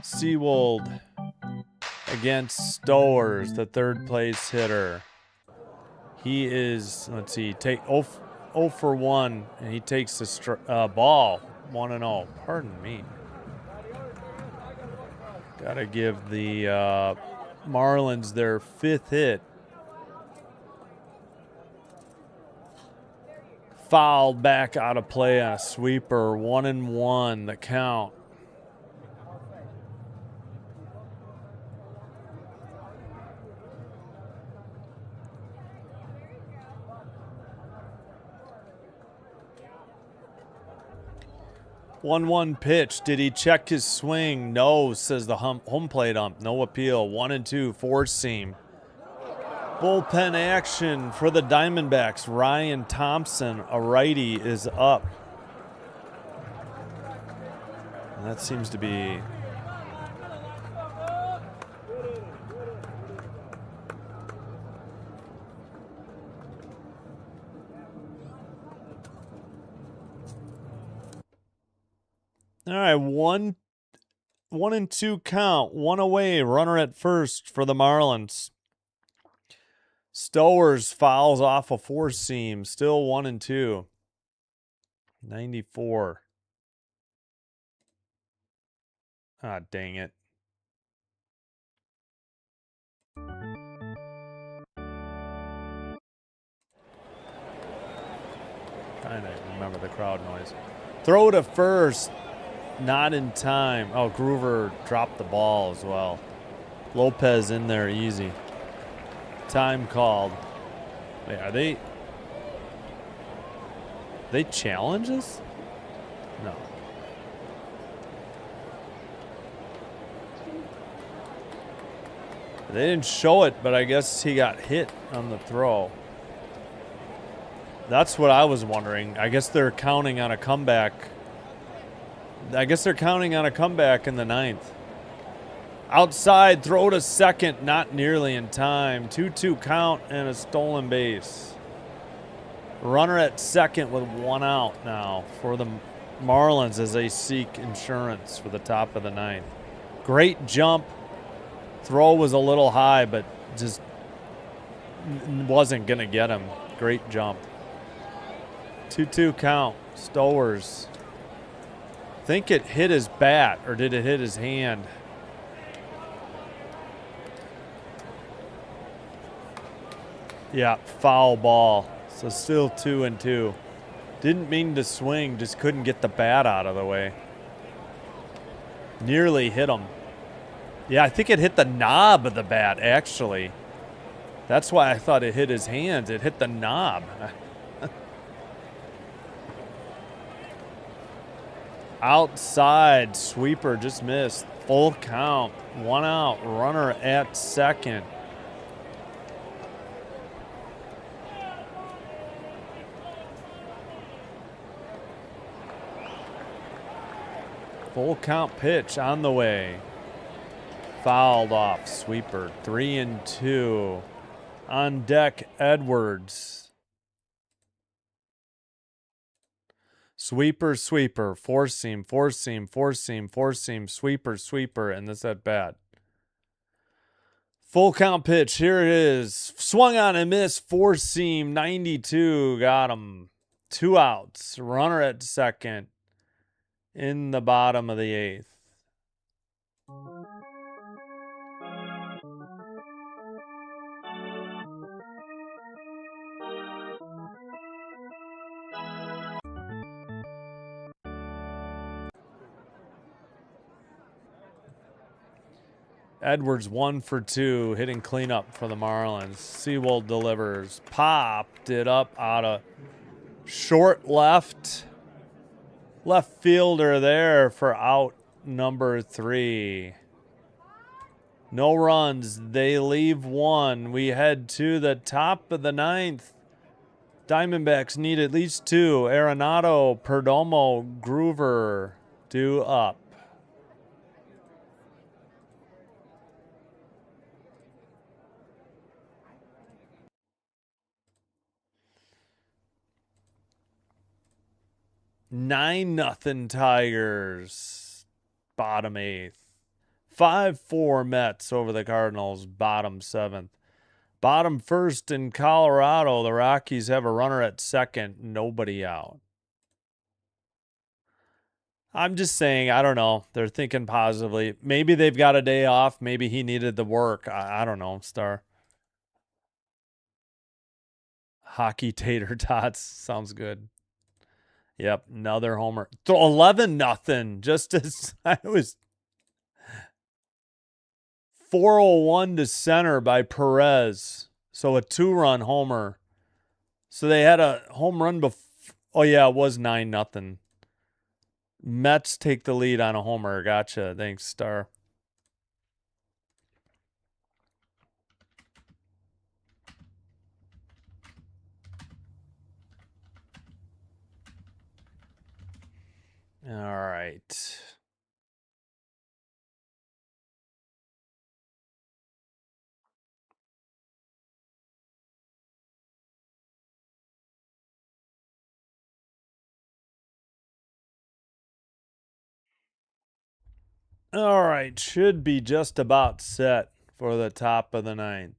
Seawold against Stowers, the third place hitter. He is, let's see, take 0 for 1, and he takes the ball 1-0. Pardon me. Gotta give the Marlins their 5th hit. Fouled back out of play on a sweeper. 1-1 the count. One pitch. Did he check his swing? No, says the home plate ump. No appeal. 1-2, 4-seam. Bullpen action for the Diamondbacks. Ryan Thompson, a righty, is up. And that seems to be... All right, 1-2 count. 1 away. Runner at first for the Marlins. Stowers fouls off a 4-seam. Still 1-2. 94. Ah, dang it. Trying to remember the crowd noise. Throw to first. Not in time. Oh, Groover dropped the ball as well. Lopez in there easy. Time called. Wait, are they challenges? No. They didn't show it, but I guess he got hit on the throw. That's what I was wondering. I guess they're counting on a comeback. I guess they're counting on a comeback in the 9th. Outside, throw to second, not nearly in time. 2-2 count and a stolen base. Runner at second with 1 out now for the Marlins as they seek insurance for the top of the 9th. Great jump. Throw was a little high, but just wasn't going to get him. Great jump. 2-2 count. Stowers. I think it hit his bat, or did it hit his hand? Yeah, foul ball. So still 2-2. Didn't mean to swing, just couldn't get the bat out of the way. Nearly hit him. Yeah, I think it hit the knob of the bat, actually. That's why I thought it hit his hands. It hit the knob. Outside, sweeper just missed. Full count, 1 out, runner at second. Full count pitch on the way. Fouled off, sweeper, 3-2. On deck, Edwards. Sweeper, sweeper, 4-seam, 4-seam, 4-seam, 4-seam, sweeper, sweeper, and this at bat. Full count pitch, here it is. Swung on and missed, 4-seam, 92, got him. 2 outs, runner at second in the bottom of the 8th. Edwards 1 for 2, hitting cleanup for the Marlins. Seawold delivers. Popped it up out of short left. Left fielder there for out number 3. No runs. They leave 1. We head to the top of the 9th. Diamondbacks need at least 2. Arenado, Perdomo, Groover due up. Nine nothing Tigers. Bottom 8th. 5-4 Mets over the Cardinals. Bottom 7th. Bottom 1st in Colorado. The Rockies have a runner at second. Nobody out. I'm just saying, I don't know. They're thinking positively. Maybe they've got a day off. Maybe he needed the work. I don't know, Star. Hockey tater tots. Sounds good. Yep, another homer. 11 nothing. Just as I was 401 to center by Perez. So a 2-run homer. So they had a home run before. Oh yeah, it was 9 nothing. Mets take the lead on a homer. Gotcha. Thanks, Star. All right. All right. Should be just about set for the top of the 9th.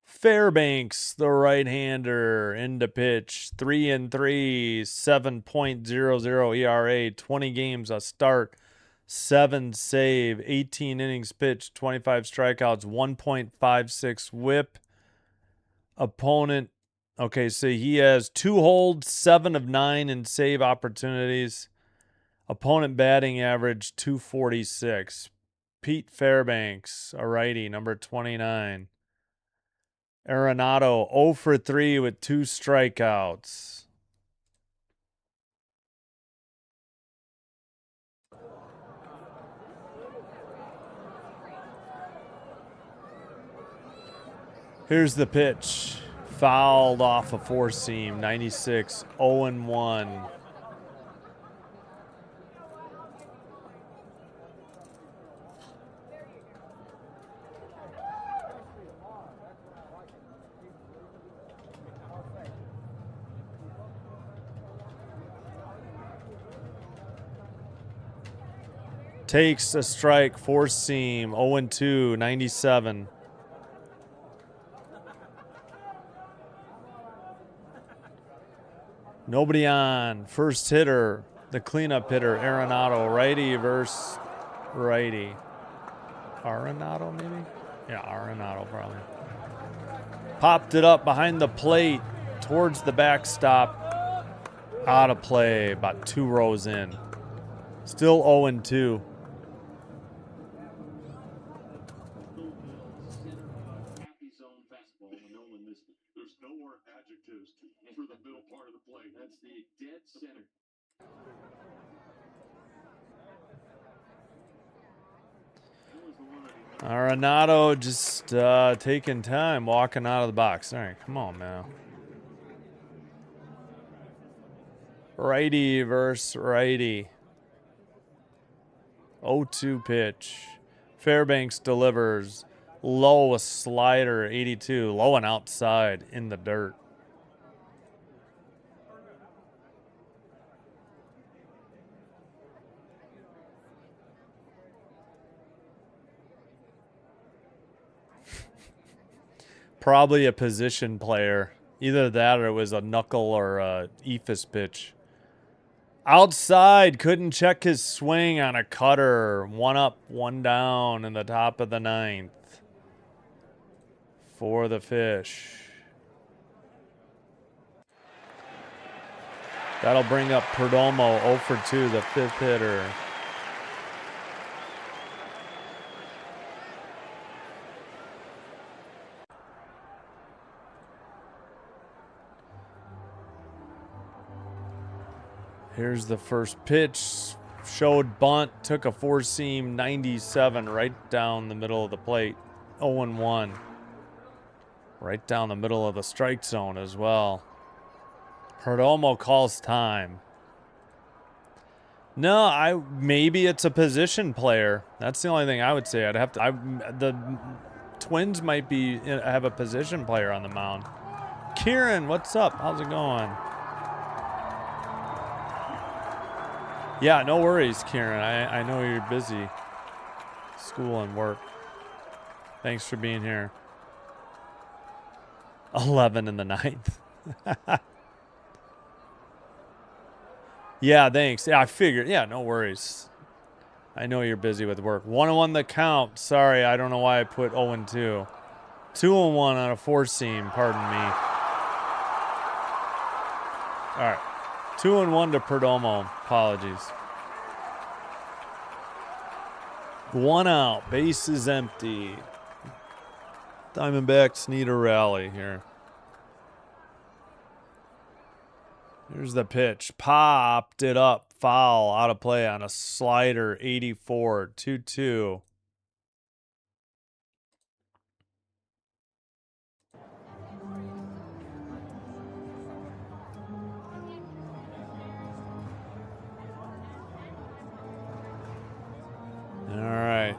Fairbanks, the right-hander, into pitch, 3-3, 7.00 ERA, 20 games a start, 7 save, 18 innings pitched, 25 strikeouts, 1.56 whip. Opponent, okay, so he has 2 holds, 7 of 9 in save opportunities. Opponent batting average 246. Pete Fairbanks, a righty, number 29. Arenado 0 for 3 with 2 strikeouts. Here's the pitch. Fouled off a 4-seam. 96, 0-1. Takes a strike, 4-seam, 0-2, 97. Nobody on. First hitter, the cleanup hitter, Arenado, righty versus righty. Arenado, maybe? Yeah, Arenado, probably. Popped it up behind the plate towards the backstop. Out of play, about 2 rows in. Still 0-2. Arenado just taking time, walking out of the box. All right, come on, man. Righty versus righty. 0-2 pitch. Fairbanks delivers. Low, a slider, 82. Low and outside in the dirt. Probably a position player. Either that or it was a knuckle or a ephus pitch. Outside, couldn't check his swing on a cutter. 1 up, 1 down in the top of the 9th. For the Fish. That'll bring up Perdomo 0 for 2, the 5th hitter. Here's the first pitch. Showed bunt, took a four-seam 97 right down the middle of the plate. 0-1. Right down the middle of the strike zone as well. Perdomo calls time. No, maybe it's a position player. That's the only thing I would say. I'd have to. The Twins might have a position player on the mound. Kieran, what's up? How's it going? Yeah, no worries, Kieran. I know you're busy. School and work. Thanks for being here. 11 in the 9th. Yeah, thanks. Yeah, I figured. Yeah, no worries. I know you're busy with work. 1-1 the count. Sorry, I don't know why I put 0-2. 2-1 on a four-seam, pardon me. All right. 2-1 to Perdomo. Apologies. 1 out. Base is empty. Diamondbacks need a rally here. Here's the pitch. Popped it up. Foul. Out of play on a slider. 84. 2-2. All right.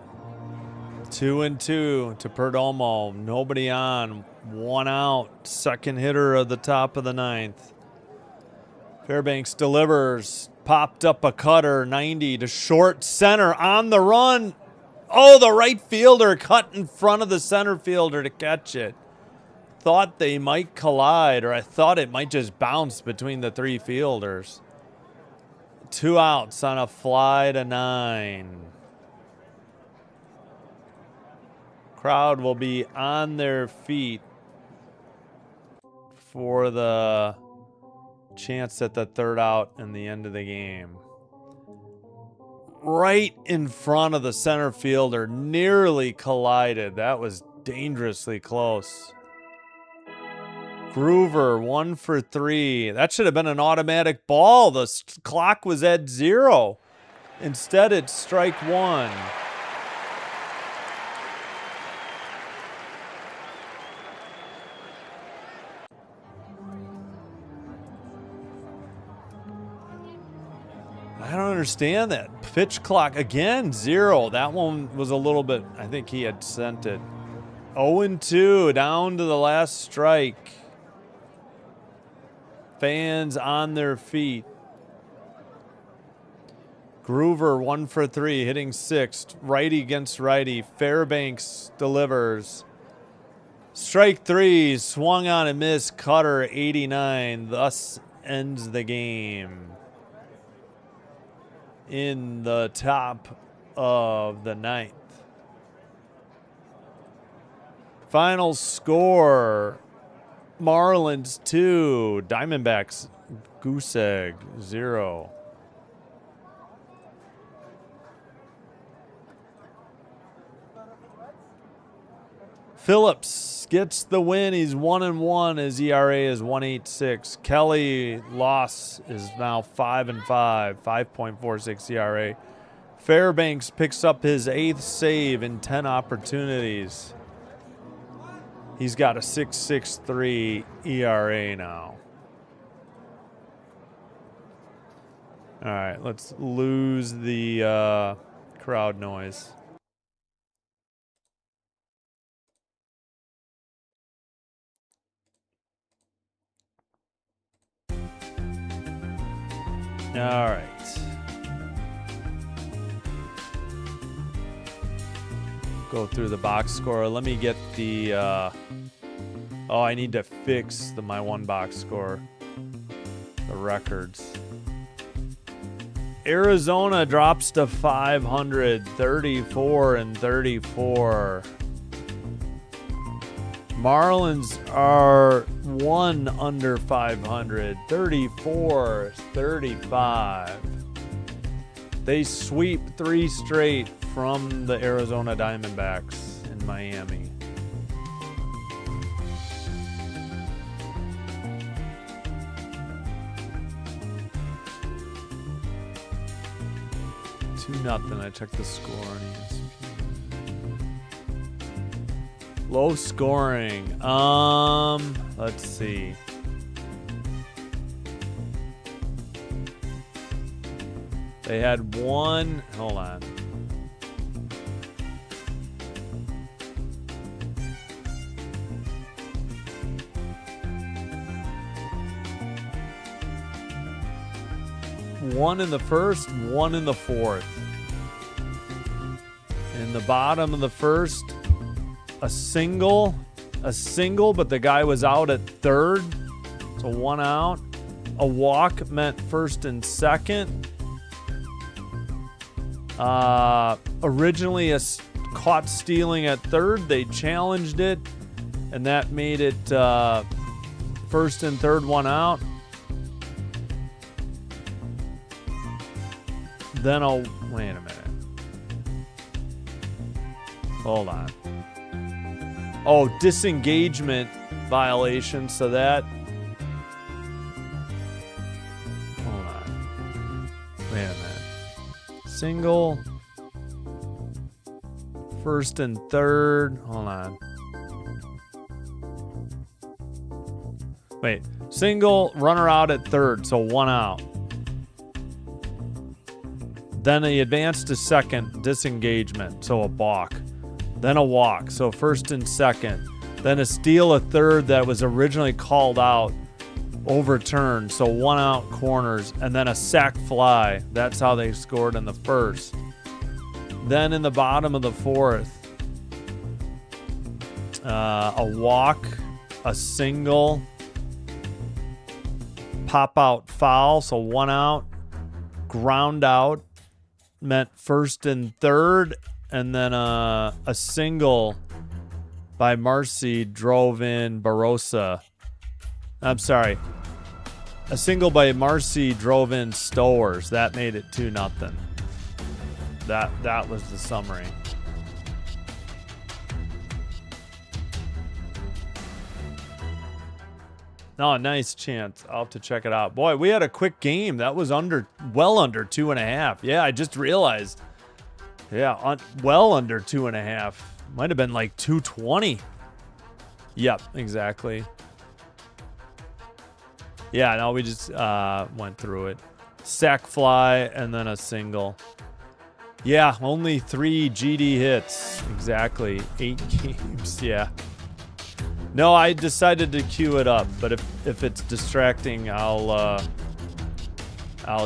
2-2 to Perdomo. Nobody on. 1 out. Second hitter of the top of the 9th. Fairbanks delivers. Popped up a cutter. 90 to short center. On the run. Oh, the right fielder cut in front of the center fielder to catch it. Thought they might collide, or I thought it might just bounce between the 3 fielders. 2 outs on a fly to 9. Crowd will be on their feet for the chance at the 3rd out and the end of the game. Right in front of the center fielder, nearly collided. That was dangerously close. Groover, 1 for 3. That should have been an automatic ball. The clock was at 0. Instead, it's strike 1. I don't understand that. Pitch clock, again, 0. That one was a little bit, I think he had sent it. 0-2, down to the last strike. Fans on their feet. Groover, 1 for 3, hitting 6th. Righty against righty. Fairbanks delivers. Strike 3, swung on and missed. Cutter, 89. Thus ends the game. In the top of the 9th. Final score, Marlins 2, Diamondbacks goose egg 0. Phillips gets the win. He's 1-1. His ERA is 1.86. Kelly loss is now 5-5, 5.46 ERA. Fairbanks picks up his 8th save in 10 opportunities. He's got a 6.63 ERA now. All right, let's lose the crowd noise. All right. Go through the box score. Let me get the oh, I need to fix my 1 box score. The records. Arizona drops to 500, 34-34. Marlins are 1 under 500, 34-35. They sweep 3 straight from the Arizona Diamondbacks in Miami. Nothing. I checked the score on ESPN. Low scoring. Let's see. They had one. Hold on. One in the first, one in the fourth. In the bottom of the first, a single, but the guy was out at third, so 1 out. A walk meant first and second. Originally caught stealing at third. They challenged it, and that made it first and third, 1 out. Then wait a minute. Hold on. Oh, disengagement violation. So that. Hold on. Wait a minute. Single. First and third. Hold on. Wait. Single, runner out at third. So 1 out. Then he advanced to second, disengagement. So a balk. Then a walk, so first and second. Then a steal at third that was originally called out, overturned, so 1 out corners. And then a sac fly. That's how they scored in the first. Then in the bottom of the fourth, a walk, a single, pop out foul, so 1 out, ground out, meant first and third. And then a single by Marcy drove in Barossa. I'm sorry. A single by Marcy drove in Stowers. That made it 2-0. That was the summary. Oh, nice chance. I'll have to check it out. Boy, we had a quick game. That was well under 2.5. Yeah, I just realized. Yeah, well under 2.5. Might have been like 220. Yep, exactly. Yeah, no, we just went through it. Sac fly and then a single. Yeah, only 3 GD hits. Exactly. 8 games. Yeah. No, I decided to queue it up, but if it's distracting, I'll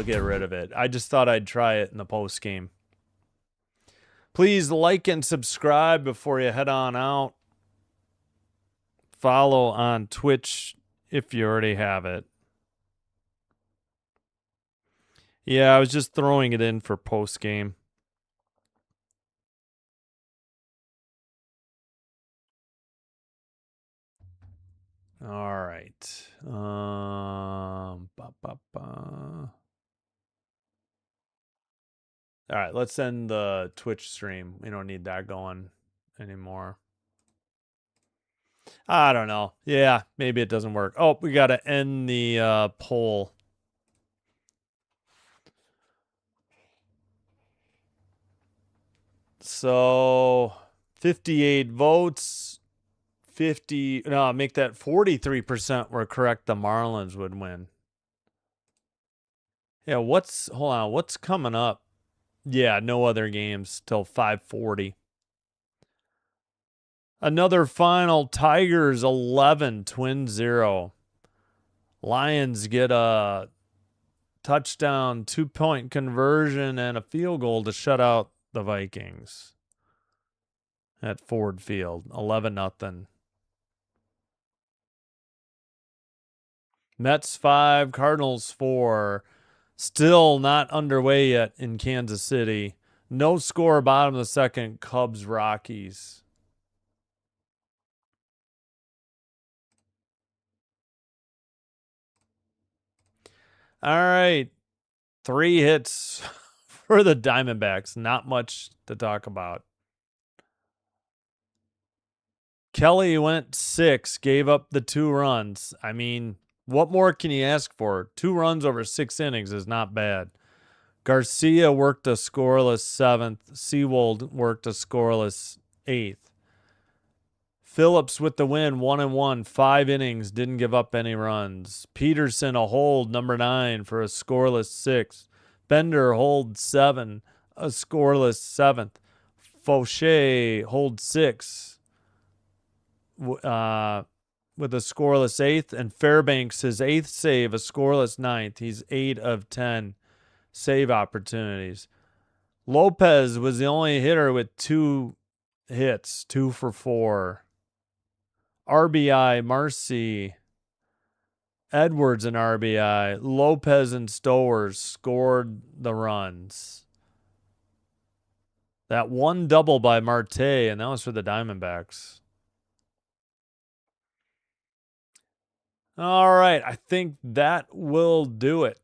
get rid of it. I just thought I'd try it in the post game. Please like and subscribe before you head on out. Follow on Twitch if you already have it. Yeah, I was just throwing it in for post game. All right. All right, let's end the Twitch stream. We don't need that going anymore. I don't know. Yeah, maybe it doesn't work. Oh, we got to end the poll. So 58 votes. 50. No, make that 43% were correct. The Marlins would win. Yeah, hold on. What's coming up? Yeah, no other games till 5:40. Another final. Tigers 11, Twins 0. Lions get a touchdown, 2-point conversion, and a field goal to shut out the Vikings at Ford Field. 11-0. Mets 5, Cardinals 4. Still not underway yet in Kansas City. No score, bottom of the second, Cubs, Rockies. All right. 3 hits for the Diamondbacks. Not much to talk about. Kelly went 6, gave up the 2 runs. I mean, what more can you ask for? 2 runs over 6 innings is not bad. Garcia worked a scoreless 7th. Seawold worked a scoreless 8th. Phillips with the win, 1-1, 5 innings, didn't give up any runs. Peterson a hold, number 9, for a scoreless 6th. Bender hold 7, a scoreless 7th. Fauché hold 6, with a scoreless 8th. And Fairbanks, his 8th save, a scoreless 9th. He's 8 of 10 save opportunities. Lopez was the only hitter with 2 hits, 2 for 4. RBI, Marcy, Edwards and RBI, Lopez and Stowers scored the runs. That one double by Marte, and that was for the Diamondbacks. All right, I think that will do it.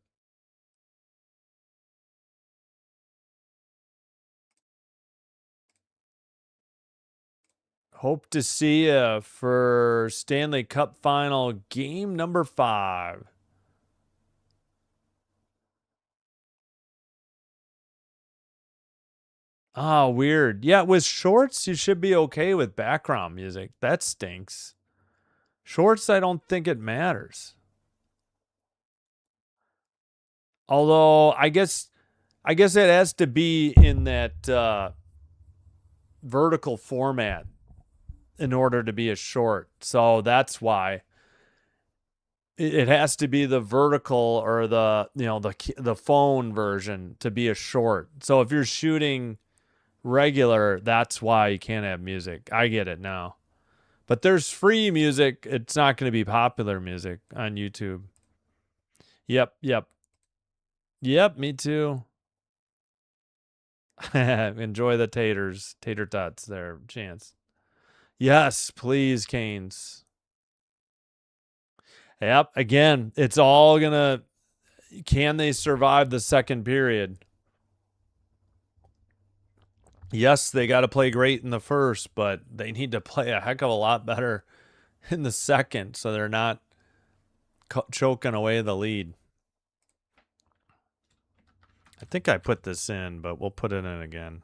Hope to see you for Stanley Cup Final game number 5. Oh, weird. Yeah, with shorts, you should be okay with background music. That stinks. Shorts, I don't think it matters. Although, I guess it has to be in that vertical format in order to be a short. So that's why it has to be the vertical or the phone version to be a short. So if you're shooting regular, that's why you can't have music. I get it now. But there's free music. It's not going to be popular music on YouTube. Yep. Yep, me too. Enjoy the tater tots there, Chance. Yes, please, Canes. Yep, again, it's all gonna, can they survive the second period? Yes, they got to play great in the first, but they need to play a heck of a lot better in the second so they're not choking away the lead. I think I put this in, but we'll put it in again.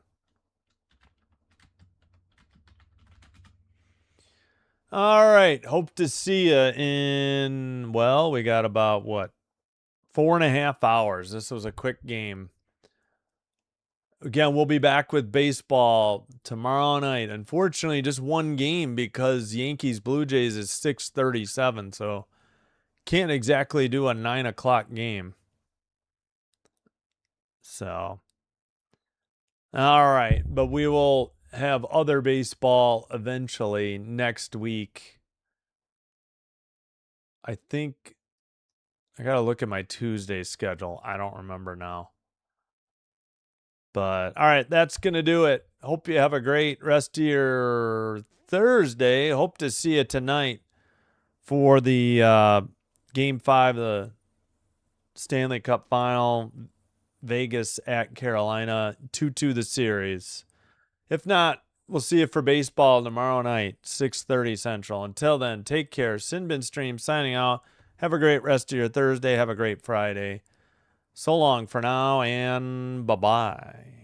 All right. Hope to see you in, well, we got about, 4.5 hours. This was a quick game. Again, we'll be back with baseball tomorrow night. Unfortunately, just one game because Yankees Blue Jays is 6:37, so can't exactly do a 9 o'clock game. So, all right. But we will have other baseball eventually next week. I think I got to look at my Tuesday schedule. I don't remember now. But all right, that's going to do it. Hope you have a great rest of your Thursday. Hope to see you tonight for the Game 5 of the Stanley Cup Final. Vegas at Carolina. 2-2 the series. If not, we'll see you for baseball tomorrow night, 6:30 Central. Until then, take care. Sinbin Stream signing out. Have a great rest of your Thursday. Have a great Friday. So long for now, and bye-bye.